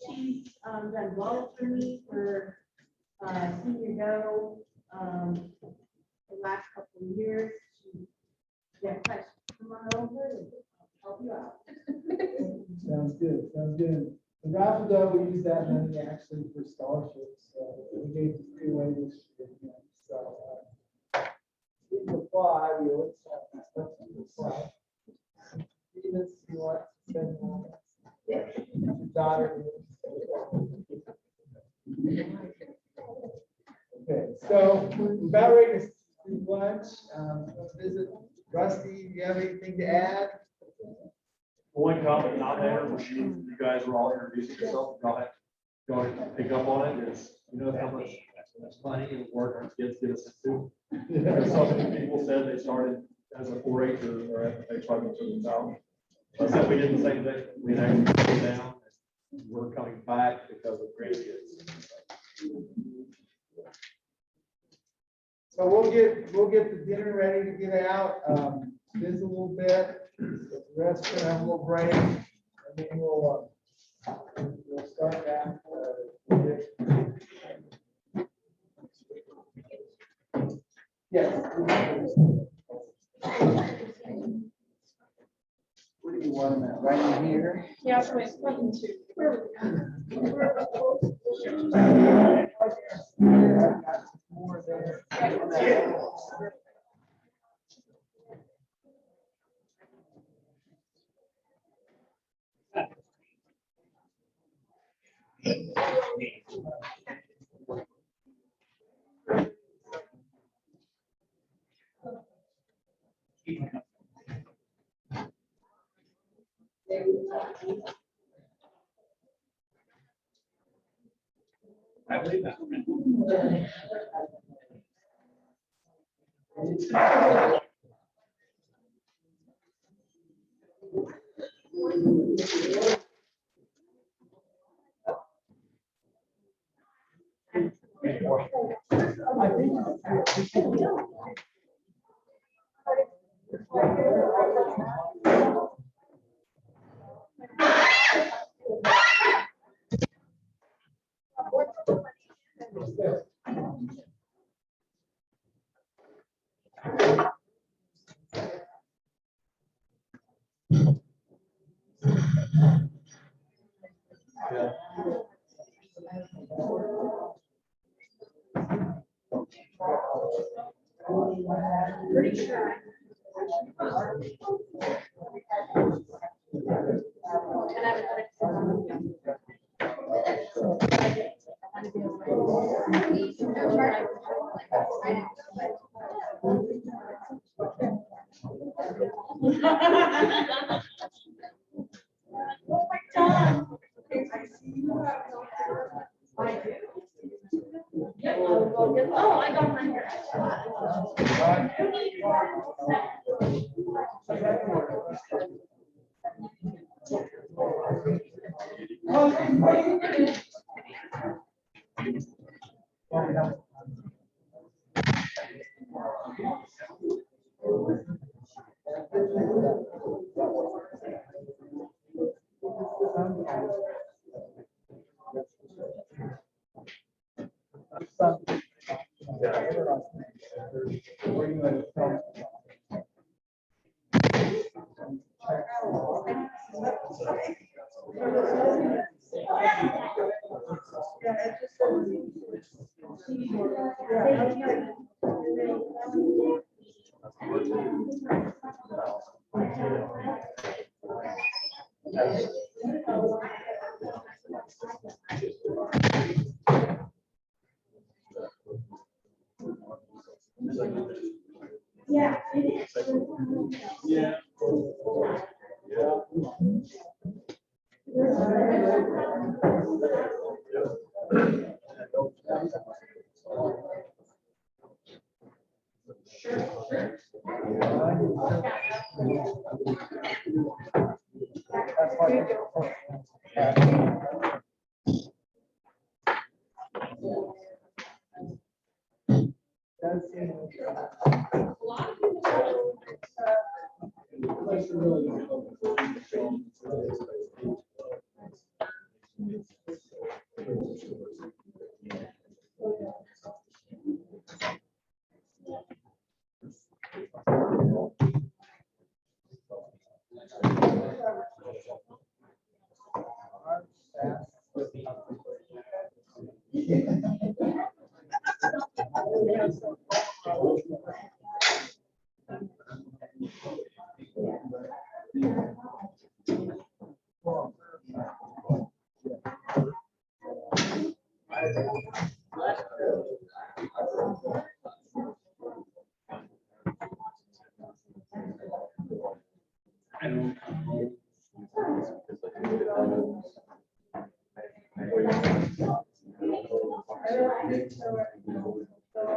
She's done well for me for senior go the last couple of years. Yeah, come on over and I'll help you out. Sounds good, sounds good. The raffle though, we use that money actually for scholarships. We gave to 3 away this year. So we can apply, we always have stuff to apply. Even if you want to spend more. Your daughter. Okay, so we're about ready to do lunch. Let's visit Rusty. Do you have anything to add? One comment on there, where you guys were all introducing yourself, go ahead and pick up on it, is, you know, how much money and work our kids get us into. There's so many people said they started as a 4-H or they tried to turn them down. I said we did the same thing, we actually came down, and we're coming back because of grandkids. So we'll get the dinner ready to get out, visit a little bit, the rest of have a little break, and then we'll start that. Yes. Where do you want them at? Right in here? Yeah, so it's button 2. More there. I believe that. I think pretty sure. And I Oh my God. Oh, I got mine here. Yeah, it is. Yeah.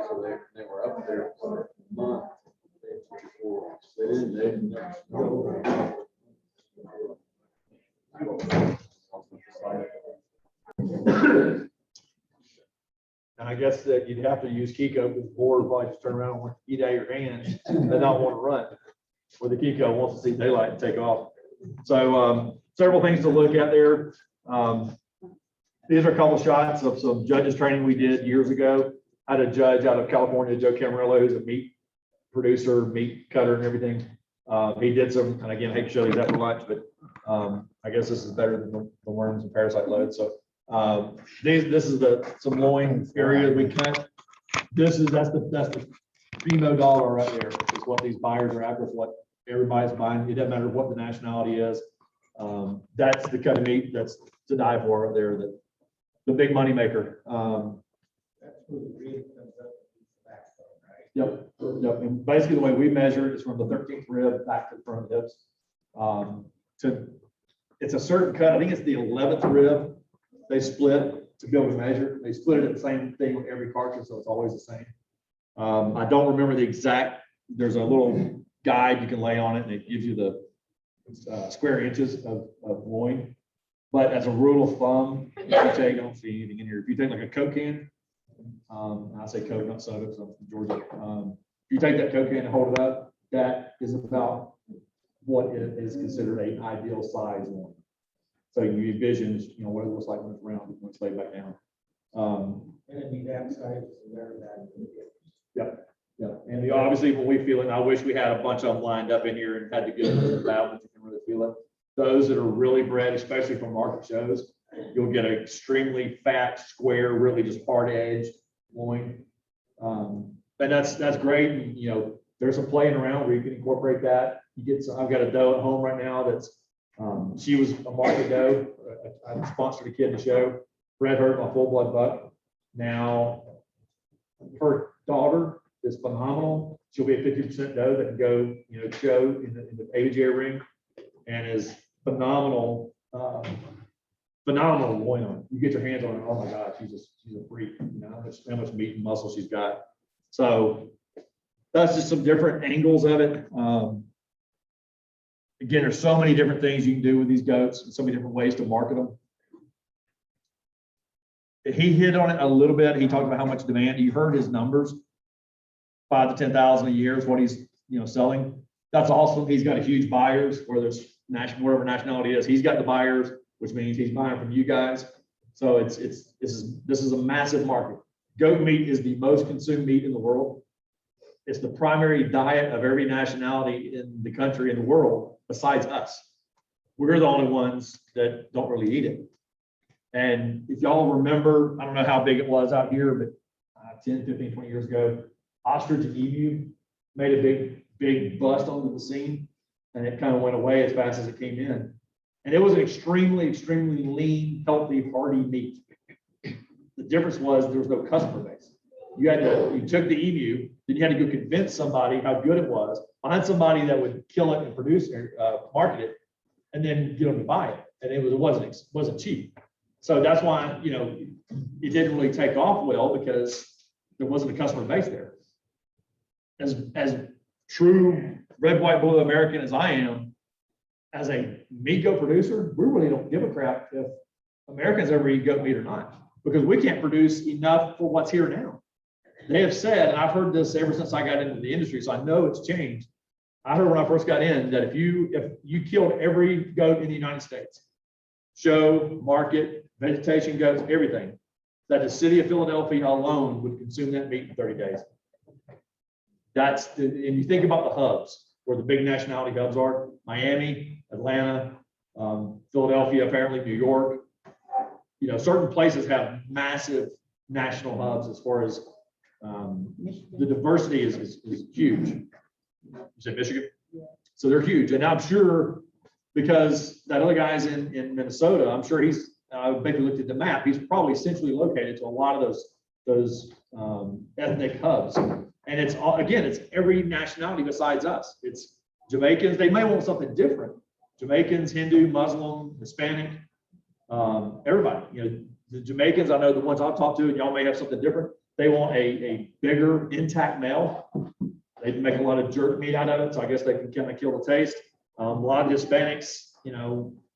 So they were up there for a month. They didn't And I guess that you'd have to use Kiko because the board would probably just turn around and want to eat out of your hands and not want to run. Where the Kiko wants to see daylight and take off. So several things to look at there. These are a couple shots of some judges training we did years ago. I had a judge out of California, Joe Camarillo, who's a meat producer, meat cutter and everything. He did some, and again, I hate to show these after lunch, but I guess this is better than the worms and parasite load. So this is some loin area we cut. That's the primo dollar right there. Is what these buyers are after, what everybody's buying. It doesn't matter what the nationality is. That's the cut of meat that's to die for right there. The big money maker. That's where the rib comes up. Yep. And basically the way we measure it is from the 13th rib back to the front of the hips. It's a certain cut. I think it's the 11th rib they split to be able to measure. They split it at the same thing with every carcass, so it's always the same. I don't remember the exact, there's a little guide you can lay on it and it gives you the square inches of loin. But as a rule of thumb, if you take, I don't see anything in here. If you take like a Coke can, I say Coke, not soda, because I'm from Georgia. If you take that Coke can and hold it up, that is about what is considered an ideal size loin. So you envision, what it looks like when it's round, when it's laid back down. And it'd be that size, whatever that. Yeah, and obviously when we feel it, I wish we had a bunch of them lined up in here and had to get them about, but you can really feel it. Those that are really bred, especially from market shows, you'll get an extremely fat, square, really just hard edged loin. And that's great. And, there's some playing around where you can incorporate that. You get some, I've got a doe at home right now that's, she was a market doe. I sponsored a kid to show, bred her, my full blood buck. Now, her daughter is phenomenal. She'll be a 50% doe that can go, show in the ABJ ring, and is phenomenal, phenomenal loin. You get your hands on her, oh my God, she's a freak, how much meat and muscle she's got. So that's just some different angles of it. Again, there's so many different things you can do with these goats, and so many different ways to market them. He hit on it a little bit. He talked about how much demand. You heard his numbers, 5 to 10,000 a year is what he's selling. That's awesome. He's got a huge buyers, where there's whatever nationality it is. He's got the buyers, which means he's buying from you guys. So this is a massive market. Goat meat is the most consumed meat in the world. It's the primary diet of every nationality in the country, in the world, besides us. We're the only ones that don't really eat it. And if y'all remember, I don't know how big it was out here, but 10, 15, 20 years ago, ostrich and emu made a big bust onto the scene, and it kind of went away as fast as it came in. And it was an extremely lean, healthy, hardy meat. The difference was there was no customer base. You took the emu, then you had to go convince somebody how good it was, find somebody that would kill it and produce it, market it, and then get them to buy it. And it wasn't cheap. So that's why, it didn't really take off well, because there wasn't a customer base there. As true red, white, blue American as I am, as a meat goat producer, we really don't give a crap if Americans ever eat goat meat or not, because we can't produce enough for what's here now. They have said, and I've heard this ever since I got into the industry, so I know it's changed. I heard when I first got in that if you killed every goat in the United States, show, market, vegetation goats, everything, that the city of Philadelphia alone would consume that meat in 30 days. And you think about the hubs, where the big nationality hubs are: Miami, Atlanta, Philadelphia, apparently New York. Certain places have massive national hubs as far as the diversity is huge. You said Michigan? Yeah. So they're huge. And I'm sure, because that other guy's in Minnesota, I'm sure he's, maybe looked at the map, he's probably centrally located to a lot of those ethnic hubs. And it's every nationality besides us. It's Jamaicans, they may want something different. Jamaicans, Hindu, Muslim, Hispanic, everybody. The Jamaicans, I know the ones I've talked to, and y'all may have something different. They want a bigger, intact male. They make a lot of jerk meat out of it, so I guess they can kind of kill the taste. A lot of Hispanics,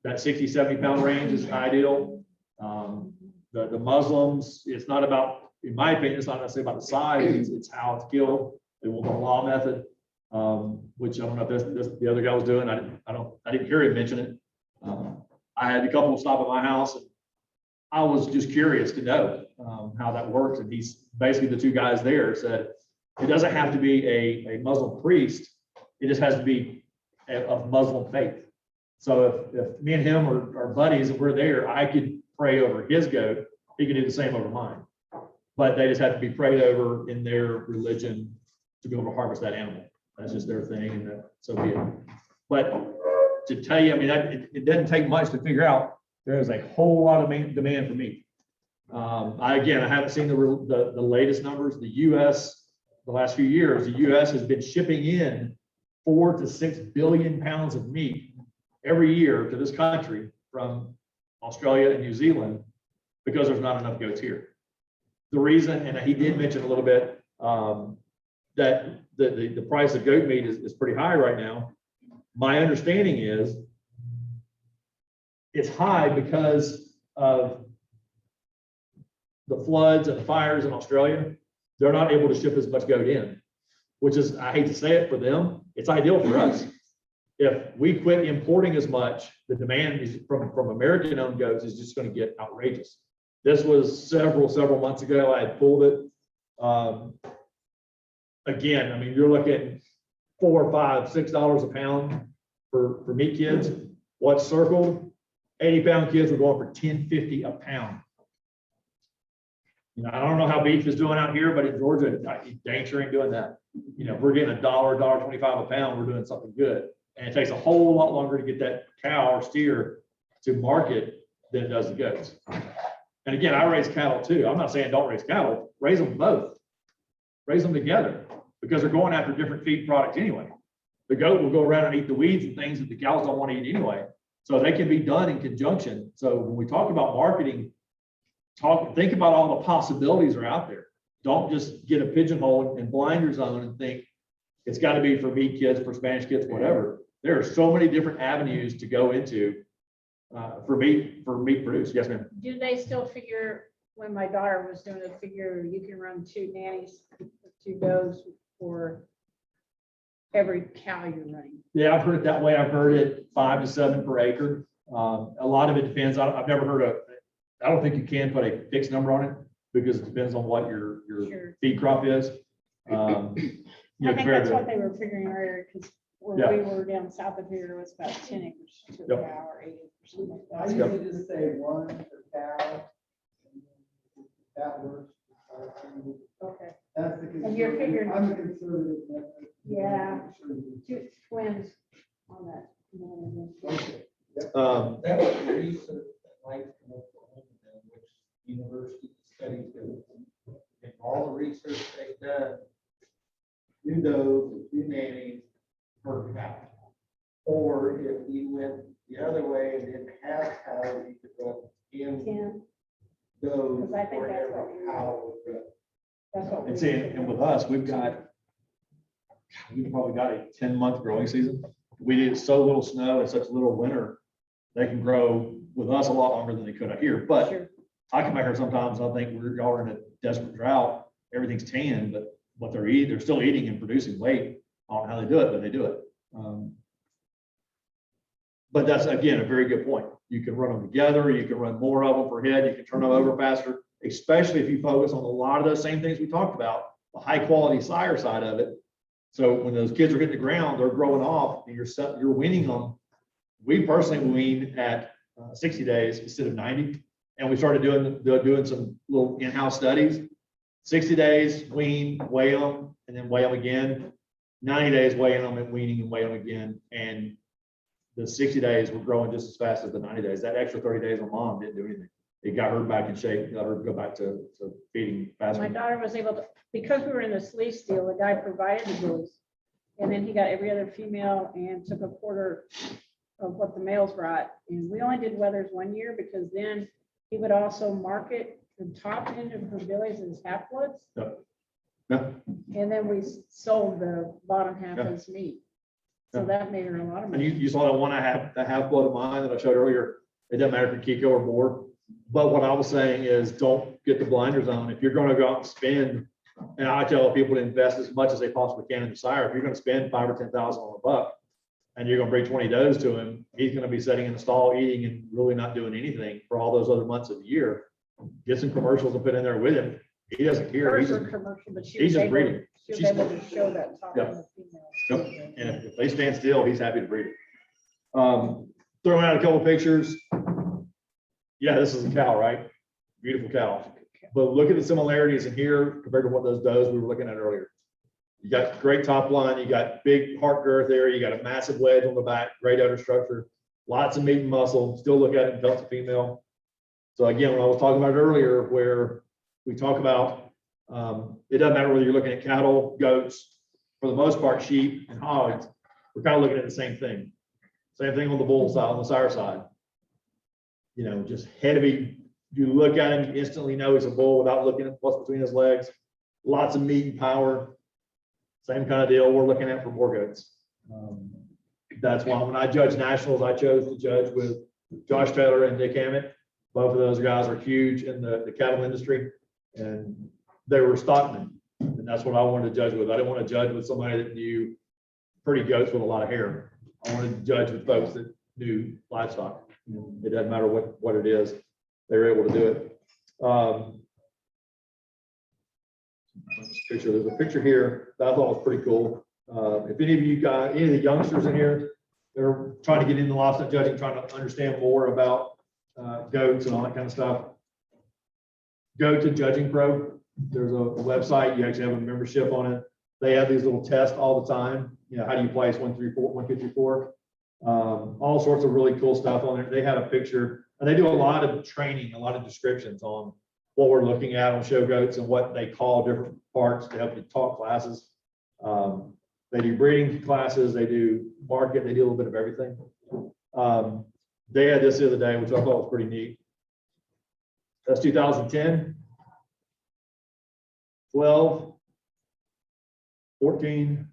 that 60, 70 pound range is ideal. The Muslims, it's not about, in my opinion, it's not necessarily about the size, it's how it's killed. They want the law method, which I don't know if this the other guy was doing. I didn't hear him mention it. I had a couple stop at my house, and I was just curious to know how that works. And he's basically, the two guys there said, it doesn't have to be a Muslim priest. It just has to be of Muslim faith. So if me and him are buddies and we're there, I could pray over his goat. He could do the same over mine. But they just have to be prayed over in their religion to be able to harvest that animal. That's just their thing, and so be it. But to tell you, it doesn't take much to figure out there is a whole lot of demand for meat. I haven't seen the latest numbers. The U.S., the last few years, the U.S. has been shipping in 4 to 6 billion pounds of meat every year to this country from Australia and New Zealand, because there's not enough goats here. The reason, and he did mention a little bit, that the price of goat meat is pretty high right now. My understanding is it's high because of the floods and the fires in Australia. They're not able to ship as much goat in, which is, I hate to say it for them, it's ideal for us. If we quit importing as much, the demand is from American-owned goats is just going to get outrageous. This was several months ago. I had pulled it. Again, you're looking $4, $5, $6 a pound for meat kids. What's circled? 80-pound kids were going for $10.50 a pound. You know, I don't know how beef is doing out here, but in Georgia, I dang sure ain't doing that. You know, if we're getting $1.25 a pound, we're doing something good. And it takes a whole lot longer to get that cow or steer to market than it does the goats. And again, I raise cattle too. I'm not saying don't raise cattle, raise them both. Raise them together because they're going after different feed products anyway. The goat will go around and eat the weeds and things that the cows don't want to eat anyway. So they can be done in conjunction. So when we talk about marketing, think about all the possibilities are out there. Don't just get a pigeonhole and blinders on and think it's got to be for meat kids, for Spanish kids, whatever. There are so many different avenues to go into for meat produce. Yes, ma'am. Do they still figure, when my daughter was doing it, figure you can run 2 nannies, 2 does for every cow you're running? Yeah, I've heard it that way. I've heard it 5 to 7 per acre. A lot of it depends. I've never heard I don't think you can put a fixed number on it because it depends on what your Sure. feed crop is. You I know, think compared that's to- what they were figuring earlier, because where Yeah. we were down south of here, it was about 10 acres to a Yep. cow or 8 acres, something like I that. usually just say 1 per cow. And then if that works. Okay, That's the. And you're figuring- I'm a conservative. method. Yeah. Sure you- 2 twins on that. Okay. That was the research that Mike from Oklahoma did, which university studies do. And all the research they've done, 2 does, 2 nannies per cow. Or if you went the other way and didn't have cows, you could run 10 10, does Because I think for that's what every we- cow. was bred. that's what. we And see, were and with us, we've probably got a 10-month growing season. We did so little snow and such little winter, they can grow with us a lot longer than they could out here. But Sure. I come back here sometimes, I think y'all are in a desperate drought, everything's tan, but what they're eating, they're still eating and producing weight on how they do it, but they do it. But that's, again, a very good point. You can run them together, you can run more of them per head, you can turn them over faster, especially if you focus on a lot of those same things we talked about, the high quality sire side of it. So when those kids are hitting the ground, they're growing off and you're weaning them. We personally wean at 60 days instead of 90. And we started doing some little in-house studies. 60 days, wean, weigh them, and then weigh them again. 90 days, weighing them and weaning and weigh them again. And the 60 days were growing just as fast as the 90 days. That extra 30 days on mom didn't do anything. It got her back in shape, got her to go back to feeding My faster. daughter was able to, because we were in this lease deal, the guy provided the bulls. And then he got every other female and took a quarter of what the males brought. And we only did wethers 1 year because then he would also market the top end of her billies as half bloods. Yeah. And then we sold the bottom half Yeah. as meat. So Yeah. that made her a lot of And money. you saw that one the half blood of mine that I showed earlier. It doesn't matter if you're Kiko or boar. But what I was saying is don't get the blinders on. If you're going to go out and spend, and I tell people to invest as much as they possibly can in the sire. If you're going to spend 5 or 10,000 on a buck and you're going to bring 20 does to him, he's going to be sitting in the stall eating and really not doing anything for all those other months of the year. Get some commercials and put in there with him. He doesn't care. Hers He's were just, commercial, but she he's was just able, breeding. she was She's- able to show that top Yep. end of females. Yep. And if they stand still, he's happy to breed it. Throwing out a couple pictures. Yeah, this is a cow, right? Beautiful cow. But look at the similarities in here compared to what those does we were looking at earlier. You got great top line, you got big heart girth there, you got a massive wedge on the back, great udder structure, lots of meat and muscle, still look at it and felt a female. So again, when I was talking about it earlier, where we talk about, it doesn't matter whether you're looking at cattle, goats, for the most part, sheep and hogs, we're kind of looking at the same thing. Same thing on the bull side, on the sire side. You know, just heavy, you look at him, you instantly know he's a bull without looking at what's between his legs. Lots of meat and power. Same kind of deal we're looking at for boar goats. That's why when I judge nationals, I chose to judge with Josh Taylor and Nick Hammett. Both of those guys are huge in the cattle industry, and they were stockmen. And that's what I wanted to judge with. I didn't want to judge with somebody that knew pretty goats with a lot of hair. I wanted to judge with folks that knew livestock. It doesn't matter what it is, they were able to do it. There's a picture here that I thought was pretty cool. If any of you guys, any of the youngsters in here, they're trying to get into livestock judging, trying to understand more about goats and all that kind of stuff. go to Judging Pro. There's a website, you actually have a membership on it. They have these little tests all the time. You know, how do you place 1, 3, 4, 1, 2, 3, 4? All sorts of really cool stuff on there. They have a picture, and they do a lot of training, a lot of descriptions on what we're looking at on show goats and what they call different parts to help you talk classes. They do breeding classes, they do market, they do a little bit of everything. They had this the other day, which I thought was pretty neat. That's 2010, 12, 14,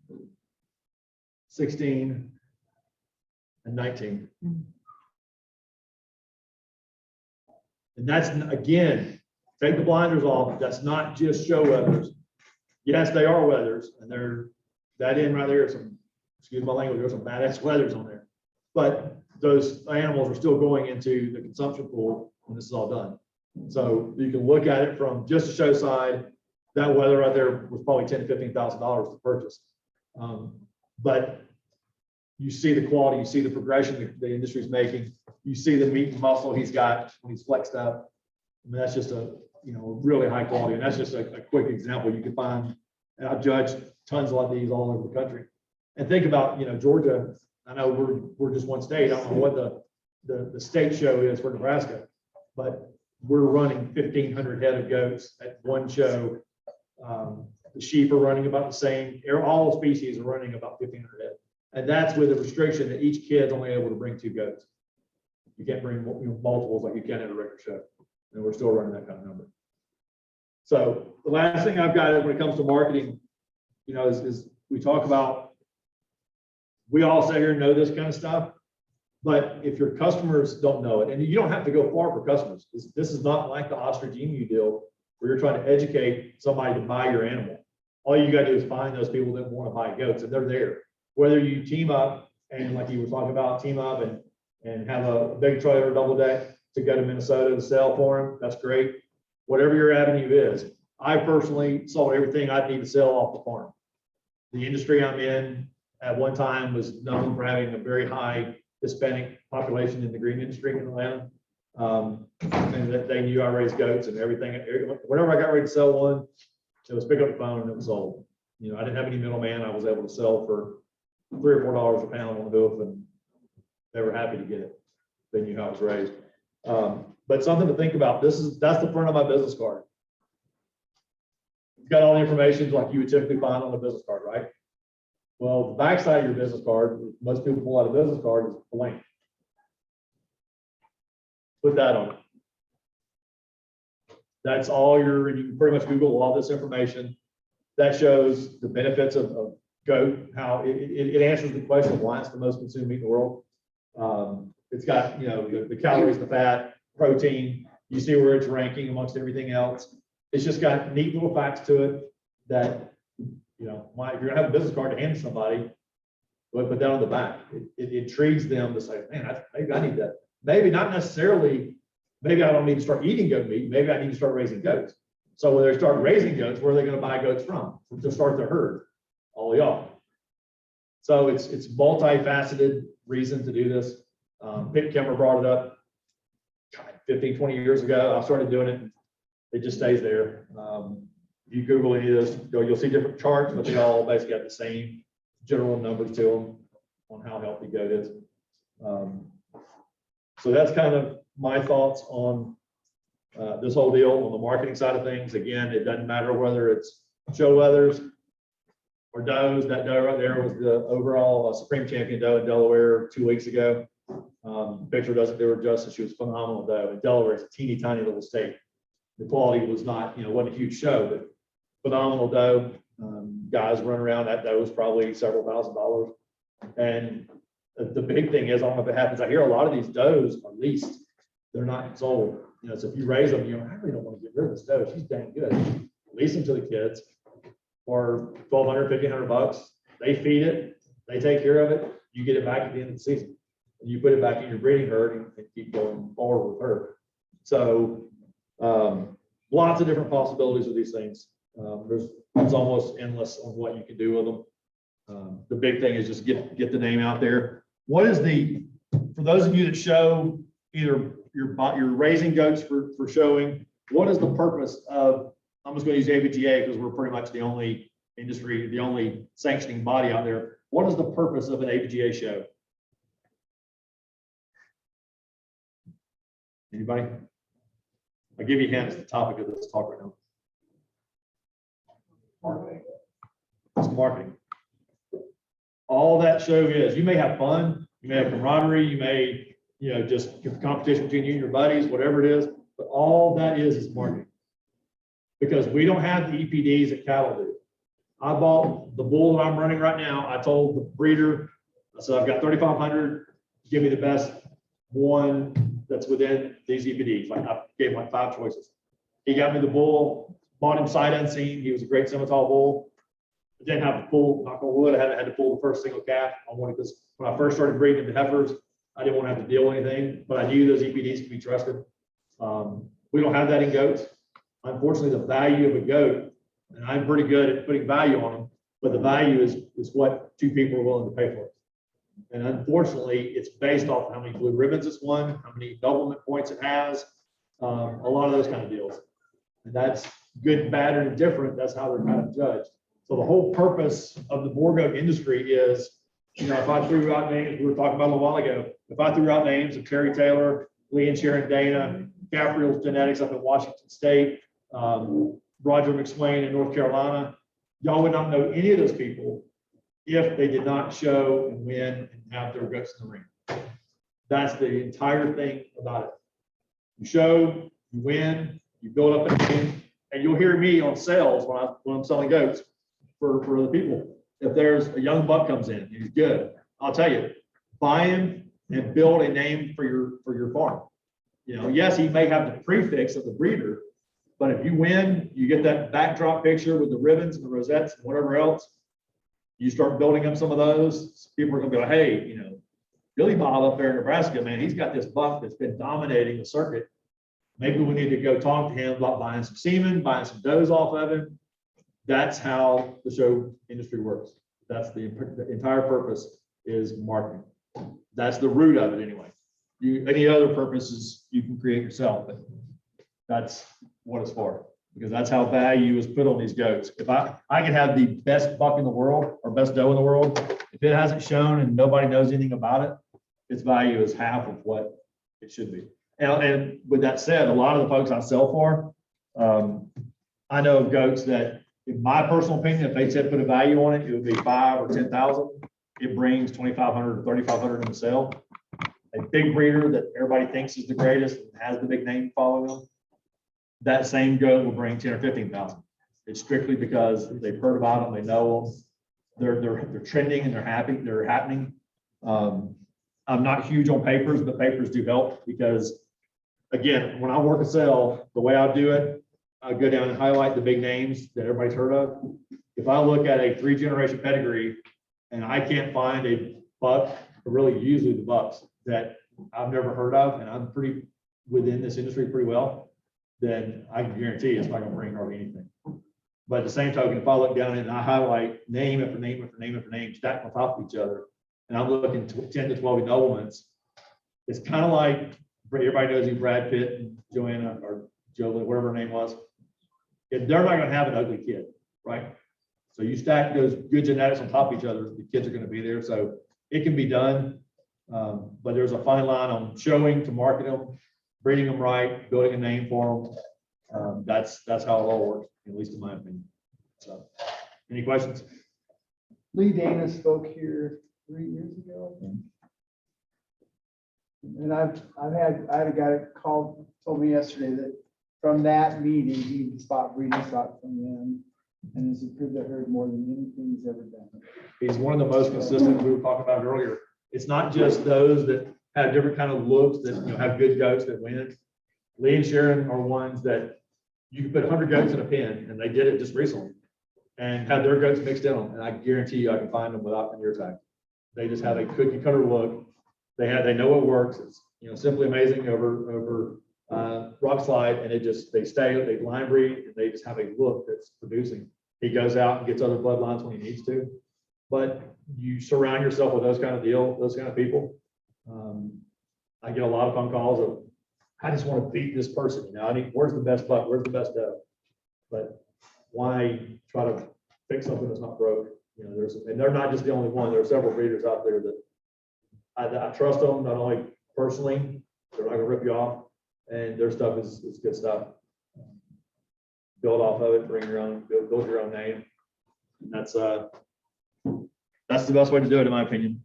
16, and 19. And that's, again, take the blinders off. That's not just show weathers. Yes, they are weathers, and they're that in right there. Some, excuse my language, there's some badass weathers on there. But those animals are still going into the consumption pool when this is all done. So you can look at it from just the show side. That weather right there was probably $10,000 to $15,000 to purchase. But you see the quality, you see the progression the industry's making. You see the meat and muscle he's got when he's flexed up. I mean, that's just a, you know, really high quality. And that's just a quick example you can find. And I've judged tons of these all over the country. And think about, you know, Georgia. I know we're just one state. I don't know what the state show is for Nebraska, but we're running 1,500 head of goats at one show. The sheep are running about the same. All species are running about 1,500 head. And that's with a restriction that each kid's only able to bring 2 goats. You can't bring multiples like you can at a regular show. And we're still running that kind of number. So the last thing I've got when it comes to marketing, you know, is we talk about, we all sit here and know this kind of stuff, but if your customers don't know it, and you don't have to go far for customers, this is not like the ostrich emu deal where you're trying to educate somebody to buy your animal. All you gotta do is find those people that want to buy goats, and they're there. Whether you team up and like you were talking about, team up and have a big trailer double deck to go to Minnesota to sell for them, that's great. Whatever your avenue is. I personally sold everything I need to sell off the farm. The industry I'm in at one time was known for having a very high Hispanic population in the green industry in Atlanta. And that they knew I raised goats and everything. Whenever I got ready to sell one, it was pick up the phone and it was sold. You know, I didn't have any middleman. I was able to sell for $3 or $4 a pound on the hoof, and they were happy to get it. They knew how it was raised. But something to think about. That's the front of my business card. It's got all the information like you would typically find on a business card, right? Well, the backside of your business card, most people pull out a business card, is blank. Put that on it. That's all you can pretty much Google all this information. That shows the benefits of goat, how it answers the question of why it's the most consumed meat in the world. It's got, you know, the calories, the fat, protein. You see where it's ranking amongst everything else. It's just got neat little facts to it that, you know, if you're gonna have a business card to hand to somebody, put that on the back. It intrigues them to say, man, maybe I need that. Maybe not necessarily, maybe I don't need to start eating goat meat. Maybe I need to start raising goats. So when they start raising goats, where are they gonna buy goats from? To start their herd, all y'all. So it's multifaceted reason to do this. Pitt Kemmer brought it up 15, 20 years ago. I started doing it. It just stays there. If you Google any of this, you'll see different charts, but they all basically have the same general numbers to them on how healthy goat is. So that's kind of my thoughts on this whole deal on the marketing side of things. Again, it doesn't matter whether it's show weathers or does. That doe right there was the overall Supreme Champion doe in Delaware 2 weeks ago. Picture doesn't do her justice. She was phenomenal doe. And Delaware is a teeny tiny little state. The quality was not, wasn't a huge show, but phenomenal doe. Guys run around, that doe was probably several $1,000s. And the big thing is, I don't know if it happens, I hear a lot of these does are leased. They're not sold. So if you raise them, I really don't want to get rid of this doe. She's dang good. Lease them to the kids for $1,200, $1,500. They feed it, they take care of it. You get it back at the end of the season. And you put it back in your breeding herd and keep going forward with her. So lots of different possibilities with these things. It's almost endless on what you can do with them. The big thing is just get the name out there. What is for those of you that show either you're raising goats for showing, what is the purpose of, I'm just gonna use ABGA because we're pretty much the only industry, the only sanctioning body out there. What is the purpose of an ABGA show? Anybody? I'll give you a hint, it's the topic of this talk right now. Marketing. It's marketing. All that show is, you may have fun, you may have camaraderie, you may, just get the competition between you and your buddies, whatever it is, but all that is marketing. Because we don't have the EPDs that cattle do. I bought the bull that I'm running right now. I told the breeder, I said, I've got 3,500, give me the best one that's within these EPDs. Like I gave him like 5 choices. He got me the bull, bought him sight unseen. He was a great Simmental bull. I didn't have to pull, knock on wood, I had to pull the first single calf. I wanted this, when I first started breeding the heifers, I didn't want to have to deal with anything, but I knew those EPDs could be trusted. We don't have that in goats. Unfortunately, the value of a goat, and I'm pretty good at putting value on them, but the value is what 2 people are willing to pay for it. And unfortunately, it's based off how many blue ribbons it's won, how many doublemint points it has, a lot of those kind of deals. And that's good, bad, or indifferent. That's how they're kind of judged. So the whole purpose of the boar goat industry is, if I threw out names, we were talking about a while ago, if I threw out names of Terry Taylor, Lee and Sharon Dana, Gabriel's Genetics up in Washington State, Roger McSwain in North Carolina, y'all would not know any of those people if they did not show and win and have their goats in the ring. That's the entire thing about it. You show, you win, you build up a name, and you'll hear me on sales when I'm selling goats for the people. If there's a young buck comes in, he's good, I'll tell you, buy him and build a name for your farm. Yes, he may have the prefix of the breeder, but if you win, you get that backdrop picture with the ribbons and the rosettes and whatever else, you start building up some of those, people are gonna be like, hey, Billy Bob up there in Nebraska, man, he's got this buck that's been dominating the circuit. Maybe we need to go talk to him about buying some semen, buying some does off of him. That's how the show industry works. That's the entire purpose is marketing. That's the root of it anyway. Any other purposes you can create yourself, but that's what it's for, because that's how value is put on these goats. If I can have the best buck in the world or best doe in the world, if it hasn't shown and nobody knows anything about it, its value is half of what it should be. And with that said, a lot of the folks I sell for, I know of goats that, in my personal opinion, if they said put a value on it, it would be 5 or 10,000. It brings 2,500 or 3,500 in the sale. A big breeder that everybody thinks is the greatest and has the big name following them, that same goat will bring 10 or 15,000. It's strictly because they've heard about them, they know them, they're trending and they're happy, they're happening. I'm not huge on papers, but papers do help because, again, when I work a sale, the way I do it, I go down and highlight the big names that everybody's heard of. If I look at a 3-generation pedigree and I can't find a buck, or really usually the bucks that I've never heard of, and I'm pretty within this industry pretty well, then I can guarantee it's not going to bring hardly anything. But at the same token, if I look down and I highlight name after name after name after name stacked on top of each other, and I'm looking to 10 to 12 ennoblements, it's kind of like everybody knows who Brad Pitt and Joanna or Jolie, whatever her name was. They're not going to have an ugly kid, right? So you stack those good genetics on top of each other, the kids are going to be there. So it can be done, but there's a fine line on showing to market them, breeding them right, building a name for them. That's how it all works, at least in my opinion. So, any questions? Lee Dana spoke here 3 years ago. And I had a guy that told me yesterday that from that meeting, he bought breeding stock from them and has improved their herd more than anything he's ever done. He's one of the most consistent. We were talking about it earlier. It's not just those that have different kind of looks that have good goats that win. Lee and Sharon are ones that you can put 100 goats in a pen, and they did it just recently, and have their goats mixed in them. And I guarantee you, I can find them without an ear tag. They just have a cookie cutter look. They know what works. It's simply amazing over rock slide, and they line breed, and they just have a look that's producing. He goes out and gets other bloodlines when he needs to, but you surround yourself with those kind of people. I get a lot of phone calls of I just want to beat this person, I need, where's the best buck, where's the best doe? But why try to fix something that's not broke? And they're not just the only one, there are several breeders out there that I trust them, not only personally, they're not gonna rip you off, and their stuff is good stuff. Build off of it, bring your own, build your own name. And that's the best way to do it, in my opinion.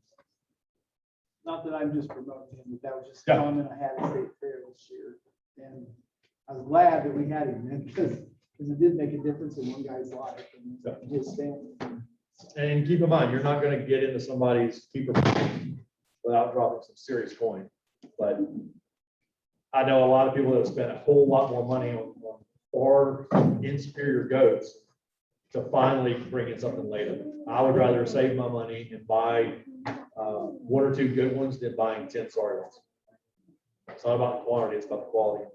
Not that I'm just promoting him, but that was just a Yeah. comment I had at State Fair this year. And I was glad that we had him, man, because it did make a difference in one guy's life and his family. And keep in mind, you're not gonna get into somebody's keeper without dropping some serious coin. But I know a lot of people that have spent a whole lot more money on far inferior goats to finally bring in something later. I would rather save my money and buy one or two good ones than buying 10 sorry ones. It's not about the quantity, it's about the quality.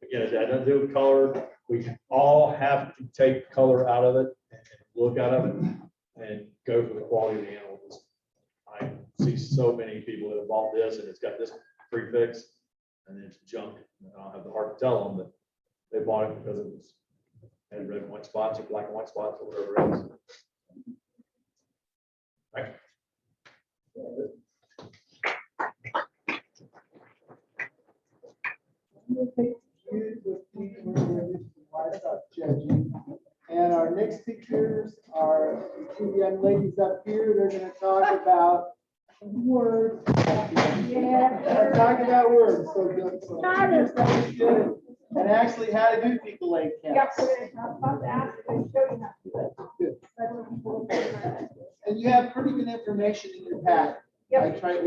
Again, that doesn't do with color. We all have to take color out of it and look out of it and go for the quality of the animals. I see so many people that have bought this and it's got this prefix and it's junk. I don't have the heart to tell them, but they bought it because it was had red and white spots or black and white spots or whatever it is. Right. Livestock judging. And our next pictures are two young ladies up here. They're gonna talk about words. Yeah. Talk about words. So good. So good. And actually how to do fecal leg Yep, counts. I'm about to ask you, show you how to do it. Good. That's what people do. And you have pretty good information in your pack. I Yep, tried.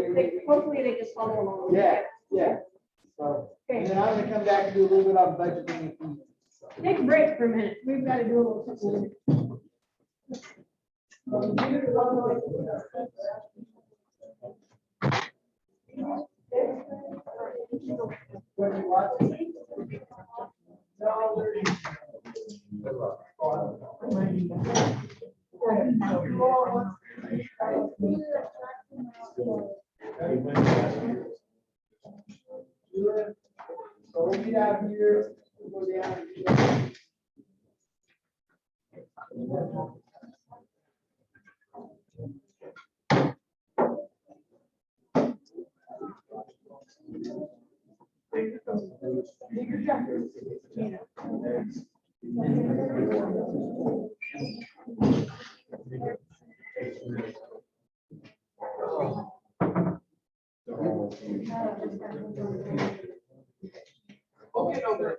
hopefully they just follow along. Yeah, yeah. So, and Okay, then I'm gonna come back and do a little bit on budgeting. if needed, so. take a break for a minute, we've got to do a little something. When you watch it. So we'll get out here, we'll go down. Okay, over.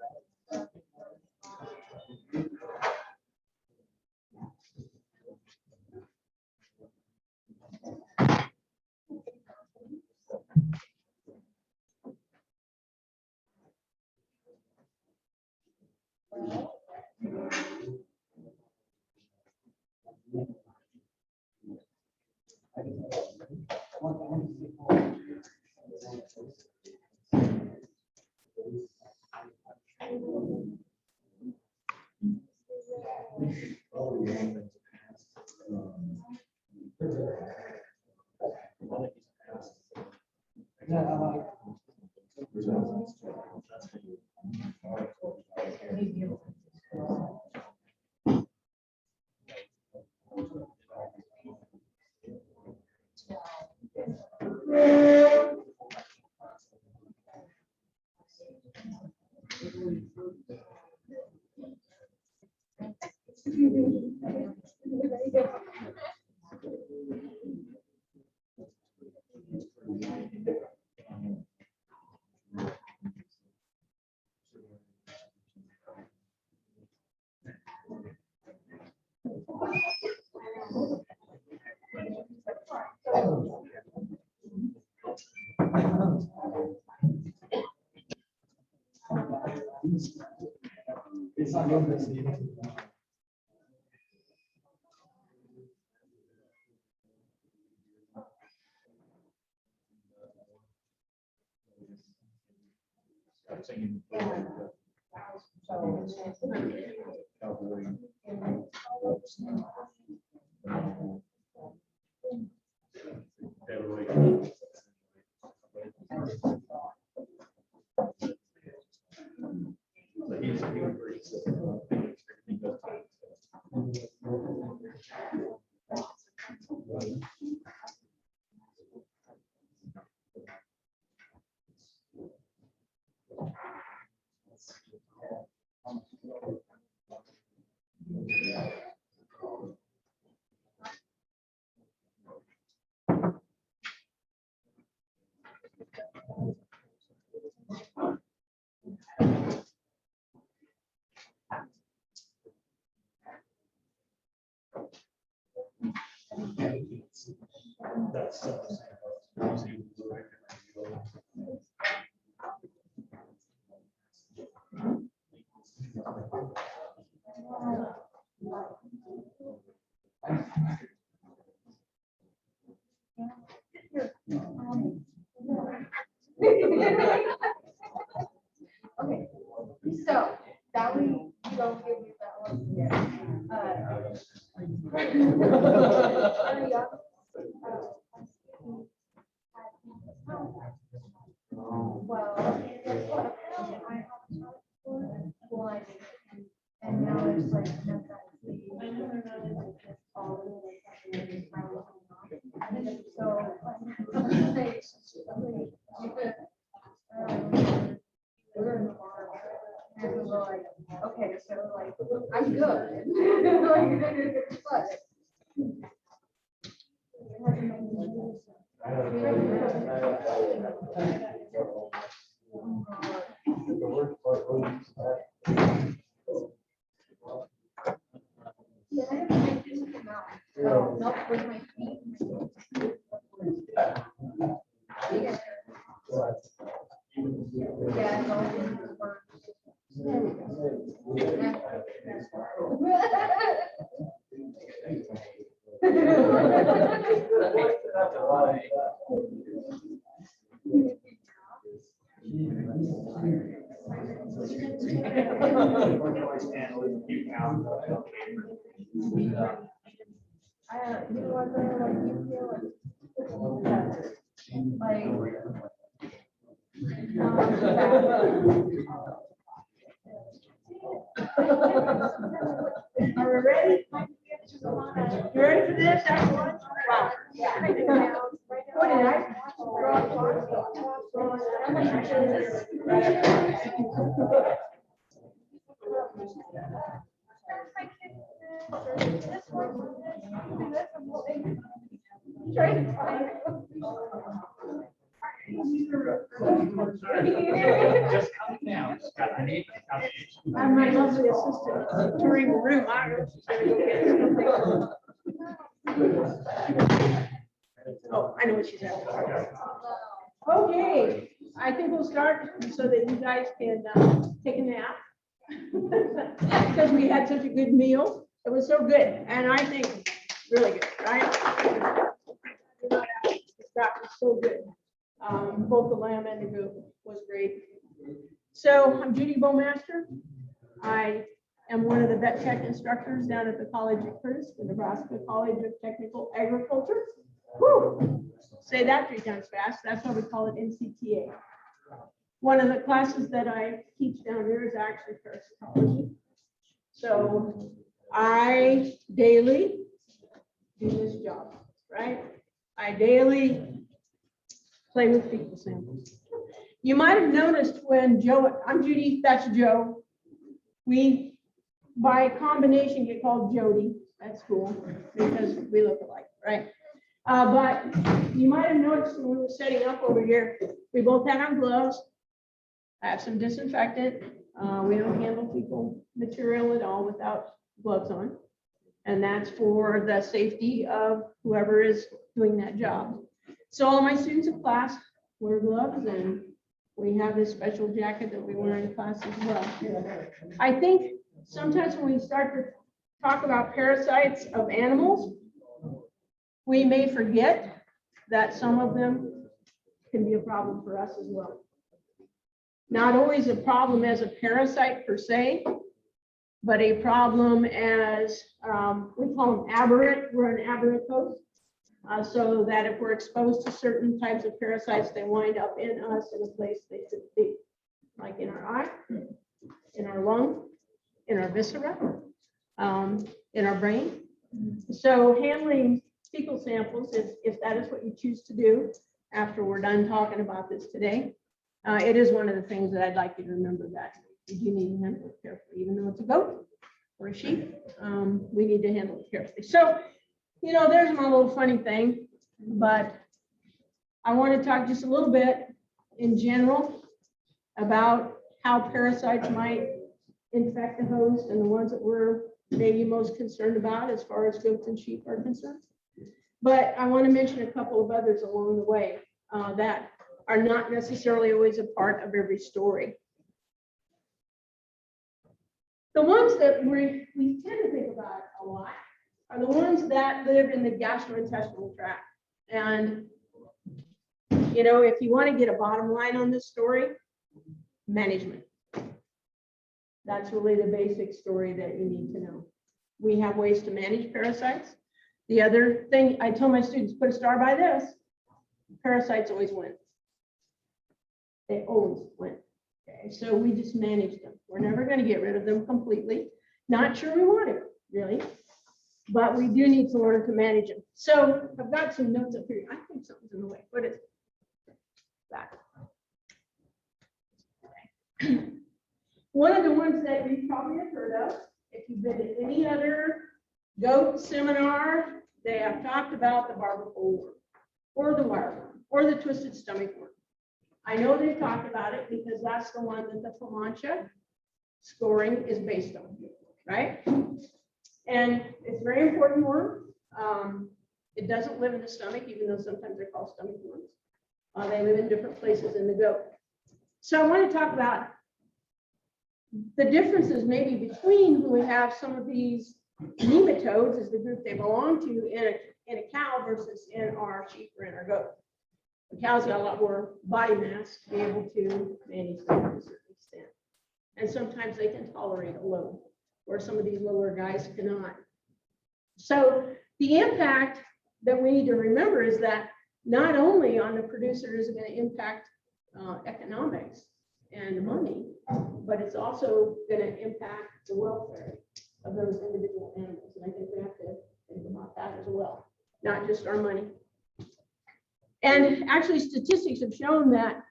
Okay, so that way you don't give me that one here. Well, that's what I have a child for, well, I did, and now it's like, okay, so like, I'm good. But yeah, I don't think this is enough. So, not with my feet. Yeah. Yeah, it's all in the work. There we go. You know what, though, like, you feel are we ready? You ready for this, everyone? Wow. What did I? Just coming down. I'm my lovely assistant touring the room. I don't know if she's gonna go get something. Oh, I know what she's at. Okay, I think we'll start so that you guys can take a nap. Because we had such a good meal. It was so good, and I think really good, right? That was so good. Both the lamb and the goat was great. So I'm Judy Bowmaster. I am one of the vet tech instructors down at the College of Curtis, the Nebraska College of Technical Agriculture. Woo! Say that 3 times fast. That's why we call it NCTA. One of the classes that I teach down there is actually parasitology. So I daily do this job, right? I daily play with fecal samples. You might have noticed when Joe, I'm Judy, that's Joe. We, by combination, get called Jody at school because we look alike, right? But you might have noticed when we were setting up over here, we both had on gloves. I have some disinfectant. We don't handle fecal material at all without gloves on. And that's for the safety of whoever is doing that job. So all of my students in class wear gloves, and we have this special jacket that we wear in class as well. I think sometimes when we start to talk about parasites of animals, we may forget that some of them can be a problem for us as well. Not always a problem as a parasite per se, but a problem as, we call them aberrant. We're an aberrant host. So that if we're exposed to certain types of parasites, they wind up in us in a place they should be, like in our eye, in our lung, in our viscera, in our brain. So handling fecal samples, if that is what you choose to do after we're done talking about this today, it is one of the things that I'd like you to remember, that you do need to handle it carefully, even though it's a goat or a sheep. We need to handle it carefully. So, you know, there's my little funny thing, but I want to talk just a little bit in general about how parasites might infect the host and the ones that we're maybe most concerned about as far as goats and sheep are concerned. But I want to mention a couple of others along the way that are not necessarily always a part of every story. The ones that we tend to think about a lot are the ones that live in the gastrointestinal tract. And, you know, if you want to get a bottom line on this story, management. That's really the basic story that you need to know. We have ways to manage parasites. The other thing I tell my students, put a star by this, parasites always win. They always win. Okay, so we just manage them. We're never going to get rid of them completely. Not sure we want to, really, but we do need to learn to manage them. So I've got some notes up here. I think something's in the way. What is that? Okay. One of the ones that you probably have heard of, if you've been to any other goat seminar, they have talked about the barber pole worm, or the wireworm, or the twisted stomach worm. I know they've talked about it because that's the one that the FAMACHA scoring is based on, right? And it's a very important worm. It doesn't live in the stomach, even though sometimes they're called stomach worms. They live in different places in the goat. So I want to talk about the differences maybe between when we have some of these nematodes as the group they belong to in a cow versus in our sheep or in our goat. The cow's got a lot more body mass to be able to manage them to a certain extent. And sometimes they can tolerate a load, where some of these lower guys cannot. So the impact that we need to remember is that not only on the producer is it going to impact economics and money, but it's also going to impact the welfare of those individual animals. And I think we have to think about that as well, not just our money. And actually, statistics have shown that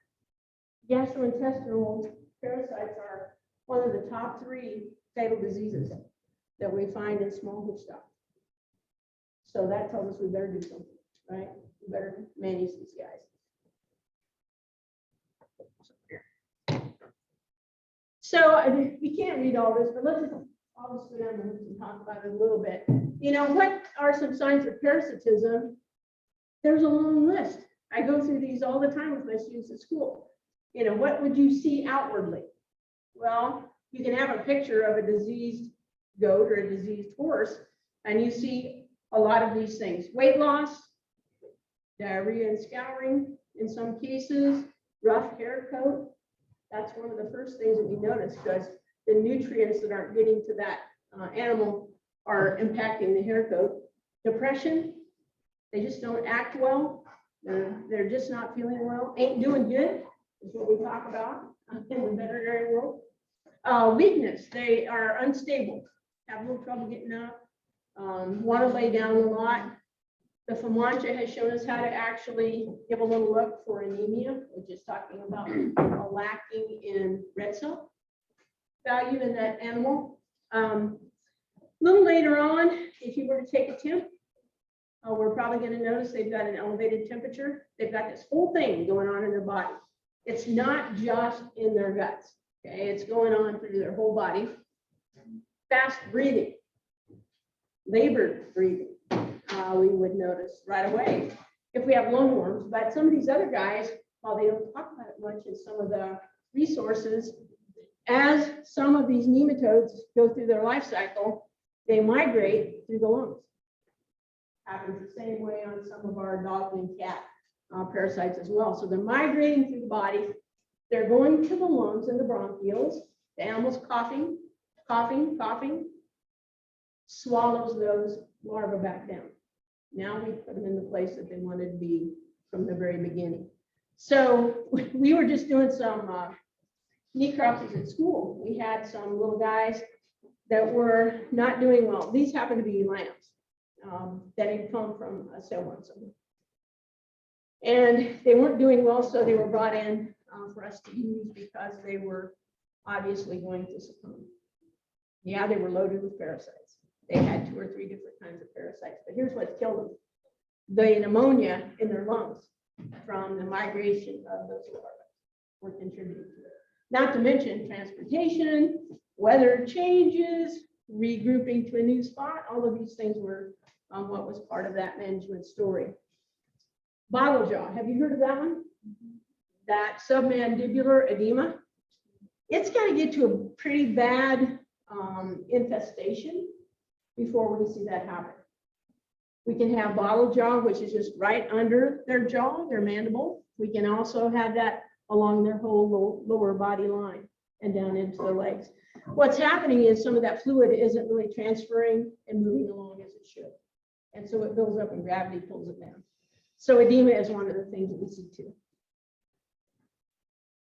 gastrointestinal parasites are one of the top 3 fatal diseases that we find in small livestock. So that tells us we better do something, right? We better manage these guys. So you can't read all this, but I'll just go down and talk about it a little bit. You know, what are some signs of parasitism? There's a long list. I go through these all the time with my students at school. You know, what would you see outwardly? Well, you can have a picture of a diseased goat or a diseased horse, and you see a lot of these things. Weight loss, diarrhea and scouring in some cases, rough hair coat. That's one of the first things that we notice because the nutrients that aren't getting to that animal are impacting the hair coat. Depression, they just don't act well. They're just not feeling well. Ain't doing good is what we talk about in the veterinary world. Weakness, they are unstable, have a little trouble getting up, want to lay down a lot. The FAMACHA has shown us how to actually give a little look for anemia, which is talking about a lacking in red cell value in that animal. A little later on, if you were to take a temp, we're probably going to notice they've got an elevated temperature. They've got this whole thing going on in their body. It's not just in their guts. Okay, it's going on through their whole body. Fast breathing, labored breathing. We would notice right away if we have lungworms. But some of these other guys, while they don't talk about it much in some of the resources, as some of these nematodes go through their life cycle, they migrate through the lungs. Happens the same way on some of our dog and cat parasites as well. So they're migrating through the body. They're going to the lungs and the bronchioles. The animal's coughing, coughing, coughing, swallows those larvae back down. Now we put them in the place that they wanted to be from the very beginning. So we were just doing some necropsies at school. We had some little guys that were not doing well. These happen to be lambs that had come from a sale once. And they weren't doing well, so they were brought in for us to use because they were obviously going to succumb. Yeah, they were loaded with parasites. They had 2 or 3 different kinds of parasites, but here's what killed them. The pneumonia in their lungs. from the migration of those larvae were contributing to it. Not to mention transportation, weather changes, regrouping to a new spot, all of these things were what was part of that management story. Bottle jaw, have you heard of that one? That submandibular edema. It's got to get to a pretty bad infestation before we can see that happen. We can have bottle jaw, which is just right under their jaw, their mandible. We can also have that along their whole lower body line and down into the legs. What's happening is some of that fluid isn't really transferring and moving along as it should. And so it builds up and gravity pulls it down. So edema is one of the things that we see too.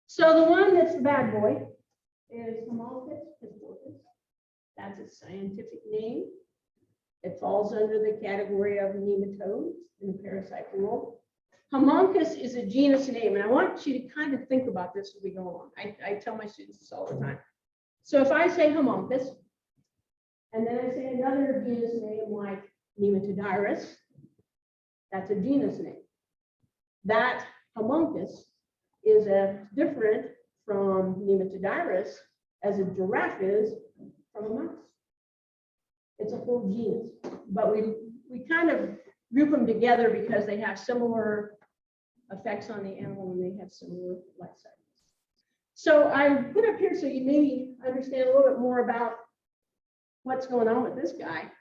So the one that's the bad boy is Haemonchus pisciformis. That's its scientific name. It falls under the category of nematodes in the parasite world. Haemonchus is a genus name, and I want you to kind of think about this as we go on. I tell my students this all the time. So if I say Haemonchus, and then I say another genus name like Nematodyrus, that's a genus name. That Haemonchus is different from Nematodyrus as a giraffe is from a mouse. It's a whole genus, but we kind of group them together because they have similar effects on the animal and they have similar life cycles. So I put up here so you maybe understand a little bit more about what's going on with this guy.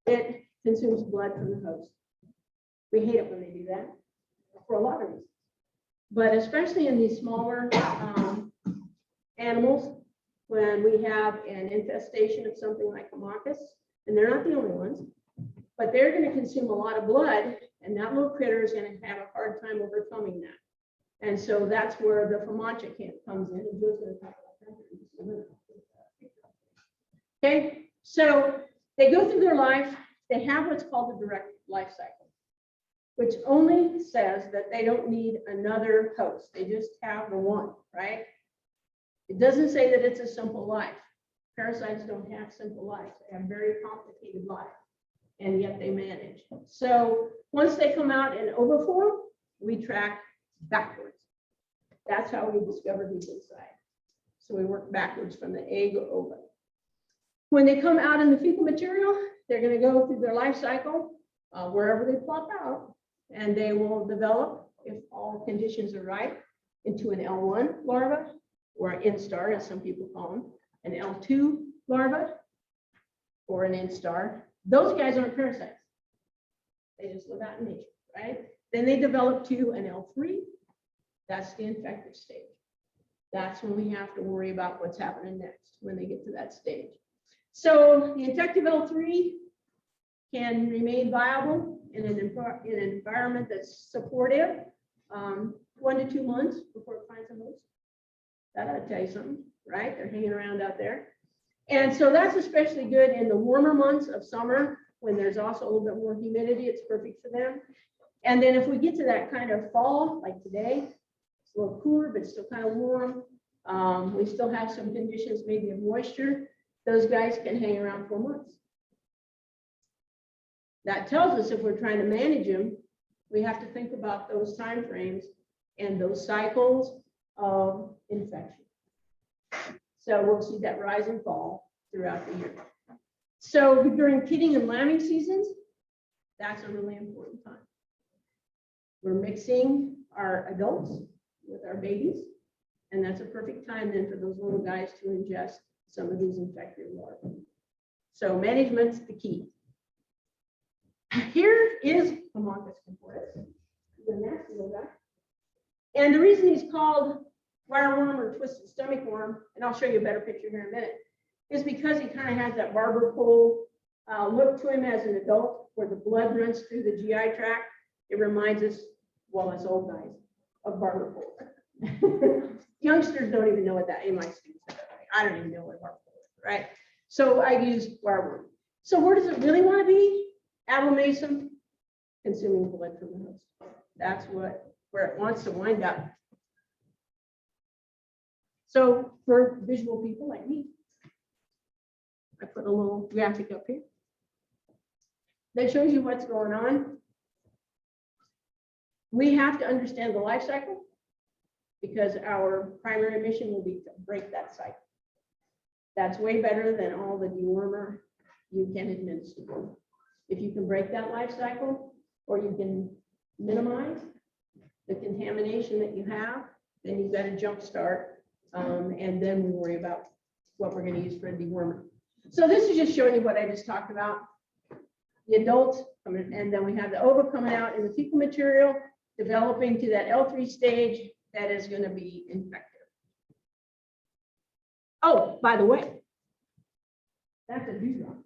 It consumes blood from the host. We hate it when they do that for a lot of reasons, but especially in these smaller animals, when we have an infestation of something like Haemonchus, and they're not the only ones, but they're going to consume a lot of blood, and that little critter is going to have a hard time overcoming that. And so that's where the Fomantia camp comes in, and Joe's going to talk about that in just a minute. Okay, so they go through their life, they have what's called the direct life cycle, which only says that they don't need another host. They just have the one, right? It doesn't say that it's a simple life. Parasites don't have simple lives. They have very complicated life, and yet they manage. So once they come out in oviform, we track backwards. That's how we discover who's inside. So we work backwards from the egg or ova. When they come out in the fecal material, they're going to go through their life cycle wherever they plop out, and they will develop, if all conditions are right, into an L1 larva, or an instar, as some people call them, an L2 larva, or an instar. Those guys aren't parasites. They just live out in nature, right? Then they develop to an L3. That's the infective stage. That's when we have to worry about what's happening next when they get to that stage. So the infective L3 can remain viable in an environment that's supportive 1 to 2 months before it finds a host. That ought to tell you something, right? They're hanging around out there. And so that's especially good in the warmer months of summer when there's also a little bit more humidity. It's perfect for them. And then if we get to that kind of fall, like today, it's a little cooler, but still kind of warm. We still have some conditions maybe of moisture. Those guys can hang around 4 months. That tells us if we're trying to manage them, we have to think about those time frames and those cycles of infection. So we'll see that rise and fall throughout the year. So during kidding and lambing seasons, that's a really important time. We're mixing our adults with our babies, and that's a perfect time then for those little guys to ingest some of these infected larvae. So management's the key. Here is Haemonchus comfortus. He's a nasty little guy. And the reason he's called wireworm or twisted stomach worm, and I'll show you a better picture here in a minute, is because he kind of has that barber pole look to him as an adult, where the blood runs through the GI tract. It reminds us, well, as old guys, of barber pole. Youngsters don't even know what that is. My students, I don't even know what barber pole is, right? So I use wireworm. So where does it really want to be? Abomasum, consuming blood from the host. That's where it wants to wind up. So for visual people like me, I put a little graphic up here that shows you what's going on. We have to understand the life cycle because our primary mission will be to break that cycle. That's way better than all the dewormer you can administer. If you can break that life cycle or you can minimize the contamination that you have, then you've got a jump start. And then we worry about what we're going to use for a dewormer. So this is just showing you what I just talked about. The adults, and then we have the ova coming out in the fecal material, developing to that L3 stage that is going to be infected. Oh, by the way, that's a dewdrop.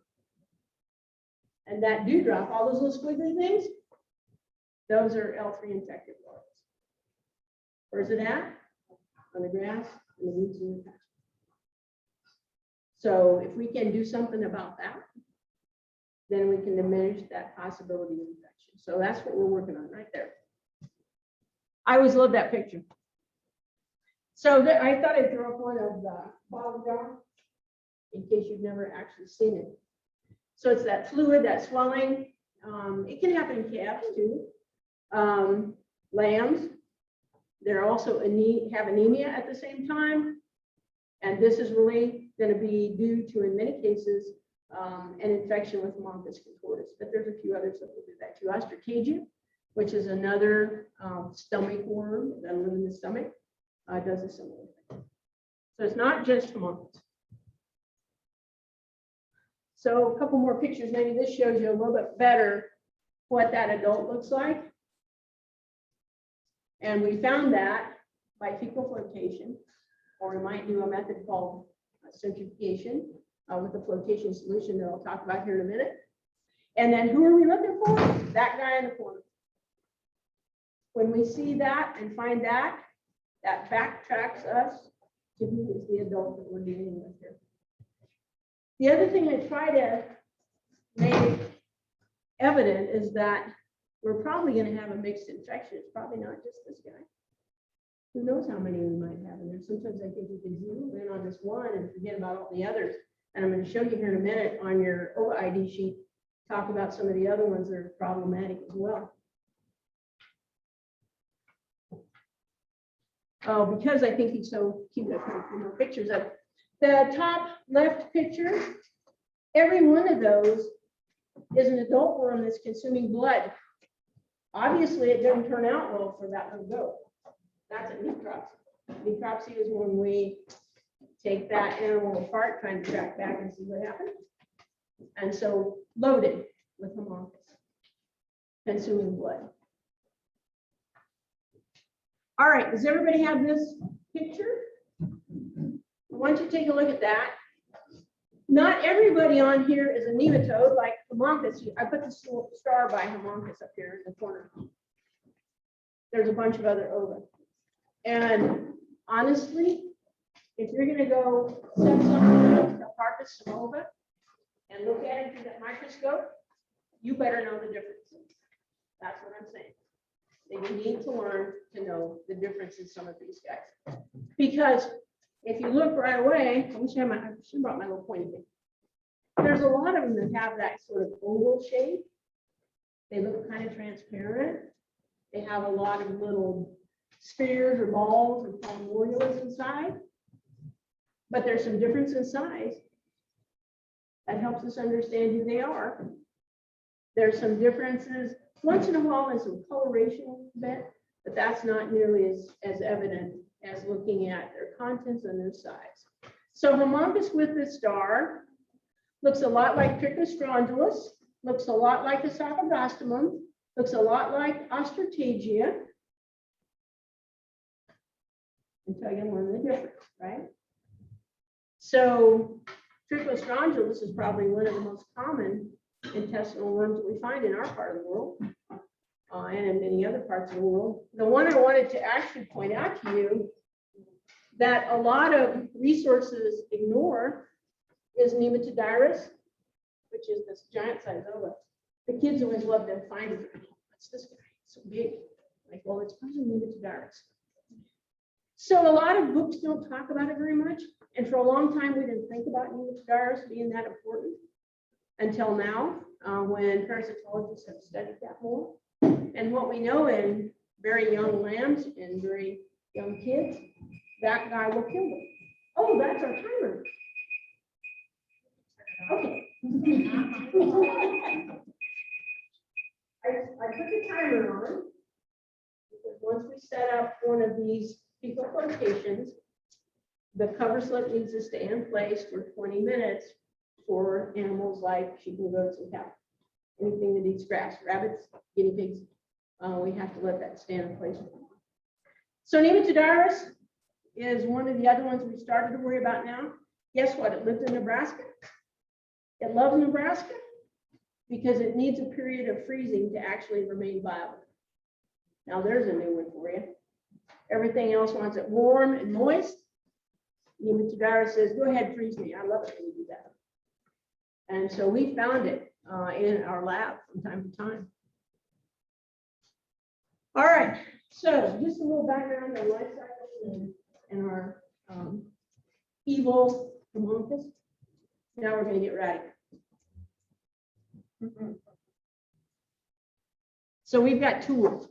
And that dewdrop, all those little squiggly things, those are L3 infected larvae. Where's it at? On the grass and the weeds in the pasture. So if we can do something about that, then we can diminish that possibility of infection. So that's what we're working on right there. I always love that picture. So I thought I'd throw up one of the bottle jar in case you've never actually seen it. So it's that fluid, that swelling. It can happen in calves too. Lambs, they're also have anemia at the same time. And this is really going to be due to, in many cases, an infection with Haemophilus contortus. But there's a few others that will do that too. Ostrachgia, which is another stomach worm that live in the stomach, does a similar thing. So it's not just Haemophilus. So a couple more pictures. Maybe this shows you a little bit better what that adult looks like. And we found that by fecal flotation, or we might do a method called centrifugation with a flotation solution that I'll talk about here in a minute. And then who are we looking for? That guy in the corner. When we see that and find that, that backtracks us to who is the adult that we're dealing with here. The other thing I try to make evident is that we're probably going to have a mixed infection. It's probably not just this guy. Who knows how many we might have in there? Sometimes I think we can zero in on this one and forget about all the others. And I'm going to show you here in a minute on your OID sheet, talk about some of the other ones that are problematic as well. Oh, because I think he's so cute, I put a few more pictures up. The top left picture, every one of those is an adult worm that's consuming blood. Obviously, it doesn't turn out well for that little goat. That's a necropsy. Necropsy is when we take that animal apart, trying to track back and see what happened. And so loaded with Haemophilus, consuming blood. All right, does everybody have this picture? Why don't you take a look at that? Not everybody on here is a nematode like Haemophilus. I put the star by Haemophilus up here in the corner. There's a bunch of other ova. And honestly, if you're going to go set something like a Carpus ova and look at it through that microscope, you better know the difference. That's what I'm saying. That you need to learn to know the difference in some of these guys. Because if you look right away, I should have brought my little pointy thing. There's a lot of them that have that sort of oval shape. They look kind of transparent. They have a lot of little spheres or balls or primordials inside. But there's some difference in size that helps us understand who they are. There's some differences. Once in a while, there's some coloration a bit, but that's not nearly as evident as looking at their contents and their size. So Haemophilus with the star looks a lot like Trichostrongylus, looks a lot like Esophagastomum, looks a lot like Ostrachgia. And tell you one of the difference, right? So Trichostrongylus is probably one of the most common intestinal worms that we find in our part of the world and in many other parts of the world. The one I wanted to actually point out to you that a lot of resources ignore is Nematodyrus, which is this giant size ova. The kids always love to find it. What's this guy? It's so big. Like, well, it's probably Nematodyrus. So a lot of books don't talk about it very much. And for a long time, we didn't think about Nematodyrus being that important until now, when parasitologists have studied that more. And what we know in very young lambs and very young kids, that guy will kill them. Oh, that's our timer. Okay. I put the timer on. Because once we set up one of these fecal locations, the cover slip needs to stay in place for 20 minutes for animals like sheep and goats and cows. Anything that eats grass, rabbits, guinea pigs, we have to let that stand in place. So Nematodaris is one of the other ones we started to worry about now. Guess what? It lived in Nebraska. It loves Nebraska because it needs a period of freezing to actually remain viable. Now there's a new one for you. Everything else wants it warm and moist. Nematodaris says, go ahead, freeze me. I love it when you do that. And so we found it in our lab from time to time. All right, so just a little background on life cycle and our evil homunculus. Now we're going to get radical. So we've got tools.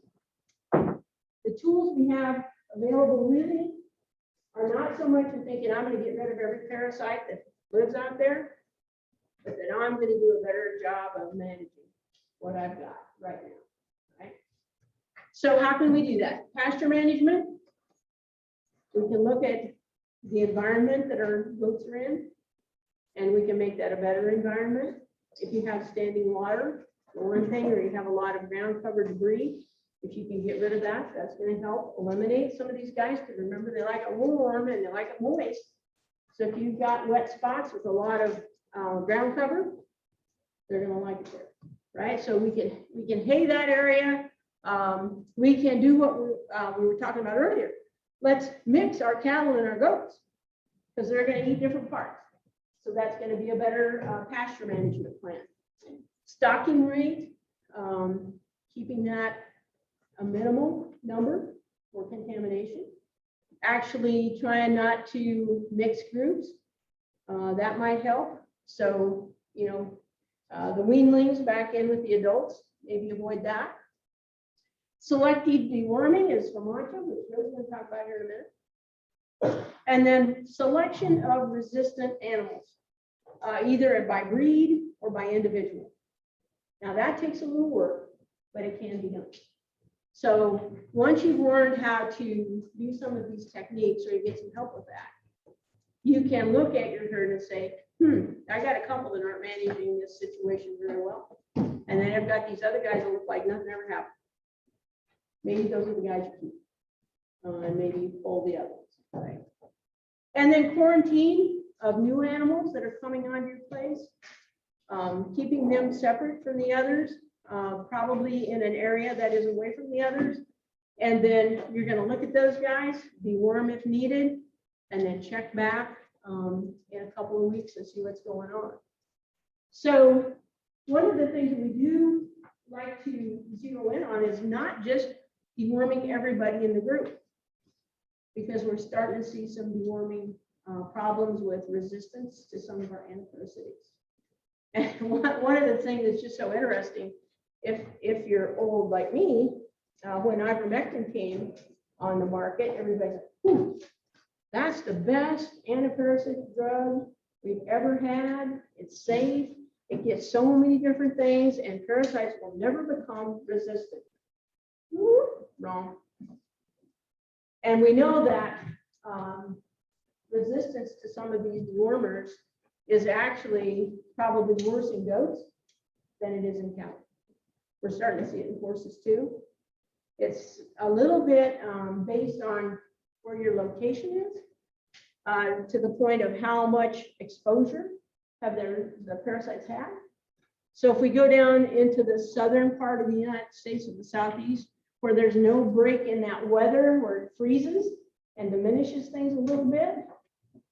The tools we have available really are not so much in thinking I'm going to get rid of every parasite that lives out there, but that I'm going to do a better job of managing what I've got right now. Right? So how can we do that? Pasture management. We can look at the environment that our goats are in, and we can make that a better environment. If you have standing water, for one thing, or you have a lot of ground cover debris, if you can get rid of that, that's going to help eliminate some of these guys, because remember, they like it warm and they like it moist. So if you've got wet spots with a lot of ground cover, they're going to like it there, right? So we can hay that area. We can do what we were talking about earlier. Let's mix our cattle and our goats, because they're going to eat different parts. So that's going to be a better pasture management plan. Stocking rate, keeping that a minimal number for contamination. Actually trying not to mix groups, that might help. So, you know, the weanlings back in with the adults, maybe avoid that. Selective deworming is Vermonta, which we're going to talk about here in a minute. And then selection of resistant animals, either by breed or by individual. Now that takes a little work, but it can be done. So once you've learned how to do some of these techniques, or you get some help with that, you can look at your herd and say, I got a couple that aren't managing this situation very well. And then I've got these other guys that look like nothing ever happened. Maybe those are the guys you keep. And maybe you pull the others, right? And then quarantine of new animals that are coming onto your place, keeping them separate from the others, probably in an area that is away from the others. And then you're going to look at those guys, deworm if needed, and then check back in a couple of weeks and see what's going on. So one of the things that we do like to zero in on is not just deworming everybody in the group, because we're starting to see some deworming problems with resistance to some of our antiparasitics. And one of the things that's just so interesting, if you're old like me, when ivermectin came on the market, everybody's like, that's the best antiparasitic drug we've ever had. It's safe. It gets so many different things, and parasites will never become resistant. Wrong. And we know that resistance to some of these dewormers is actually probably worse in goats than it is in cattle. We're starting to see it in horses too. It's a little bit based on where your location is, to the point of how much exposure have the parasites had. So if we go down into the southern part of the United States, of the Southeast, where there's no break in that weather, where it freezes and diminishes things a little bit,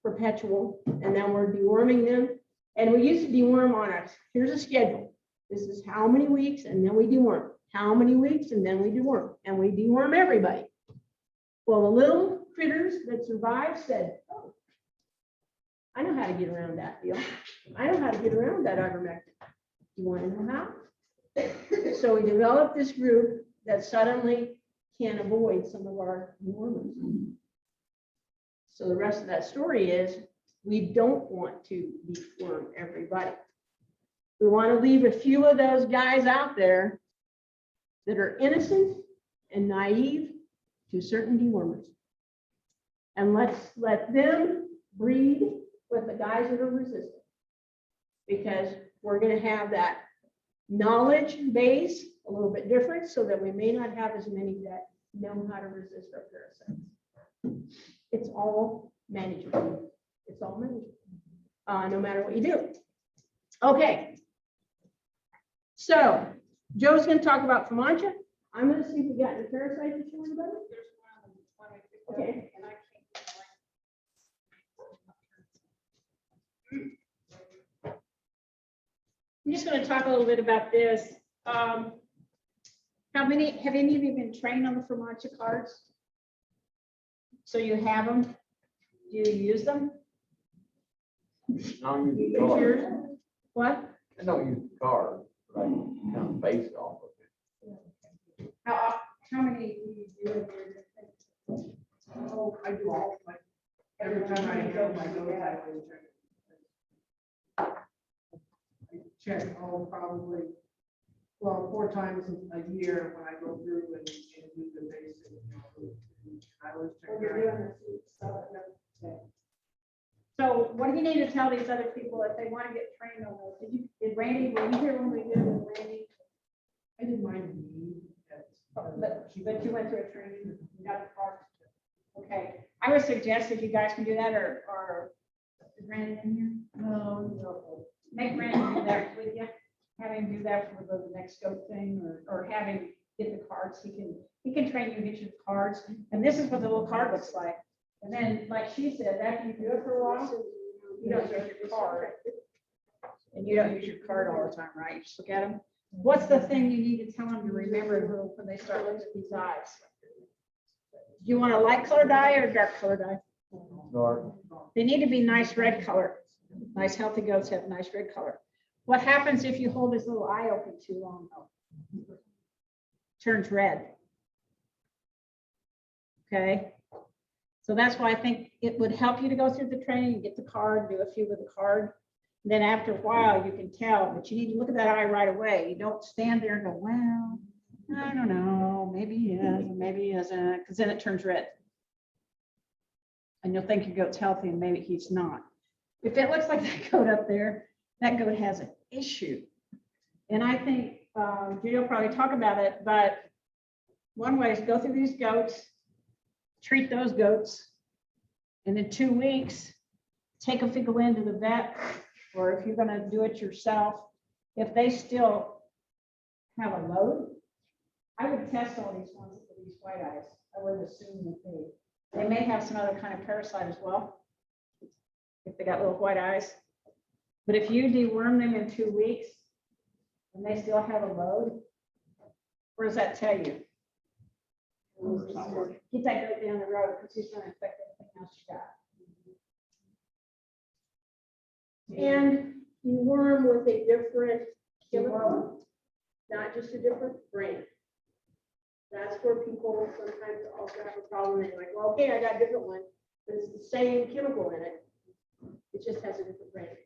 perpetual, and then we're deworming them. And we used to deworm on us. Here's a schedule. This is how many weeks, and then we deworm. How many weeks, and then we deworm. And we deworm everybody. Well, the little critters that survived said, oh, I know how to get around that deal. I know how to get around that ivermectin. You want to know how? So we developed this group that suddenly can avoid some of our dewormers. So the rest of that story is, we don't want to deworm everybody. We want to leave a few of those guys out there that are innocent and naive to certain dewormers. And let's let them breed with the guys that are resistant. Because we're going to have that knowledge base a little bit different, so that we may not have as many that know how to resist our parasites. It's all manageable. It's all manageable, no matter what you do. Okay. So Joe's going to talk about Comanche. I'm going to see if we got any parasites that you want about it. Okay. I'm just going to talk a little bit about this. Have any of you been trained on the Comanche cards? So you have them? Do you use them? I use You the use card. yours? What? I don't use the card, but I kind of base it off of it. How many do you do a year? Oh, I do all, like, every time I go, my nose, I always check. I check, probably, well, 4 times a year when I go through and do the basic, I always check. When you're doing this stuff, okay. So what do you need to tell these other people if they want to get trained on those? Did Randy, were you here when we did it with Randy? I didn't mind me. But you went through a training, you got the card. Okay, I would suggest if you guys can do that, or is Randy in here? No. Make Randy do that with you. Have him do that for the next scope thing, or have him get the cards. He can train you and get you the cards. And this is what the little card looks like. And then, like she said, after you do it for a while, you don't use your card. And you don't use your card all the time, right? You just look at them. What's the thing you need to tell them to remember when they start looking at these eyes? Do you want a light colored eye or dark colored eye? Dark. They need to be nice red color. Nice healthy goats have nice red color. What happens if you hold this little eye open too long? Turns red. Okay. So that's why I think it would help you to go through the training and get the card, do a few with the card. Then after a while, you can tell, but you need to look at that eye right away. You don't stand there and go, well, I don't know, maybe he is, maybe he isn't, because then it turns red. And you'll think your goat's healthy and maybe he's not. If it looks like that goat up there, that goat has an issue. And I think Judy will probably talk about it, but one way is go through these goats, treat those goats, and in 2 weeks, take them to go into the vet, or if you're going to do it yourself, if they still have a load, I would test all these ones for these white eyes. I wouldn't assume that they may have some other kind of parasite as well, if they got little white eyes. But if you deworm them in 2 weeks and they still have a load, what does that tell you? Get that goat down the road because he's going to affect everything else you got. And you worm with a different chemical, not just a different brand. That's where people sometimes also have a problem. They're like, well, okay, I got a different one, but it's the same chemical in it. It just has a different brand.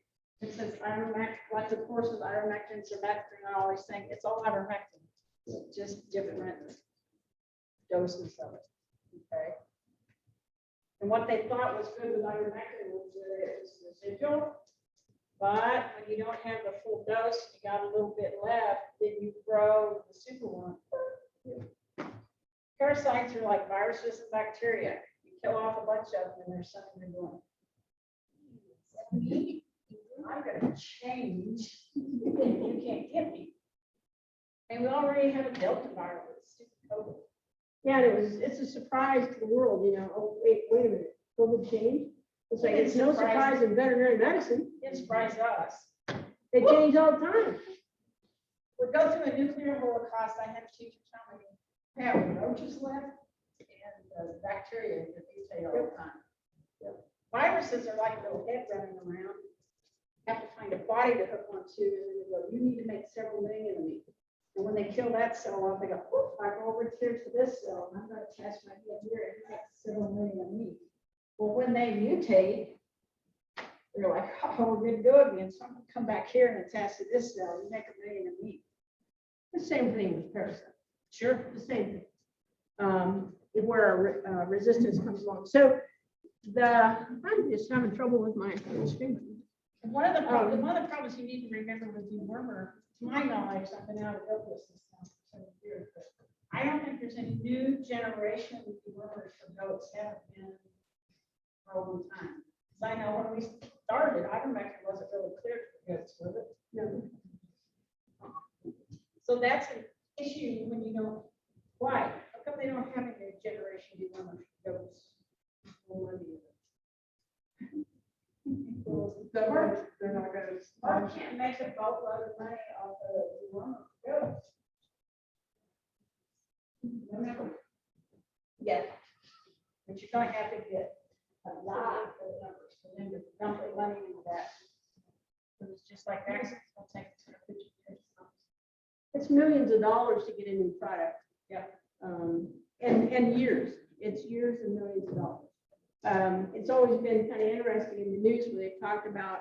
It says ivermectin, lots of courses, ivermectin, surfactant, and all these things. It's all ivermectin, just different doses of it. Okay. And what they thought was good with ivermectin was that it was residual. But when you don't have the full dose, you got a little bit left, then you grow the super one. Parasites are like viruses and bacteria. You kill off a bunch of them and there's something they're doing. I'm going to change. You can't get me. And we already have a Delta virus. COVID. Yeah, it's a surprise to the world, you know. Oh, wait a minute. COVID changed? It's like, it's no surprise in veterinary medicine. It surprised us. They change all the time. We go through a nuclear holocaust. I had a teacher tell me, we have roaches left and bacteria that mutate all the time. Viruses are like a little head running around. You have to find a body to hook onto, and then you go, you need to make several million of me. And when they kill that cell off, they go, oh, I go over here to this cell, and I'm gonna attach my head here and make several million of meat. Well, when they mutate, they're like, oh, we're good to go again, so I'm gonna come back here and attach to this cell, and make a million of meat. The same thing with parasites. Sure. The same thing. Where resistance comes along. So I'm just having trouble with my screen. One of the problems you need to remember with dewormer, to my knowledge, I've been out of goat business now for several years, but I don't think there's any new generation of dewormers for goats have been for a long time. Because I know when we started, I remember it wasn't really clear for goats, was it? No. So that's an issue when you don't, why? How come they don't have a new generation dewormer for goats? They're not gonna. Mark can't make a boatload of money off of the dewormer for goats. Remember? Yeah. But you're gonna have to get a lot of numbers for them to dump their money into that. It's just like vaccines, it'll take 10 or 15 years. It's millions of dollars to get a new product. Yeah. And years. It's years and millions of dollars. It's always been kind of interesting in the news where they've talked about,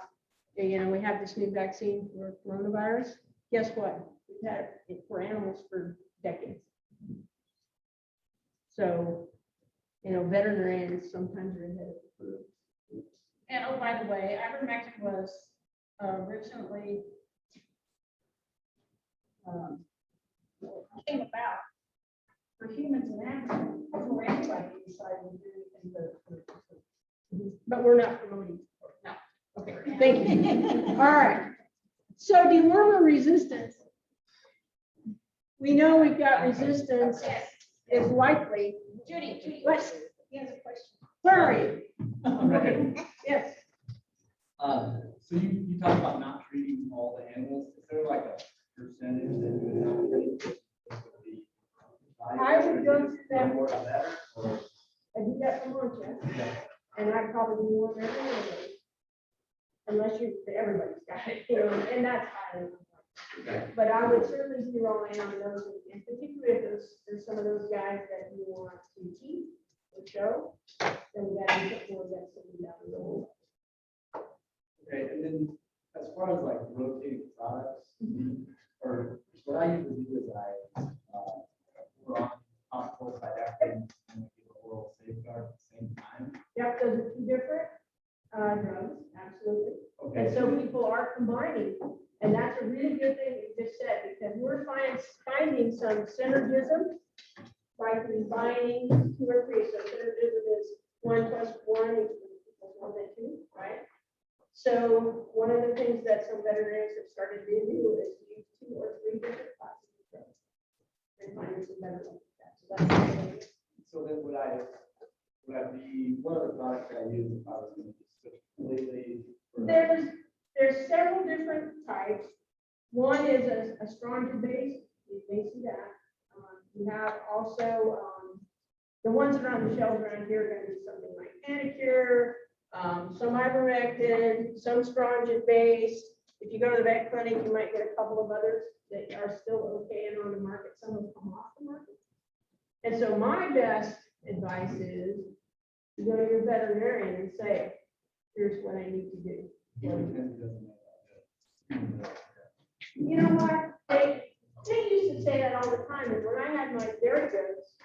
you know, we have this new vaccine for coronavirus. Guess what? We've had it for animals for decades. So, you know, veterinarians sometimes are ahead of the curve. And oh, by the way, ivermectin was originally came about for humans and animals before anybody decided to do anything. But we're not promoting. No. Okay, thank you. All right. So dewormer resistance. We know we've got resistance is likely. Judy, What? he has a question. Where are you? Right. Yes. So you talked about not treating all the animals. Is there like a percentage that you would not treat? I would go to them. More or better, or? I do that for lunch, yes. And I'd probably do one every day. Unless everybody's got it, you know, and that's highly. But I would certainly zero in on those, and particularly if there's some of those guys that you want to keep or show, then we got to put more density down the road. Okay, and then as far as like rotating products, or what I usually do is we're on hospital side after and we give an oral safeguard at the same time. Yep, those are two different drugs, absolutely. Okay. And so people are combining, and that's a really good thing you just said, because we're finding some synergism by combining 2 or 3. So synergism is 1 + 1 equals more than 2, right? So one of the things that some veterinarians have started to do is use 2 or 3 different classes of drugs and find some better ones. So that's So then would I be, what are the products that I use if I was going to just switch completely? There's several different types. One is a strontia base. You may see that. You have also the ones that are on the shelves around here are going to be something like Anacure, some ivermectin, some strontia base. If you go to the vet clinic, you might get a couple of others that are still okay and on the market. Some have come off the market. And so my best advice is to go to your veterinarian and say, here's what I need to do. You know what? They used to say that all the time. And when I had my dairy goats,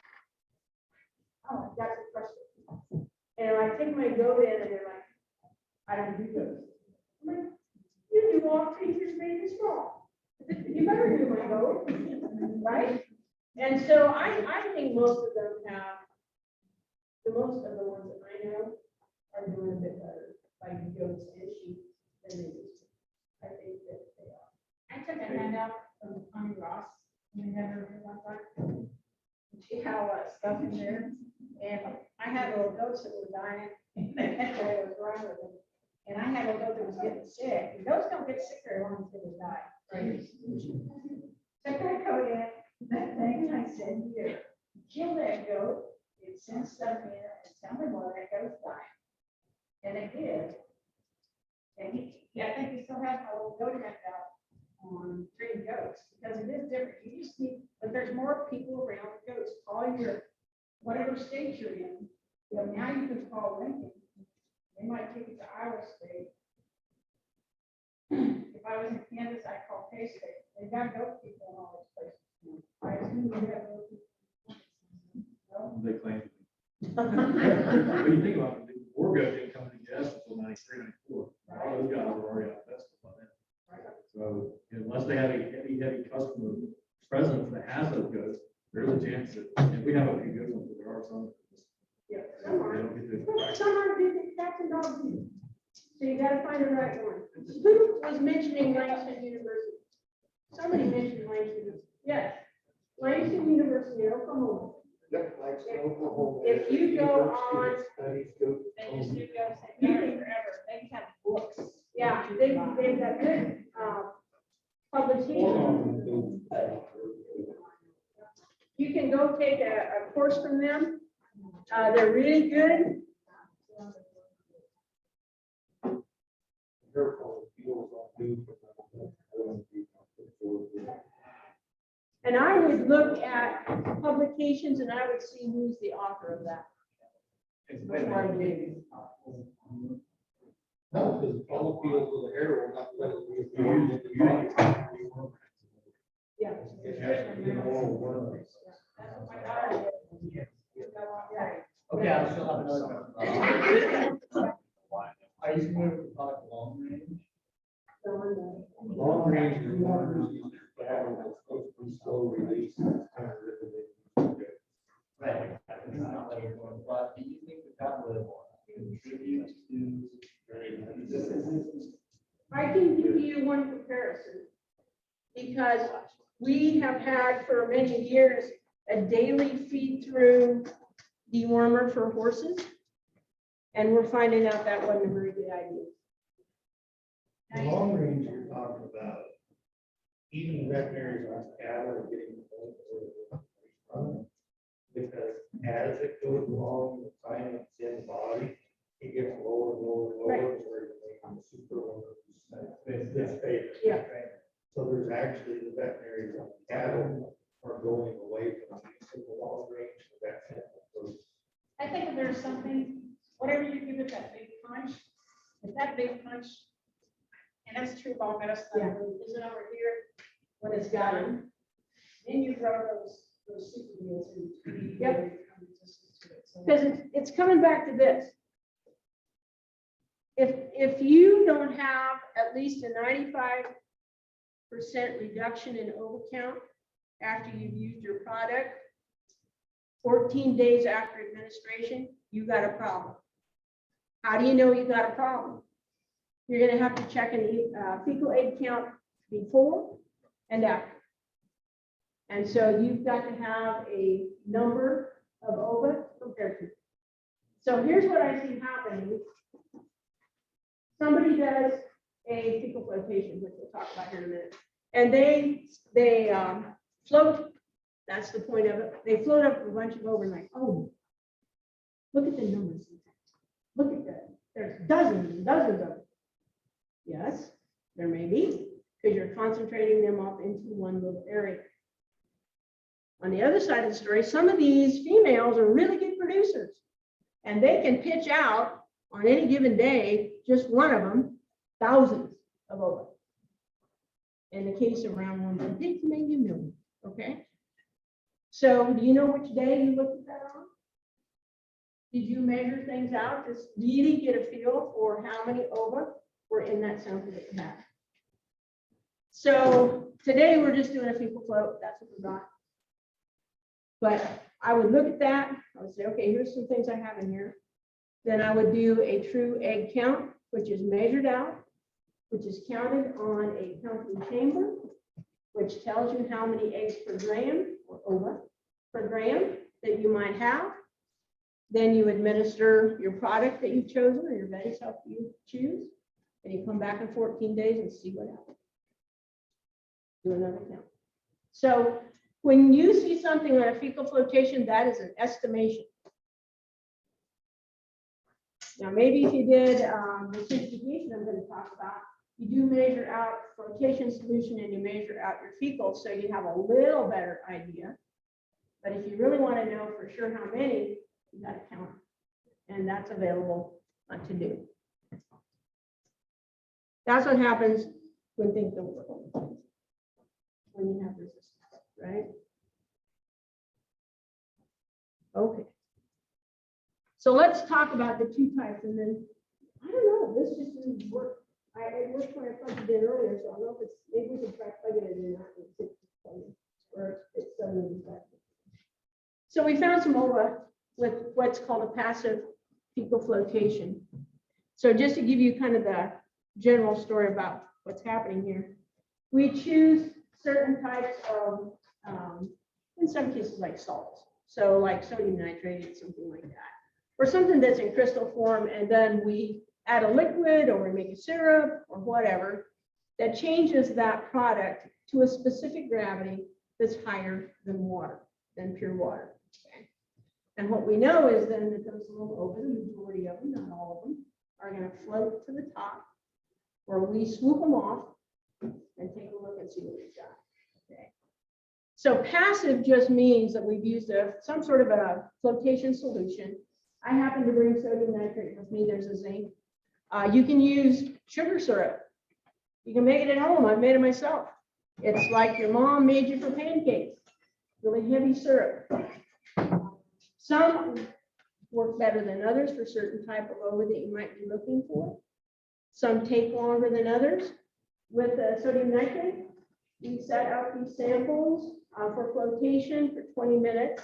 oh, that's a question. And I take my goat in and they're like, I don't do goats. I'm like, you do all creatures made as small. You better do my goat, right? And so I think most of them have, most of the ones that I know are doing a bit better, like goats and sheep than they used to. I think that they are. I took a handout from Connie Ross. You never heard about that? She had a lot of stuff in there, and I had little goats that were dying, and that's what was wrong with them. And I had a goat that was getting sick. And goats don't get sick very long until they die. Right? So I go in that thing, and I said, here, kill that goat, and send stuff in, and tell me why that goat's dying. And they did. And I think he still has my little goat handout. on treating goats, because it is different. You just need, but there's more people around goats. Call your, whatever state you're in. Yeah, now you can call Lincoln. They might take it to Iowa State. If I was in Kansas, I'd call K-State. They've got goat people in all these places. I assume they have goat people. They claim. When you think about it, the Wargo didn't come to us until 93, 94. All those guys were already out vested by then. So unless they have a heavy customer presence that has those goats, there's a chance that, and we have a few good ones, but there are some. Yeah, They some are. don't get the. Some are good cats and dogs. So you gotta find the right one. Who was mentioning Langston University? Somebody mentioned Langston. Yes. Langston University, Oklahoma. If you go on, Studies go. they just do go forever. They have books. Yeah, they've got good, publications. You can go take a course from them. They're really good. And I would look at publications and I would see who's the author of that. Before I believe it. No, because all fields with the hair will not let it be. Yeah. It has to be an oral word. Okay, I still have another question. I used to move to talk long range. Long range is one battle that's supposed to be slow release. It's kind of written in. Right. It's not like we're going, but do you think that would contribute to? I can give you one comparison. Because we have had for many years a daily feed through dewormer for horses. And we're finding out that wasn't a very good idea. The long range you're talking about, even veterinarians on cattle are getting. Because as it goes along, the time it's in the body, it gets lower, lower, lower, Right. where you're making the super one. This favor. Yeah. So there's actually the veterinary cattle are going away from the use of the long range, so that's it. I think if there's something, whatever you give it that big punch, if that big punch, and that's true of all medicine, isn't over here when it's got them, then you grow those super meals. Yep. Because it's coming back to this. If you don't have at least a 95% reduction in ova count after you've used your product, 14 days after administration, you got a problem. How do you know you got a problem? You're going to have to check an fecal aid count before and after. And so you've got to have a number of ova compared to. So here's what I see happening. Somebody does a fecal flotation, which we'll talk about here in a minute, and they float. That's the point of it. They float up a bunch of ova and like, oh, look at the numbers. Look at that. There's dozens and dozens of them. Yes, there may be, because you're concentrating them up into one little area. On the other side of the story, some of these females are really good producers, and they can pitch out on any given day, just one of them, thousands of ova. In the case of round one, but pigs maybe a million. Okay. So do you know which day you looked at that on? Did you measure things out to really get a feel for how many ova were in that sample that you had? So today we're just doing a fecal float. That's what we got. But I would look at that. I would say, okay, here's some things I have in here. Then I would do a true egg count, which is measured out, which is counted on a counting chamber, which tells you how many eggs per gram or ova per gram that you might have. Then you administer your product that you've chosen or your Vetisel you choose, and you come back in 14 days and see what happens. Do another count. So when you see something on a fecal flotation, that is an estimation. Now, maybe if you did the centrifugation I'm going to talk about, you do measure out flotation solution and you measure out your fecal, so you have a little better idea. But if you really want to know for sure how many, you got to count. And that's available to do. That's what happens when things don't work. When you have resistance, right? Okay. So let's talk about the two types, and then, I don't know, this just didn't work. It worked when I plugged it in earlier, so I don't know if it's, maybe we can try plugging it in, or it's suddenly back. So we found some ova with what's called a passive fecal flotation. So just to give you kind of the general story about what's happening here, we choose certain types of, in some cases like salts. So like sodium nitrate, something like that, or something that's in crystal form, and then we add a liquid or we make a syrup or whatever that changes that product to a specific gravity that's higher than water, than pure water. Okay? And what we know is then that those little ova, the majority of them, not all of them, are going to float to the top, or we swoop them off and take a look and see what we've got. Okay. So passive just means that we've used some sort of a flotation solution. I happen to bring sodium nitrate with me. There's a zinc. You can use sugar syrup. You can make it at home. I've made it myself. It's like your mom made you for pancakes. Really heavy syrup. Some work better than others for certain type of ova that you might be looking for. Some take longer than others. With sodium nitrate, we set out these samples for flotation for 20 minutes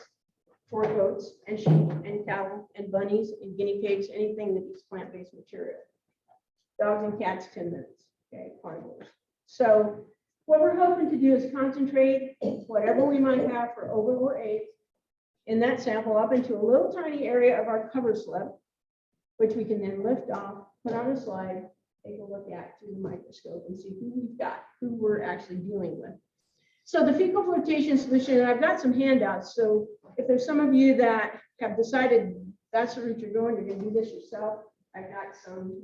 for goats and sheep and cattle and bunnies and guinea pigs, anything that eats plant-based material. Dogs and cats, 10 minutes, okay, carnivores. So what we're hoping to do is concentrate whatever we might have for ova or eggs in that sample up into a little tiny area of our cover slip, which we can then lift off, put on a slide, take a look at through the microscope and see who we've got, who we're actually dealing with. So the fecal flotation solution, and I've got some handouts. So if there's some of you that have decided that's the route you're going to do this yourself, I've got some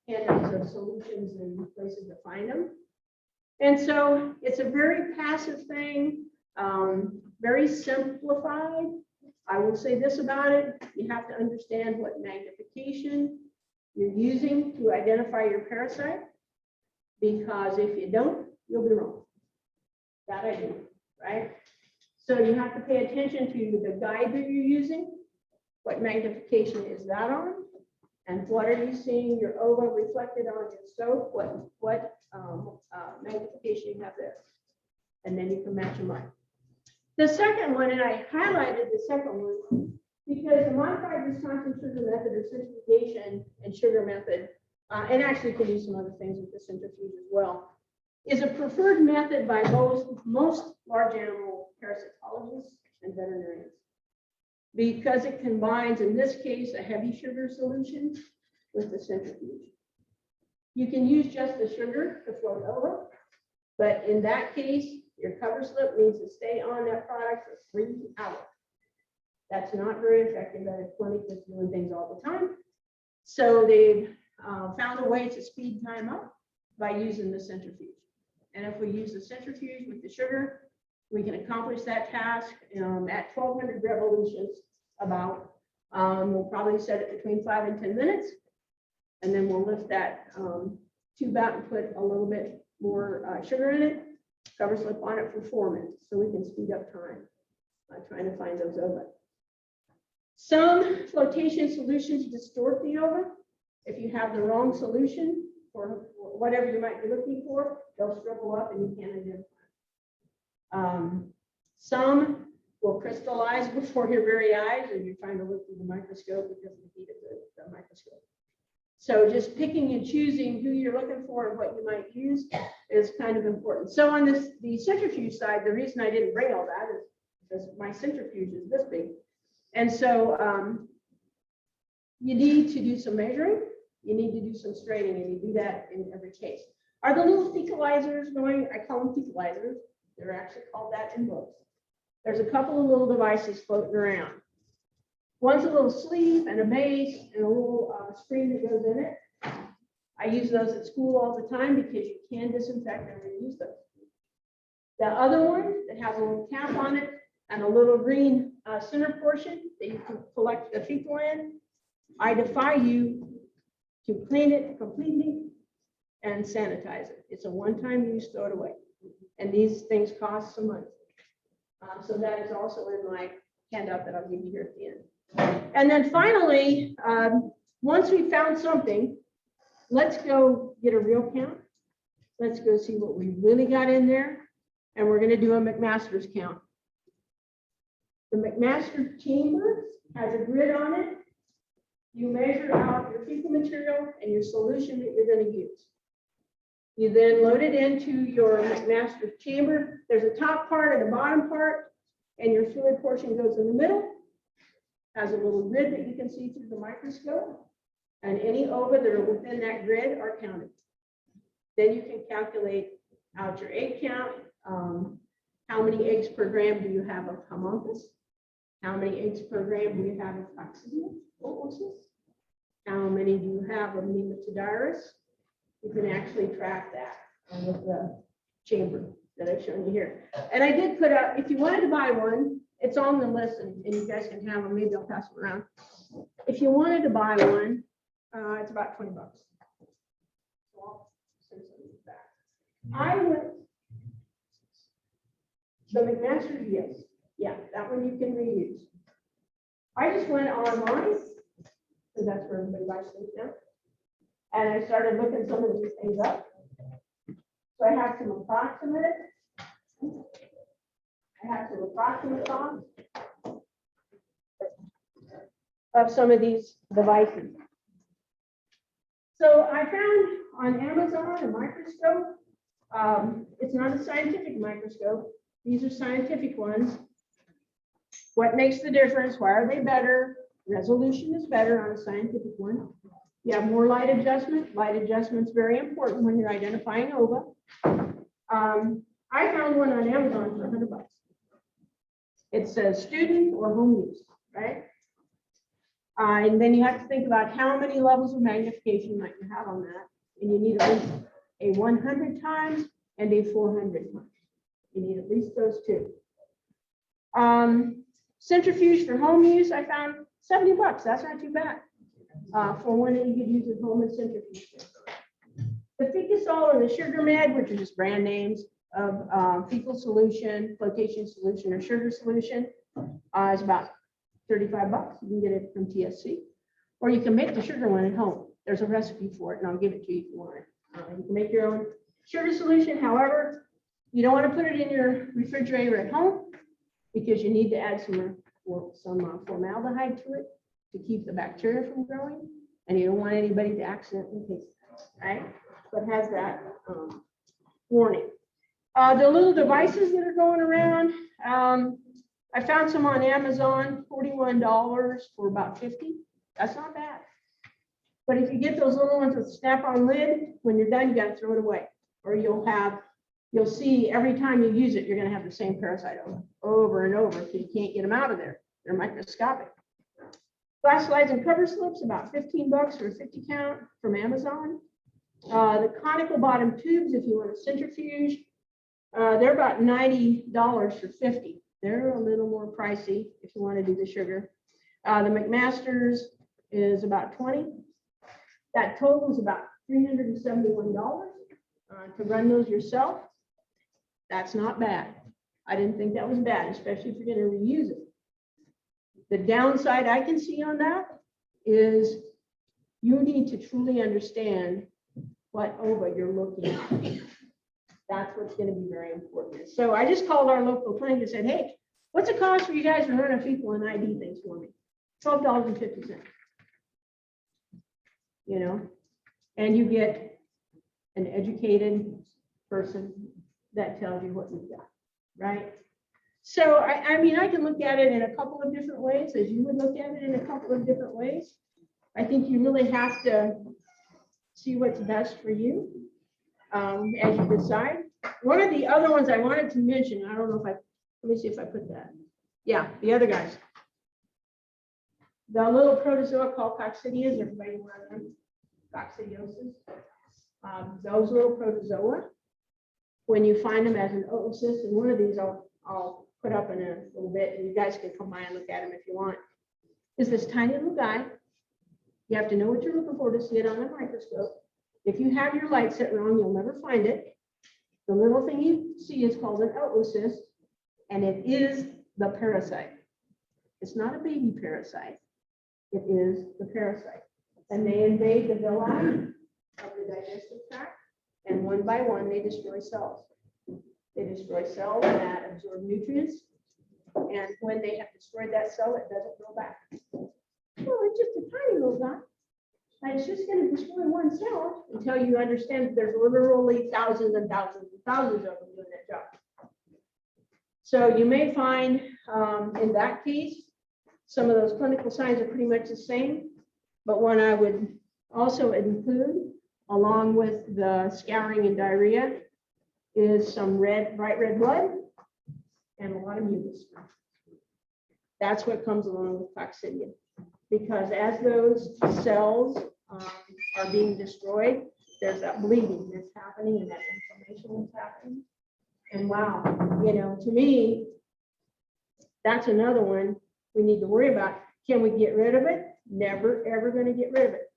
handouts of solutions and places to find them. And so it's a very passive thing, very simplified. I will say this about it. You have to understand what magnification you're using to identify your parasite, because if you don't, you'll be wrong. That I do, right? So you have to pay attention to the guide that you're using. What magnification is that on? And what are you seeing your ova reflected on your soap? What magnification you have there? And then you can match them up. The second one, and I highlighted the second one, because the modified Wisconsin sugar method or centrifugation and sugar method, and actually can use some other things with the centrifuge as well, is a preferred method by most large animal parasitologists and veterinarians, because it combines, in this case, a heavy sugar solution with the centrifuge. You can use just the sugar to float over, but in that case, your cover slip needs to stay on that product for 3 hours. That's not very effective at a clinic that's doing things all the time. So they've found a way to speed time up by using the centrifuge. And if we use the centrifuge with the sugar, we can accomplish that task at 1200 revolutions about. We'll probably set it between 5 and 10 minutes. And then we'll lift that tube out and put a little bit more sugar in it, cover slip on it for 4 minutes, so we can speed up time trying to find those ova. Some flotation solutions distort the ova. If you have the wrong solution for whatever you might be looking for, they'll shrivel up and you can't identify. Some will crystallize before your very eyes and you're trying to look through the microscope because of the heat of the microscope. So just picking and choosing who you're looking for and what you might use is kind of important. So on the centrifuge side, the reason I didn't bring all that is because my centrifuge is this big. And so you need to do some measuring, you need to do some straining, and you do that in every case. Are the little fecalizers going? I call them fecalizers. They're actually called that in books. There's a couple of little devices floating around. One's a little sleeve and a base and a little screen that goes in it. I use those at school all the time because you can disinfect and reuse those. The other one that has a little cap on it and a little green center portion that you can collect the fecal in, I defy you to clean it completely and sanitize it. It's a one-time use, throw it away. And these things cost some money. So that is also in my handout that I'll give you here at the end. And then finally, once we found something, let's go get a real count. Let's go see what we really got in there. And we're gonna do a McMaster's count. The McMaster chamber has a grid on it. You measure out your fecal material and your solution that you're gonna use. You then load it into your McMaster chamber. There's a top part and a bottom part, and your fluid portion goes in the middle. Has a little grid that you can see through the microscope. And any ova that are within that grid are counted. Then you can calculate out your egg count. How many eggs per gram do you have of homunculus? How many eggs per gram do you have of coccidia? How many do you have of nematodyrus? You can actually track that with the chamber that I've shown you here. And I did put up, if you wanted to buy one, it's on the list and you guys can have them. Maybe I'll pass them around. If you wanted to buy one, it's about $20. So I'll send some of these back. I went, the McMaster's, yes. Yeah, that one you can reuse. I just went online, because that's where everybody buys things now. And I started looking some of these things up. So I have some approximate costs of some of these devices. So I found on Amazon a microscope. It's not a scientific microscope. These are scientific ones. What makes the difference? Why are they better? Resolution is better on a scientific one. You have more light adjustment. Light adjustment is very important when you're identifying ova. I found one on Amazon for $100. It says student or home use, right? And then you have to think about how many levels of magnification might you have on that. And you need at least a 100 times and a 400 times. You need at least those two. Centrifuge for home use, I found $70. That's not too bad. For one that you could use at home and centrifuge. The Fecusol and the Sugar Med, which are just brand names of fecal solution, flotation solution, or sugar solution, is about $35. You can get it from TSC. Or you can make the sugar one at home. There's a recipe for it, and I'll give it to you if you want it. You can make your own sugar solution. However, you don't want to put it in your refrigerator at home because you need to add some formaldehyde to it to keep the bacteria from growing, and you don't want anybody to accidentally taste it, right? So it has that warning. The little devices that are going around, I found some on Amazon, $41 for about $50. That's not bad. But if you get those little ones with snap-on lid, when you're done, you got to throw it away, or you'll see every time you use it, you're going to have the same parasite over and over, so you can't get them out of there. They're microscopic. Glass slides and cover slips, about $15 for a 50 count from Amazon. The conical bottom tubes, if you want a centrifuge, they're about $90 for 50. They're a little more pricey if you want to do the sugar. The McMaster's is about $20. That total is about $371 to run those yourself. That's not bad. I didn't think that was bad, especially if you're going to reuse it. The downside I can see on that is you need to truly understand what ova you're looking at. That's what's going to be very important. So I just called our local clinic and said, hey, what's it cost for you guys to run a fecal and ID things for me? $12.50. You know, and you get an educated person that tells you what you've got, right? So, I mean, I can look at it in a couple of different ways, as you would look at it in a couple of different ways. I think you really have to see what's best for you as you decide. One of the other ones I wanted to mention, I don't know if let me see if I put that. Yeah, the other guys. The little protozoa called coccidias, everybody aware of them? Coccidiosis. those little protozoa, when you find them as an oocyst, and one of these I'll put up in a little bit, and you guys can come by and look at them if you want, is this tiny little guy. You have to know what you're looking for to see it on a microscope. If you have your light set wrong, you'll never find it. The little thing you see is called an oocyst, and it is the parasite. It's not a baby parasite. It is the parasite. And they invade the villi of the digestive tract, and one by one, they destroy cells. They destroy cells that absorb nutrients, and when they have destroyed that cell, it doesn't grow back. Well, it's just a tiny little guy. And it's just going to destroy one cell until you understand that there's literally thousands and thousands and thousands of them doing that job. So you may find in that case, some of those clinical signs are pretty much the same, but one I would also include, along with the scouring and diarrhea, is some bright red blood and a lot of mucus. That's what comes along with coccidia. Because as those cells are being destroyed, there's that bleeding that's happening and that inflammation that's happening. And wow, to me, that's another one we need to worry about. Can we get rid of it? Never, ever going to get rid of it.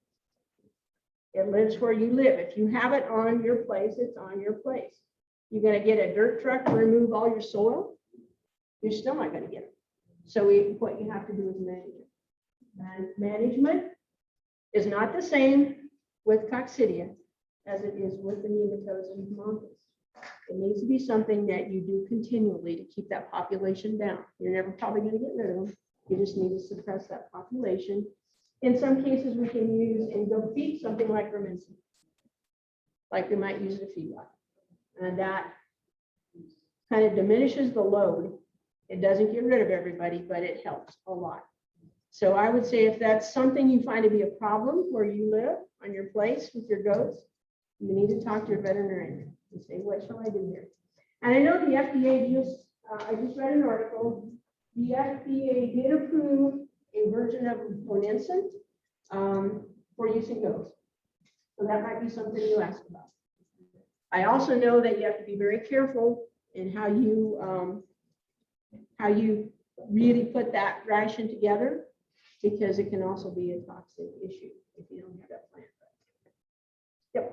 It lives where you live. If you have it on your place, it's on your place. You're going to get a dirt truck to remove all your soil, you're still not going to get it. So what you have to do is manage it. And management is not the same with coccidia as it is with the nematodes and homunculus. It needs to be something that you do continually to keep that population down. You're never probably going to get rid of them. You just need to suppress that population. In some cases, we can use and go feed something like Rumensin, like we might use a feedlot. And that kind of diminishes the load. It doesn't get rid of everybody, but it helps a lot. So I would say if that's something you find to be a problem where you live on your place with your goats, you need to talk to your veterinarian and say, what shall I do here? And I know the FDA I just read an article, the FDA did approve a version of Rumensin for use in goats. So that might be something you ask about. I also know that you have to be very careful in how you really put that ration together, because it can also be a toxic issue if you don't have that plan. Yep.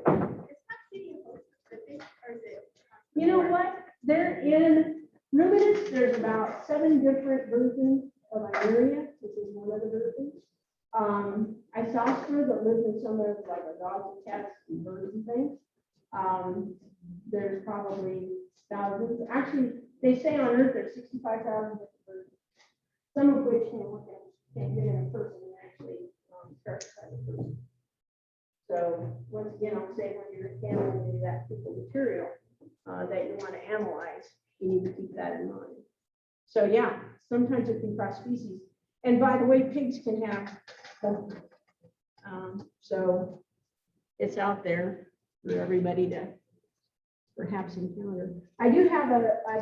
You know what? They're in ruminants. There's about 7 different versions of Iberia, which is one of the versions. Isosper that lives in some of like our dogs and cats and birds and things. There's probably thousands. Actually, they say on Earth there's 65,000 different birds, some of which can't get in a person and actually parasite a person. So once again, I'll say when you're handling that piece of material that you want to analyze, you need to keep that in mind. So yeah, sometimes it can cross species. And by the way, pigs can have them. So it's out there for everybody to perhaps encounter. I've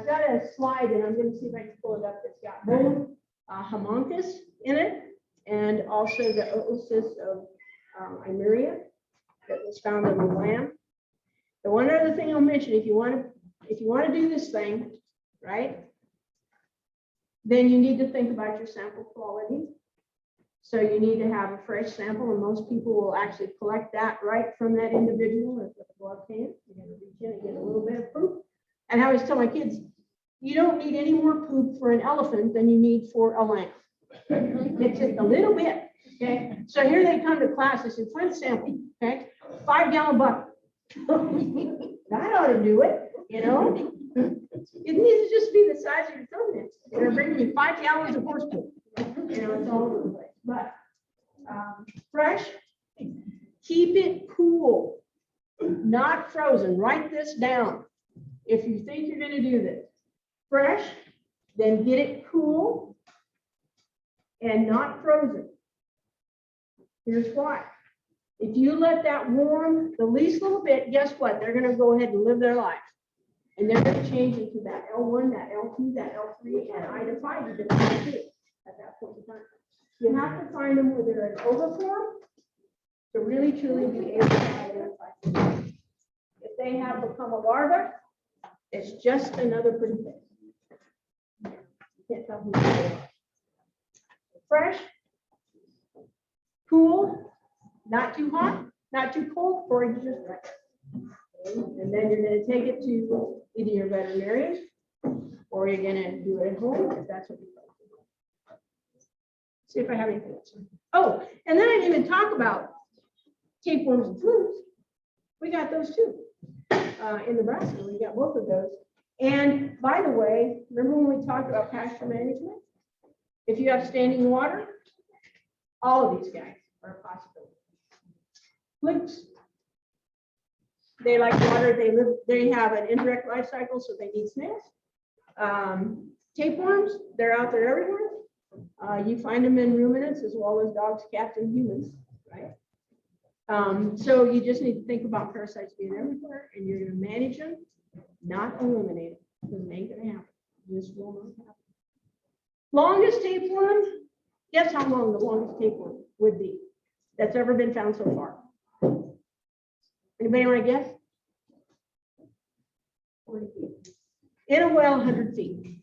got a slide, and I'm going to see if I can pull it up. That's got both homunculus in it, and also the oocyst of Iberia that was found in the lamb. The one other thing I'll mention, if you want to do this thing, right, then you need to think about your sample quality. So you need to have a fresh sample, and most people will actually collect that right from that individual with a glove hand. You're going to reach in and get a little bit of poop. And I always tell my kids, you don't need any more poop for an elephant than you need for a lamb. It's just a little bit, okay? So here they come to class, they said, find a sample, okay? 5-gallon bucket. That ought to do it, It needs to just be the size of your throat. They're bringing me 5 gallons of horse poop. It's all over the place. But fresh, keep it cool, not frozen. Write this down. If you think you're going to do this, fresh, then get it cool and not frozen. Here's why. If you let that warm the least little bit, guess what? They're going to go ahead and live their life. And they're going to change into that L1, that L2, that L3, and I define it at that point in time. You have to find them where they're in overform to really truly be able to identify them. they have become a larva, it's just another pretty face. You can't tell who they are. Fresh, cool, not too hot, not too cold, or you just right. And then you're gonna take it to either your veterinarian or you're gonna do it at home if that's what you like. See if I have anything else. Oh, and then I didn't even talk about tapeworms and flukes. We got those too. In Nebraska, we got both of those. And by the way, remember when we talked about pasture management? If you have standing water, all of these guys are a possibility. Flukes, they like water, they have an indirect life cycle, so they need snails. Tapeworms, they're out there everywhere. You find them in ruminants as well as dogs, cats, and humans, right? So you just need to think about parasites being everywhere, and you're gonna manage them, not eliminate them, because it ain't gonna happen. This will not happen. Longest tapeworm, guess how long the longest tapeworm would be that's ever been found so far? Anybody want to guess? 40 feet. In a well, 100 feet.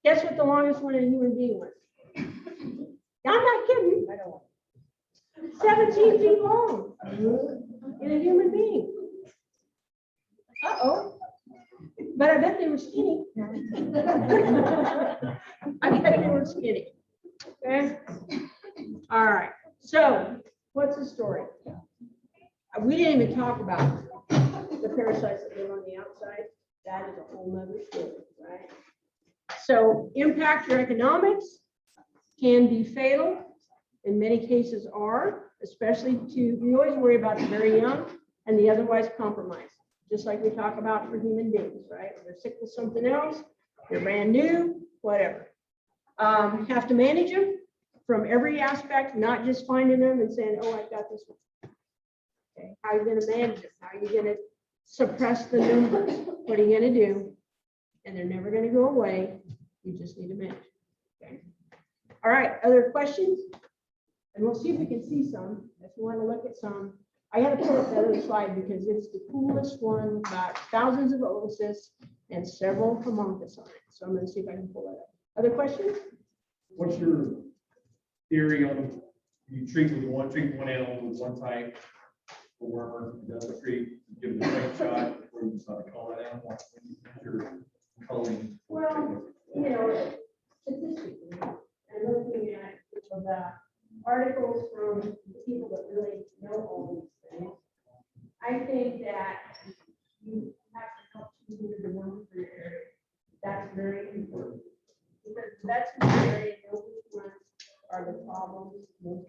Guess what the longest one in a human being was? I'm not kidding. I don't know. 17 feet long in a human being. Uh-oh. But I bet they were skinny. I bet they were skinny. Okay. All right. So what's the story? We didn't even talk about the parasites that live on the outside. That is a whole nother story, right? So impact your economics, can be fatal. In many cases are, especially we always worry about the very young and the otherwise compromised. Just like we talk about for human beings, right? They're sick with something else, they're brand new, whatever. Have to manage them from every aspect, not just finding them and saying, oh, I've got this one. Okay, how are you gonna manage it? How are you gonna suppress the numbers? What are you gonna do? And they're never gonna go away. You just need to manage. Okay. All right, other questions? And we'll see if we can see some. If you want to look at some, I had to pull up that other slide because it's the coolest one, got thousands of oocysts and several homunculus on it. So I'm going to see if I can pull that up. Other questions? What's your theory on, you treat one animal with one type for wormer, the other treat, give it the same shot, or you decide to call that animal? You're culling. Well, you know, statistically, I'm looking at the articles from people that really know all these things. I think that you have to help choose the number for your area. That's very important. Because that's the area, know which ones are the problems. And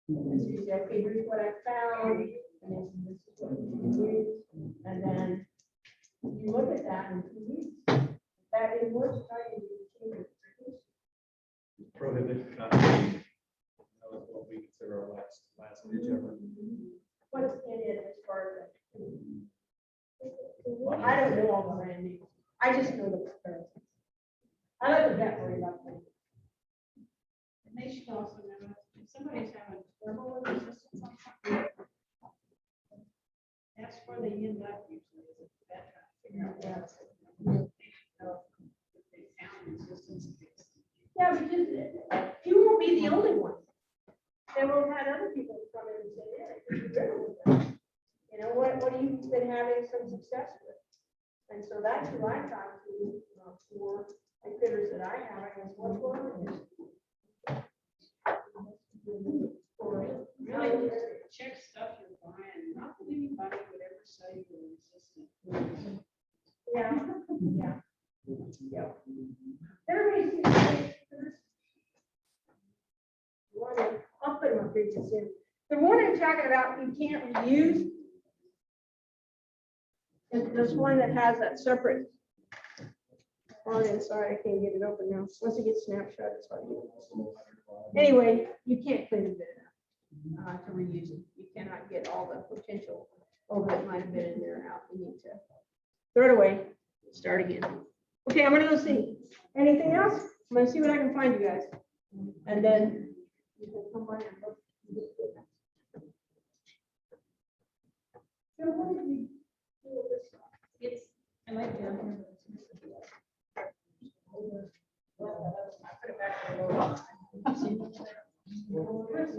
so you say, okay, here's what I found, and then this is what you can use. And then you look at that in 2 weeks. That is what's trying to do. Prohibit contact. That was what we consider our last ditch effort. What's in it as far as that? I don't know all the brand names. I just know the parasites. I like the vet worry about them. And they should also know if somebody's having thermal resistance on something, that's where they end up usually, is at the vet trying to figure out what else. They found resistance. Yeah, because you won't be the only one. They will have other people come in and say, yeah, you know, what have you been having some success with? And so that's who I talk to for the critters that I have. I guess what's going on? Really, check stuff you're buying. Not that anybody would ever say you're resistant. Yeah, yeah. Yeah. Everybody sees the one, I'll put my pictures in. The one I'm talking about, you can't reuse. Is this one that has that separate on inside. I can't get it open now. Once it gets snapshot, it's hard to get. Anyway, you can't clean it enough to reuse it. You cannot get all the potential over that might have been in there out. You need to throw it away, start again. Okay, I'm gonna go see. Anything else? I'm gonna see what I can find you guys. And then you can come by and look. So what did we I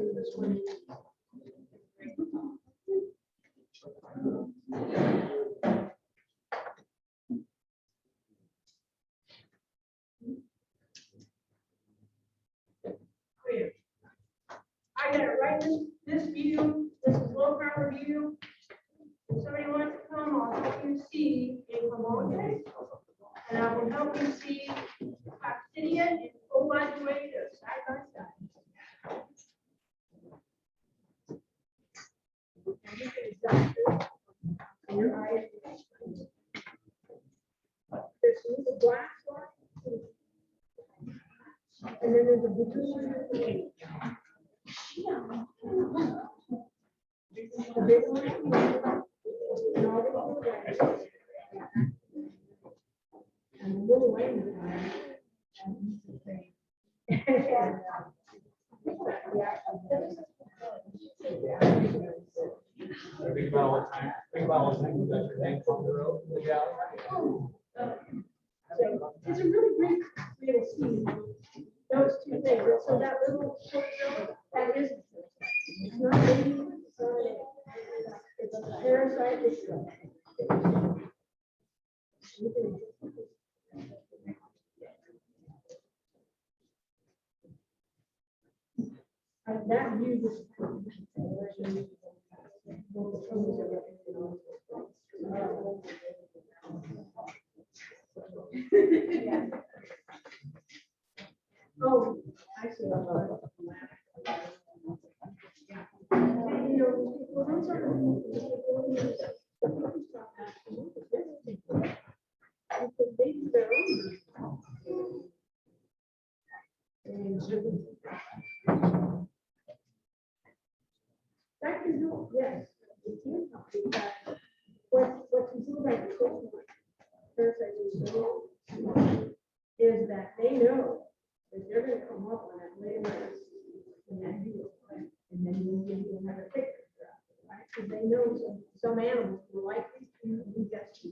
got it right in this view, this is low power view. If somebody wants to come, I'll help you see in Camote. And I will help you see Obsidian and Ovaduator side by side. And you can adjust it in your eyes. There's a little glass one. And then there's a blue one. The big one. And all the little ones. And a little way. Think about all the time, think about all the time you got your tank on the road. Yeah. So it's a really great way to see those two things. So that little short note, that is, it's not really, it's a parasite issue. That view just. Oh, I see. You know, well, those are. Because they do their own. That can do, yes. it can help, because what you do by the social parasite is that they know that they're gonna come up on that later in that view. And then you'll have a picture, right? Because they know some animals will likely to be just.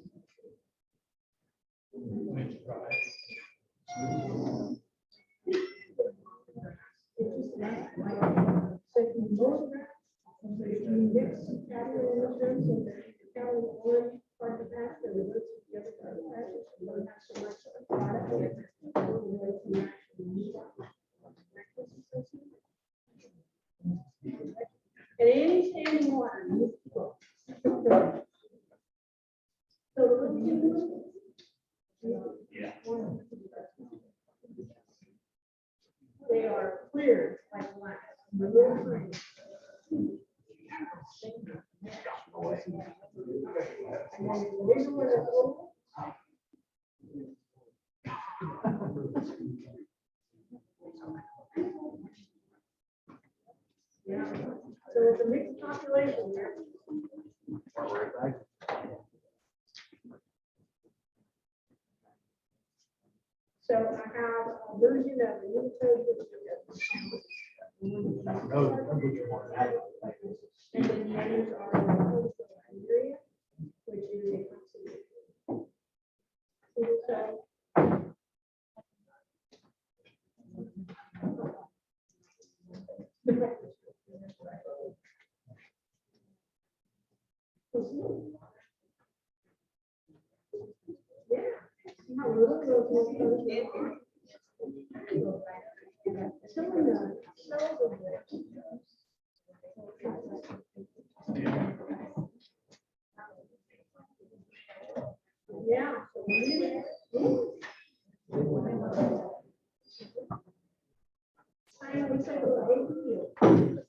It's just that, like, so if you mow the grass, so if you mix cattle and insurance, so that cattle in one part of the pasture and the roots of the other part of the pasture, so you don't have so much product. You actually need. And any standing water needs to go. So the little. Yeah. They are clear like glass. The little green. And then the bigger one is little. Yeah, so it's a mixed population here. So I have a version of the new code. And then the others are the codes of Nigeria, which is a conservation. Yeah. How little those codes are. Some of the cells of the. Yeah. I always say, well, hey, you.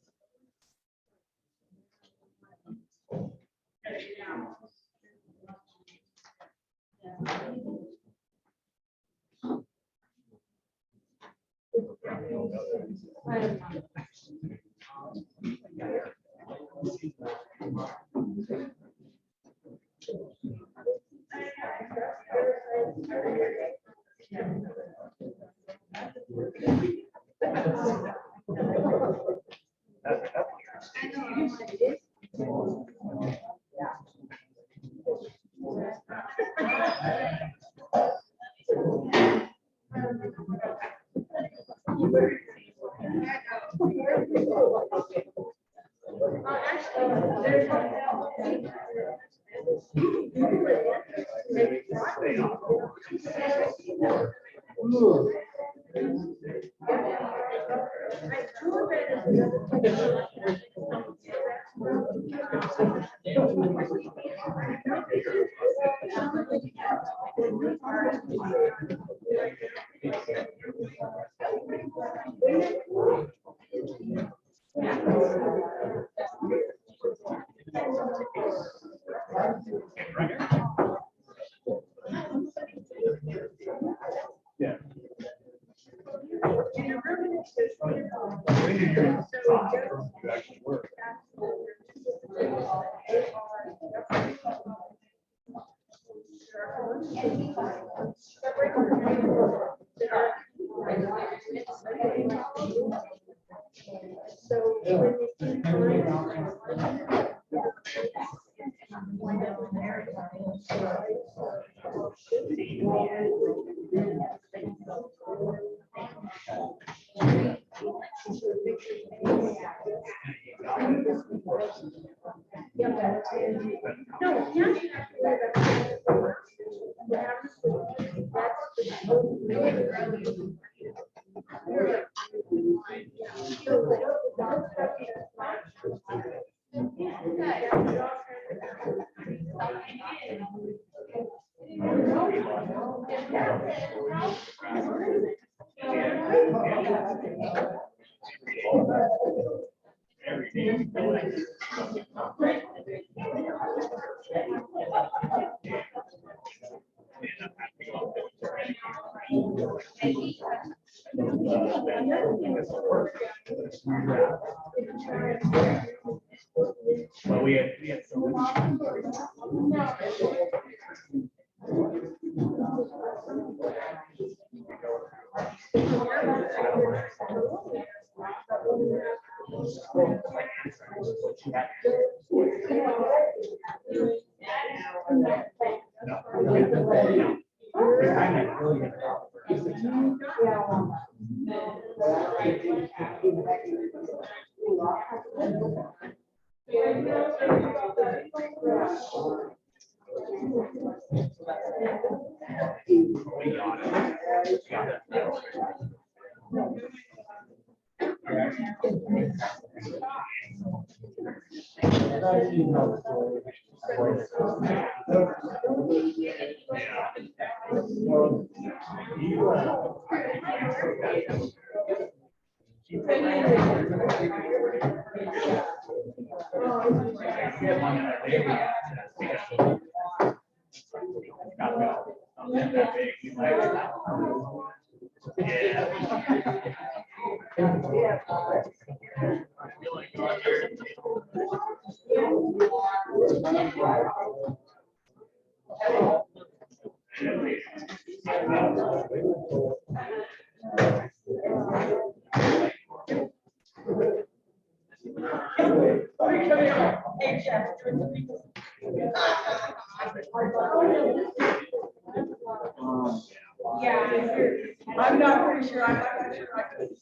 I'm not pretty sure. I'm not sure I could.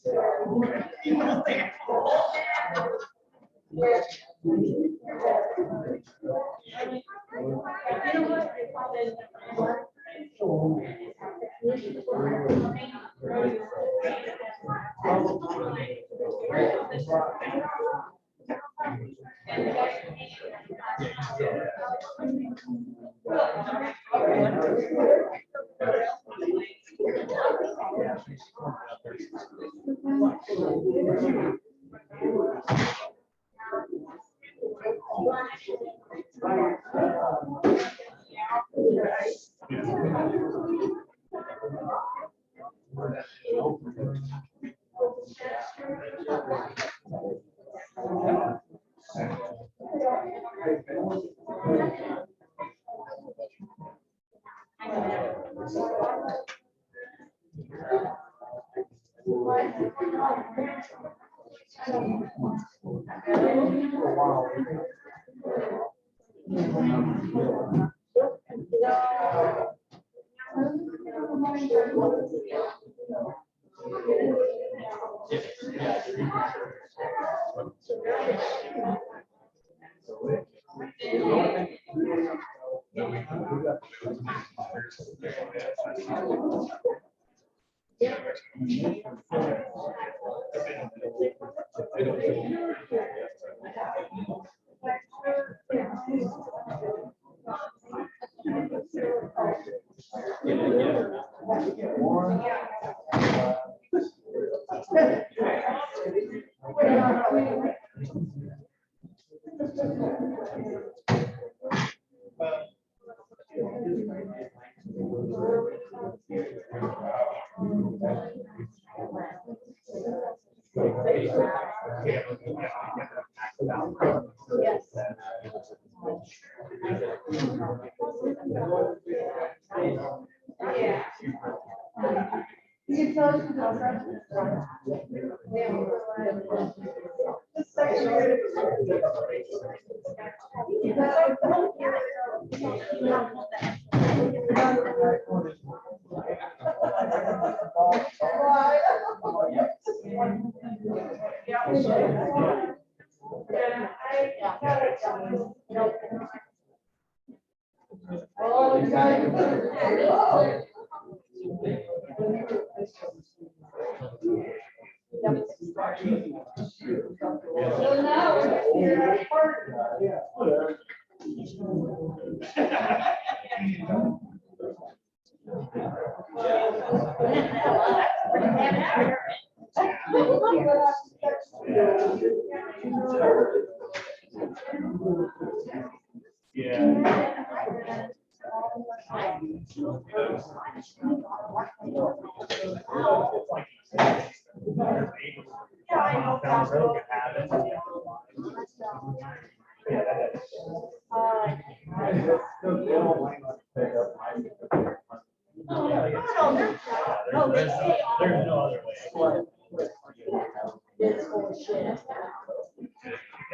There's no other way.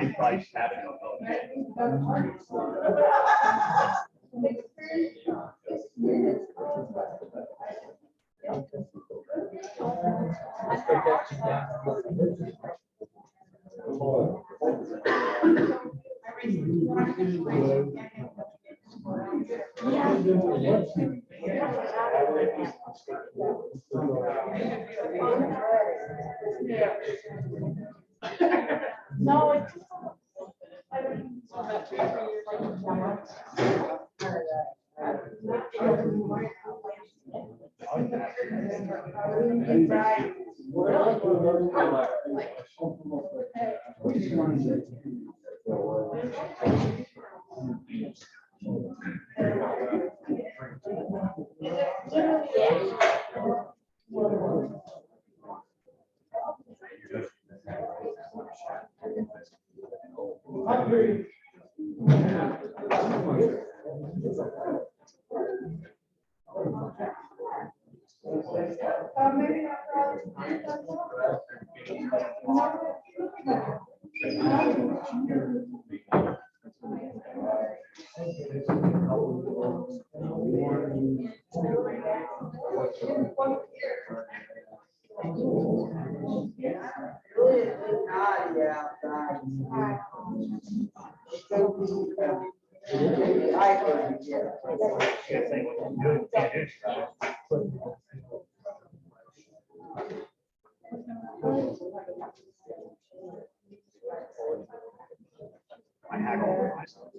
It's like having a No, it's.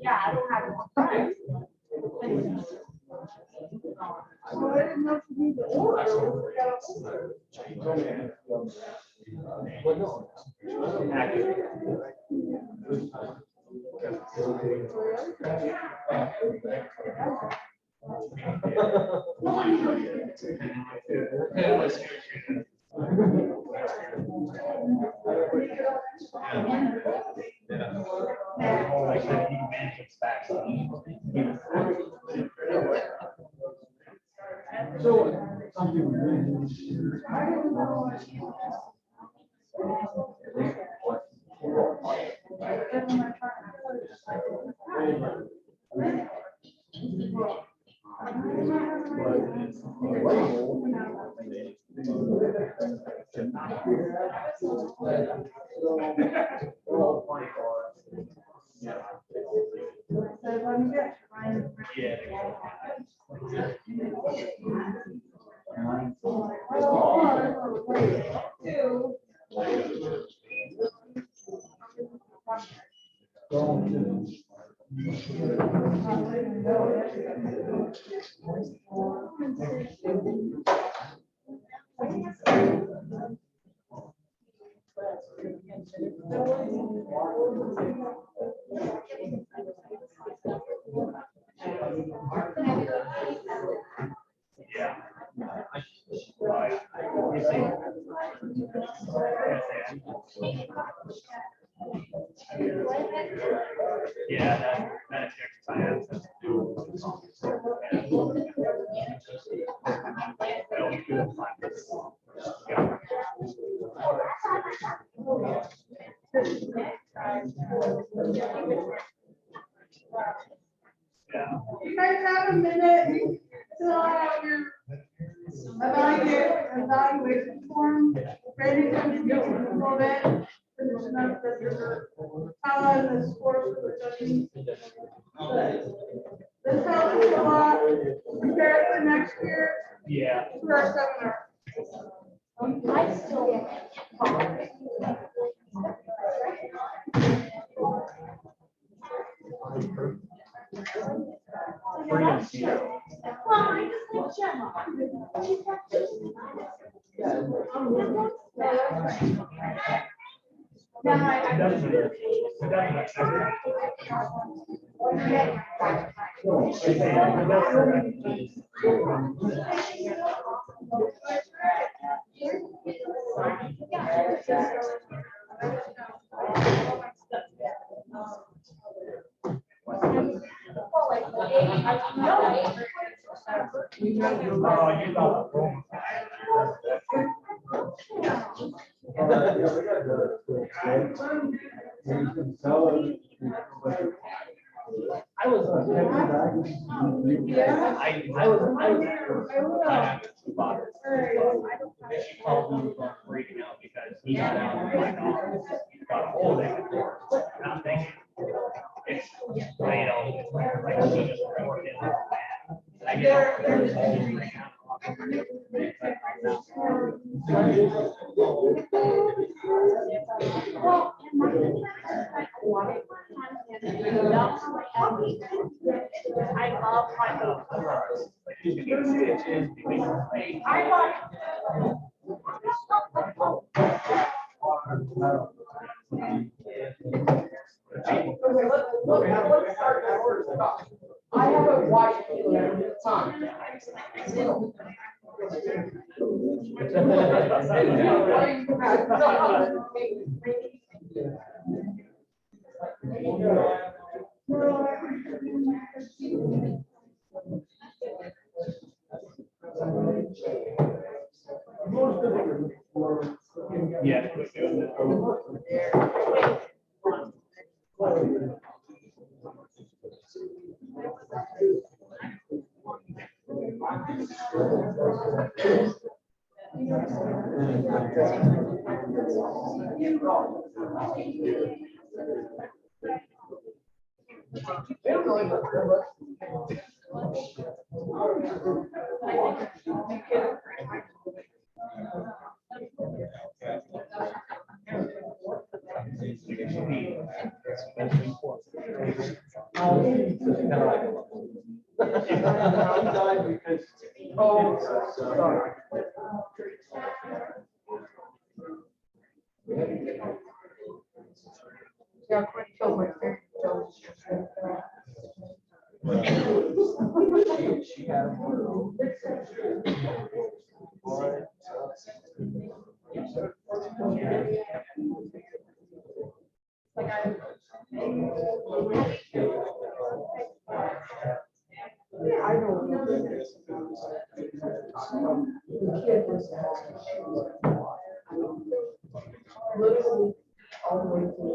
Yeah, I don't have one. Well, I didn't know if you need to order. We gotta order. You guys have a minute to fill out your evaluation form, ready to do a little bit, finishing up the highlight the scores for the judging. This helps us a lot, prepare for next year. Yeah. For our seminar. I still. Well, I just like She called me freaking out because he got out of my office, got a hold of it. Not thinking. It's, you know, like she just reported it like that. I get freaking out. I love my dog. I love. I haven't watched it in a time. Yeah. She had a Literally, all the way to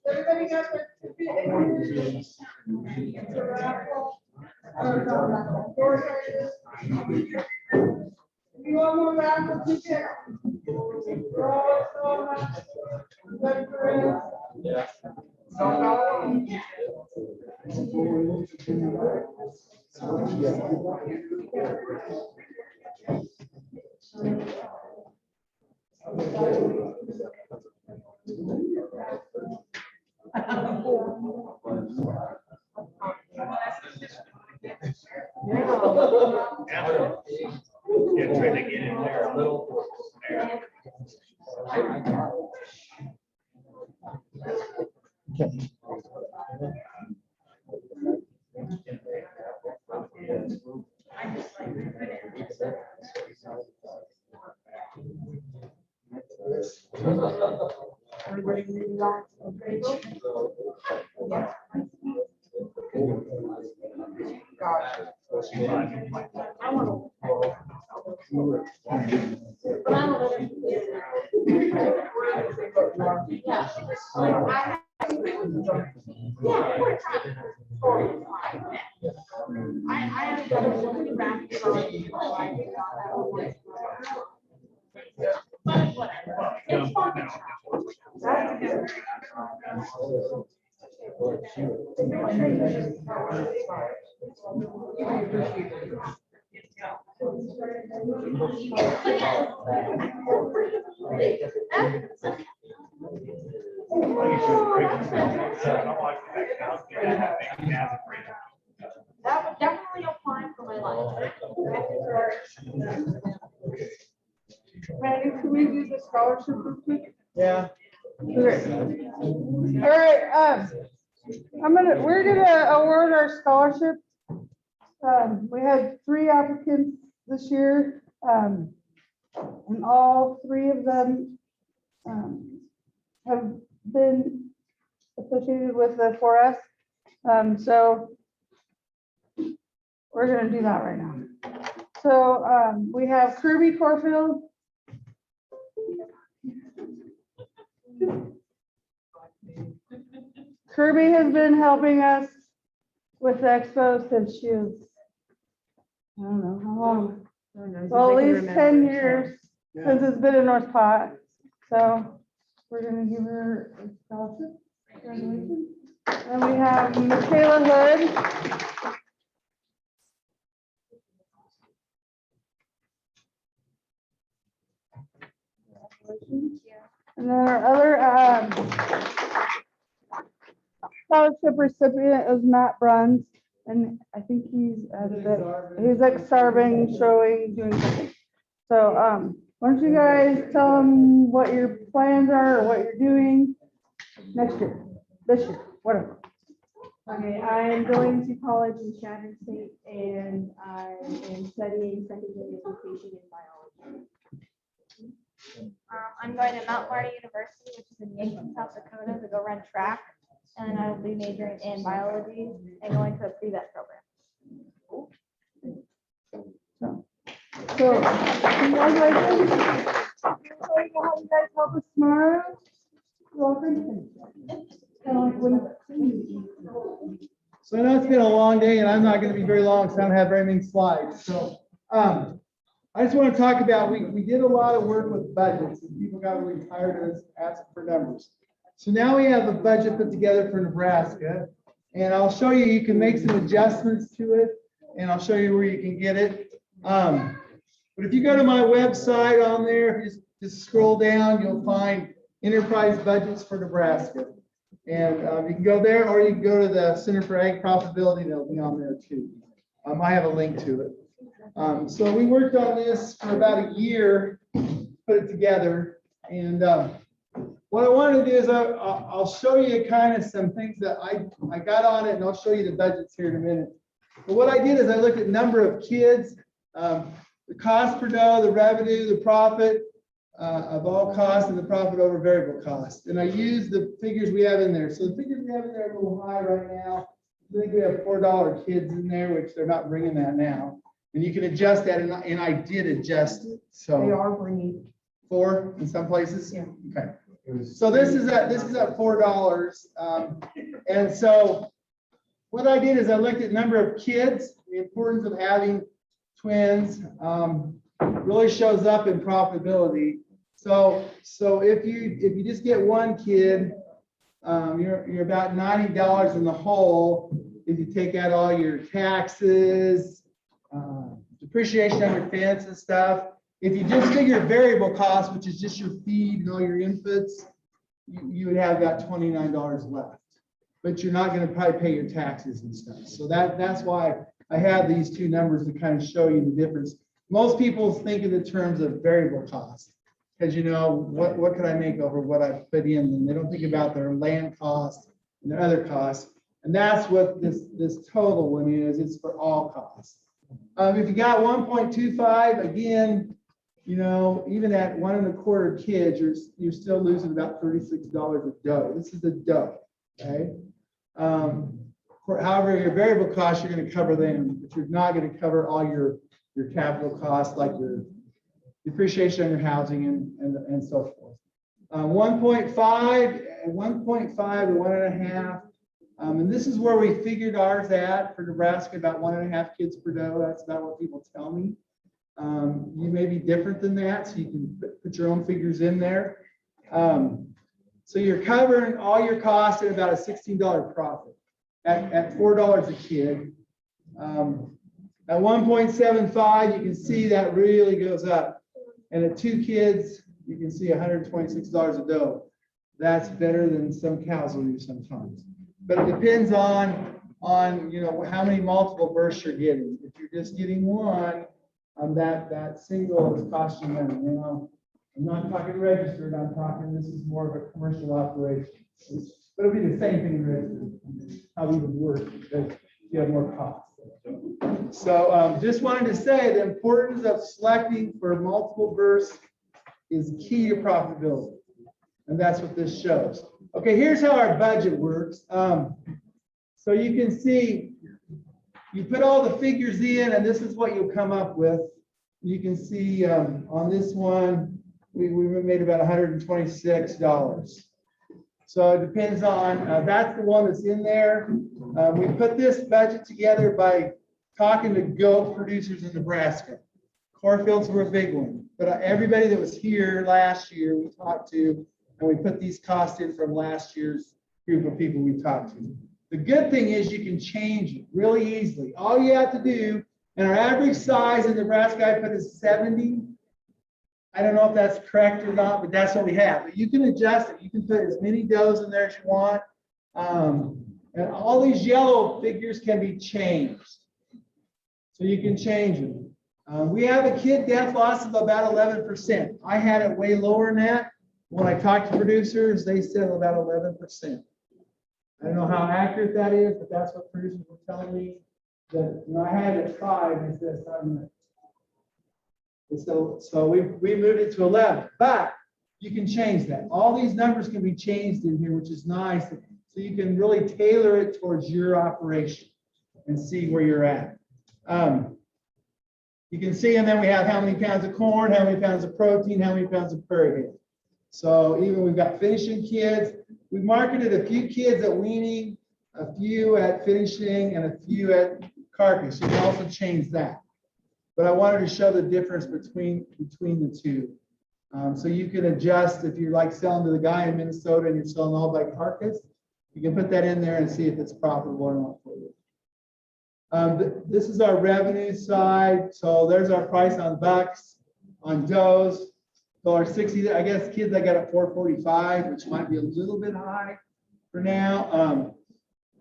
Everybody got their ticket? It's a raffle. If you want more raffle ticket? Yeah, trying to get in there a little. That would definitely apply for my life. Randy, can we do the scholarship real quick? Yeah. Okay. All right, we're gonna award our scholarship. We had 3 applicants this year, and all 3 of them have been associated with the 4S. So we're gonna do that right now. So we have Kirby Corfield. Kirby has been helping us with the expo since she was, I don't know how long. Well, at least 10 years since it's been in North Pot. So we're gonna give her a scholarship. Congratulations. And we have Michaela Hood. And then our other scholarship recipient is Matt Bruns, and I think he's ex-Sarving, showing, doing something. So why don't you guys tell them what your plans are or what you're doing next year, this year, whatever. Okay, I'm going to college in Shattered State and I am studying secondary education in biology. I'm going to Mount Marty University, which is in Yankton, South Dakota, to go run track. And I will be majoring in biology and going to a pre-vet program. So, congratulations. How you guys help us tomorrow? You're welcome. So I know it's been a long day and I'm not going to be very long, so I don't have very many slides. So I just want to talk about, we did a lot of work with budgets and people got really tired of us asking for numbers. So now we have a budget put together for Nebraska, and I'll show you, you can make some adjustments to it, and I'll show you where you can get it. But if you go to my website on there, if you just scroll down, you'll find enterprise budgets for Nebraska. And you can go there, or you can go to the Center for Ag Profitability, they'll be on there too. I have a link to it. So we worked on this for about a year, put it together. And what I want to do is I'll show you kind of some things that I got on it, and I'll show you the budgets here in a minute. But what I did is I looked at number of kids, the cost per doe, the revenue, the profit of all costs, and the profit over variable cost. And I used the figures we have in there. So the figures we have in there are a little high right now. I think we have $4 kids in there, which they're not bringing that now. And you can adjust that, and I did adjust it. So They are bringing. 4 in some places. Yeah. Okay. So this is at $4. And so what I did is I looked at number of kids, the importance of having twins really shows up in profitability. So if you just get one kid, you're about $90 in the hole if you take out all your taxes, depreciation on your fence and stuff. If you just figure variable cost, which is just your feed and all your inputs, you would have about $29 left. But you're not going to probably pay your taxes and stuff. So that's why I have these two numbers to kind of show you the difference. Most people think in the terms of variable cost, because what could I make over what I put in, and they don't think about their land costs and their other costs. And that's what this total one is. It's for all costs. If you got 1.25, again, even at 1 1/4 kids, you're still losing about $36 a doe. This is a doe, okay? However, your variable costs, you're going to cover them, but you're not going to cover all your capital costs, like your depreciation on your housing and so forth. 1.5 and 1.5 to 1.5. And this is where we figured ours at for Nebraska, about 1.5 kids per doe. That's about what people tell me. You may be different than that, so you can put your own figures in there. So you're covering all your costs at about a $16 profit at $4 a kid. At 1.75, you can see that really goes up. And at 2 kids, you can see $126 a doe. That's better than some cows will do sometimes. But it depends on how many multiple births you're getting. If you're just getting one, that single is costing money. I'm not talking registered. I'm talking, this is more of a commercial operation. But it'll be the same thing registered. How we would work because you have more costs. So just wanted to say the importance of selecting for multiple births is key to profitability. And that's what this shows. Okay, here's how our budget works. So you can see, you put all the figures in, and this is what you'll come up with. You can see on this one, we made about $126. So it depends on, that's the one that's in there. We put this budget together by talking to goat producers in Nebraska. Cornfields were a big one, but everybody that was here last year, we talked to, and we put these costs in from last year's group of people we talked to. The good thing is you can change it really easily. All you have to do, and our average size in Nebraska, I put is 70. I don't know if that's correct or not, but that's what we have. But you can adjust it. You can put as many does in there as you want. And all these yellow figures can be changed. So you can change them. We have a kid death loss of about 11%. I had it way lower than that. When I talked to producers, they said about 11%. I don't know how accurate that is, but that's what producers were telling me. That I had it at 5, they said something. And so we moved it to 11, but you can change that. All these numbers can be changed in here, which is nice. So you can really tailor it towards your operation and see where you're at. You can see, and then we have how many pounds of corn, how many pounds of protein, how many pounds of prairie head. So even we've got finishing kids. We marketed a few kids at weaning, a few at finishing, and a few at carcass. You can also change that. But I wanted to show the difference between the two. So you can adjust if you're like selling to the guy in Minnesota and you're selling all by carcass, you can put that in there and see if it's profitable or not for you. This is our revenue side. So there's our price on bucks, on does. $1.60. I guess kids I got at $4.45, which might be a little bit high for now.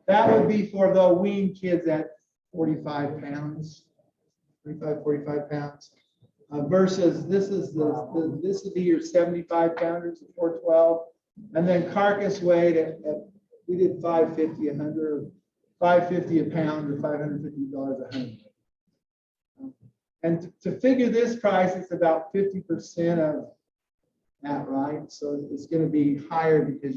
That would be for the wean kids at 45 pounds, 45 pounds. Versus this is this would be your 75 pounders at 412, and then carcass weight at we did 550 550 a pound or $550 a hundred. And to figure this price, it's about 50% of that, right? So it's going to be higher because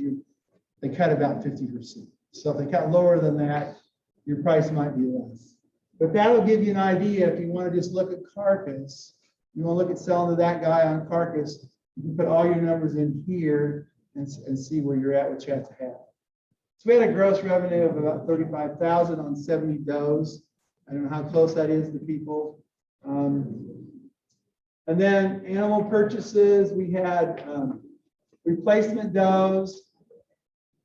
they cut about 50%. So if they cut lower than that, your price might be less. But that'll give you an idea if you want to just look at carcass. You want to look at selling to that guy on carcass, you can put all your numbers in here and see where you're at, what you have to have. So we had a gross revenue of about $35,000 on 70 does. I don't know how close that is to people. And then animal purchases, we had replacement does.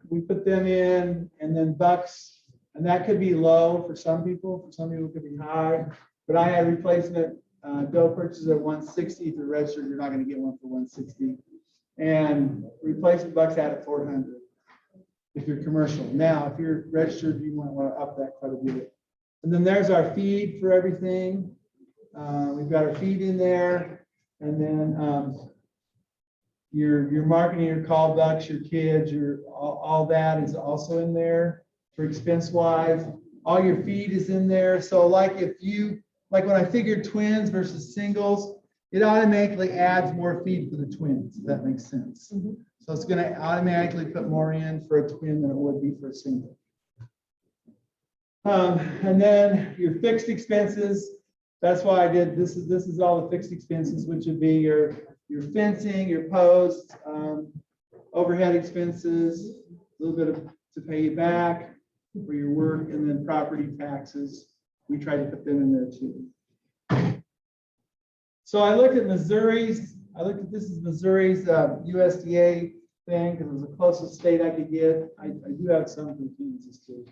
We put them in, and then bucks, and that could be low for some people. For some people, it could be high. But I had replacement doe purchases at 160. If you're registered, you're not going to get one for 160. And replacement bucks out at 400 if you're commercial. Now, if you're registered, you might want to up that quite a bit. And then there's our feed for everything. We've got our feed in there, and then your marketing, your call bucks, your kids, your all that is also in there for expense wise. All your feed is in there. So like when I figured twins versus singles, it automatically adds more feed for the twins. If that makes sense. Mm-hmm. So it's going to automatically put more in for a twin than it would be for a single. And then your fixed expenses. That's why I did this. This is all the fixed expenses, which would be your fencing, your posts, overhead expenses, a little bit to pay you back for your work, and then property taxes. We try to put them in there too. So I looked at Missouri's. This is Missouri's USDA thing because it was the closest state I could get. I do have some from Kansas too.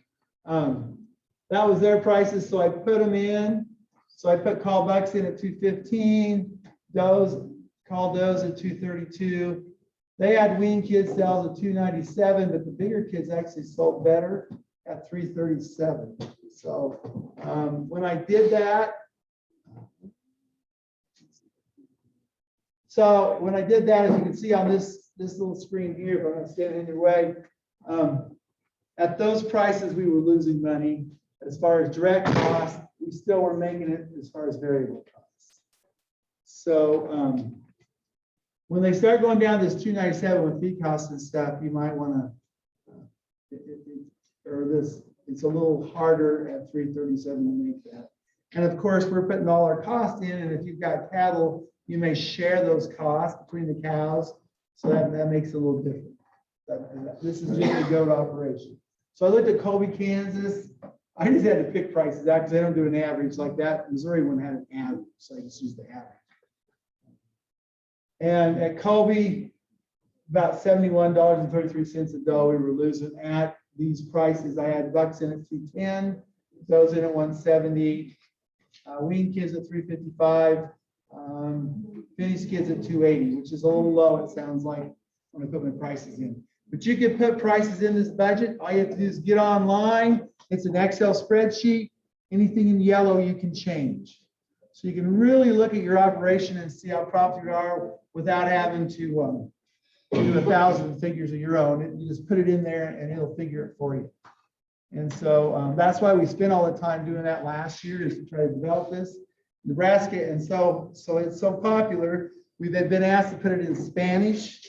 That was their prices, so I put them in. So I put call bucks in at 215, call does at 232. They had wean kids sales at 297, but the bigger kids actually sold better at 337. So when I did that, as you can see on this little screen here, if I'm not standing in your way, at those prices we were losing money. As far as direct costs, we still were making it as far as variable costs. So when they start going down this 297 with feed costs and stuff, you might want to, it's a little harder at 337 to make that. And of course, we're putting all our costs in, and if you've got cattle, you may share those costs between the cows. So that makes it a little different. This is just a goat operation. So I looked at Colby, Kansas. I just had to pick prices out because they don't do an average like that. Missouri one had an average, so I just used the average. And at Colby, about $71.33 a doe we were losing at these prices. I had bucks in at 210, those in at 170, wean kids at 355, finished kids at 280, which is a little low, it sounds like, when I put my prices in. But you can put prices in this budget. All you have to do is get online. It's an Excel spreadsheet. Anything in yellow you can change. So you can really look at your operation and see how profitable you are without having to do 1,000 figures of your own. You just put it in there and it'll figure it for you. And so that's why we spent all the time doing that last year, is to try to develop this. Nebraska, and so it's so popular. We've been asked to put it in Spanish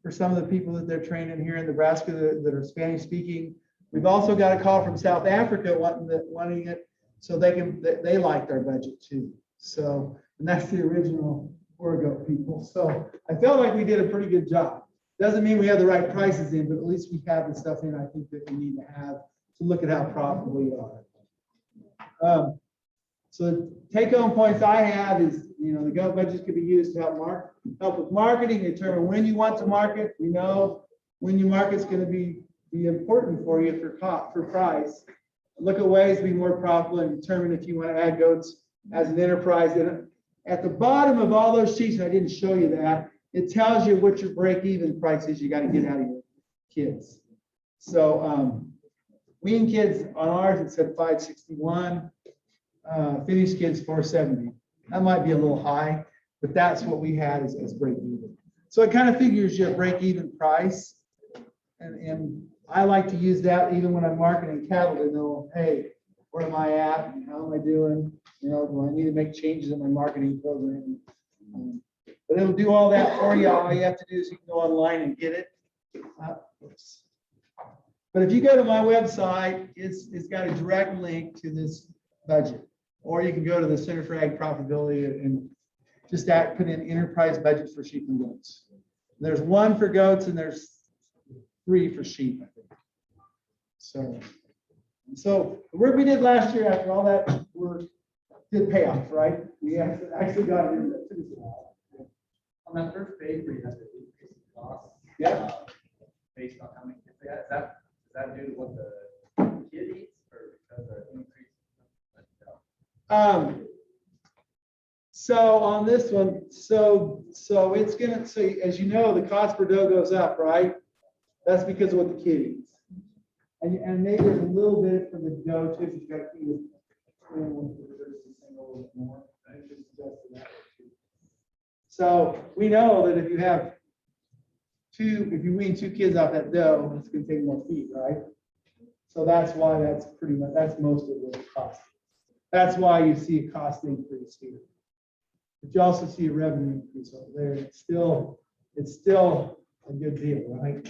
for some of the people that they're training here in Nebraska that are Spanish speaking. We've also got a call from South Africa wanting it, so they liked our budget too. So, and that's the original Orgo people. So I felt like we did a pretty good job. Doesn't mean we have the right prices in, but at least we have the stuff in I think that we need to have to look at how profitable we are. So take home points I have is, the goat budget could be used to help with marketing, determine when you want to market. We know when your market's going to be important for you for price. Look at ways to be more profitable and determine if you want to add goats as an enterprise. And at the bottom of all those sheets, and I didn't show you that, it tells you what your break-even price is you got to get out of your kids. So wean kids on ours, it said 561. Finished kids 470. That might be a little high, but that's what we had as break-even. So it kind of figures your break-even price. And I like to use that even when I'm marketing cattle to know, hey, where am I at? How am I doing? Do I need to make changes in my marketing program? But it'll do all that for you. All you have to do is you can go online and get it. But if you go to my website, it's got a direct link to this budget. Or you can go to the Center for Ag Profitability and just put in enterprise budget for sheep and goats. There's one for goats and there's 3 for sheep, I think. So the work we did last year after all that work did pay off, right? We actually got it in the On that first page where you have the increase in cost. Yeah. Based on how many kids they have, does that do what the kid eats or because of increase? So on this one, so it's gonna say, as you know, the cost per doe goes up, right? That's because of what the kid eats. And maybe there's a little bit for the doe too, if you got to feed it. A little bit more. So we know that if you wean 2 kids off that doe, it's gonna take more feed, right? So that's why that's most of what it costs. That's why you see a cost increase here. But you also see a revenue increase over there. It's still a good deal, right?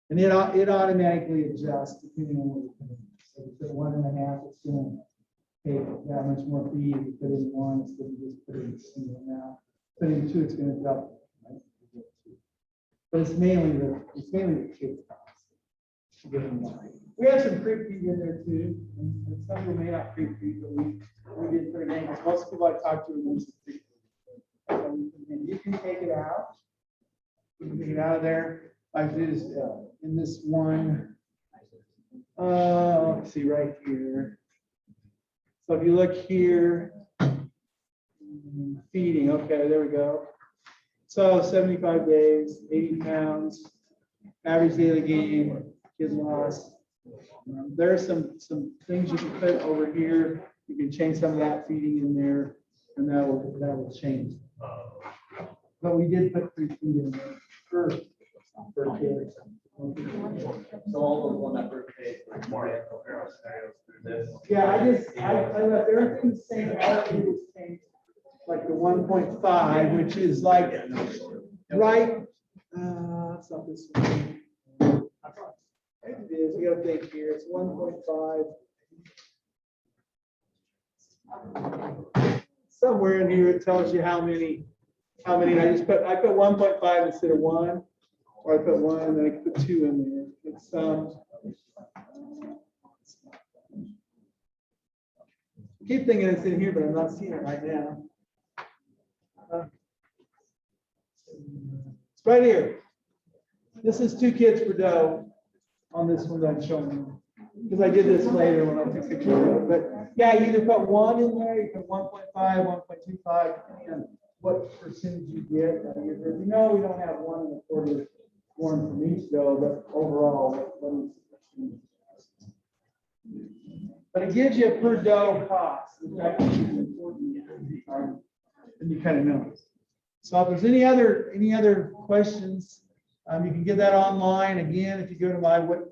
And it automatically adjusts depending on what you're putting in. So if you put 1.5, it's going to take that much more feed. If you put in 1, it's going to just put in a single amount. Put in 2, it's going to double. Right? But it's mainly the kids cost. We have some creep feed in there too. And some people may not creep feed, but we did put it in. Most people I talked to use some creep feed. And you can take it out. You can take it out of there. I just in this one. Let's see right here. So if you look here, feeding. Okay, there we go. So 75 days, 80 pounds, average daily gain, kid loss. There are some things you can put over here. You can change some of that feeding in there, and that will change. But we did put 3 feed in there per kid. So all those on that first page, like more scenarios through this. Yeah, I left everything the same. All I did was change like the 1.5, which is like right. It's not this one. It is. We got to think here. It's 1.5. Somewhere in here it tells you how many. I put 1.5 instead of 1, or I put 1 and then I put 2 in there. It's I keep thinking it's in here, but I'm not seeing it right now. It's right here. This is 2 kids per doe on this one that I'm showing you. Because I did this later when I took pictures of it. But yeah, you either put 1 in there, you put 1.5, 1.25, depending on what percentage you get. You know, we don't have 1.25 born from each doe, but overall, but it gives you a per doe cost, which I think is important, and you kind of know. So if there's any other questions, you can get that online. Again, if you go to my web.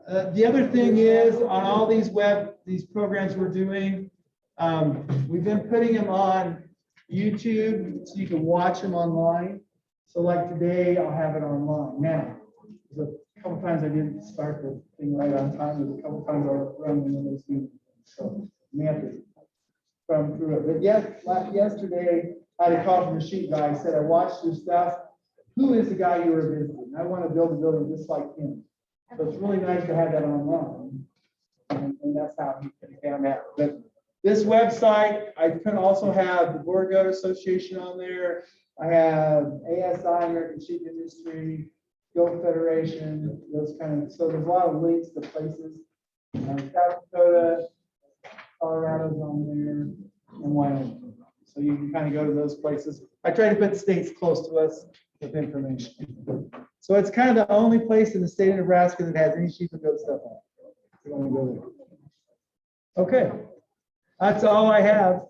The other thing is on all these programs we're doing, We've been putting them on YouTube so you can watch them online. So like today, I'll have it online. Now, there's a couple times I didn't start the thing right on time. There's a couple times I run into those meetings. So we have to come through it. But yesterday, I had a call from the sheet guy. He said, I watched your stuff. Who is the guy you were visiting? I want to build a building just like him. So it's really nice to have that online. And that's how he found out. But this website, I can also have the Board Goat Association on there. I have ASI, American Sheep Industry, Goat Federation, those kind of, so there's a lot of links to places. South Dakota, Colorado's on there, and Wyoming. So you can kind of go to those places. I try to put states close to us with information. So it's kind of the only place in the state of Nebraska that has any sheep and goat stuff on it. If you want to go there. Okay, that's all I have.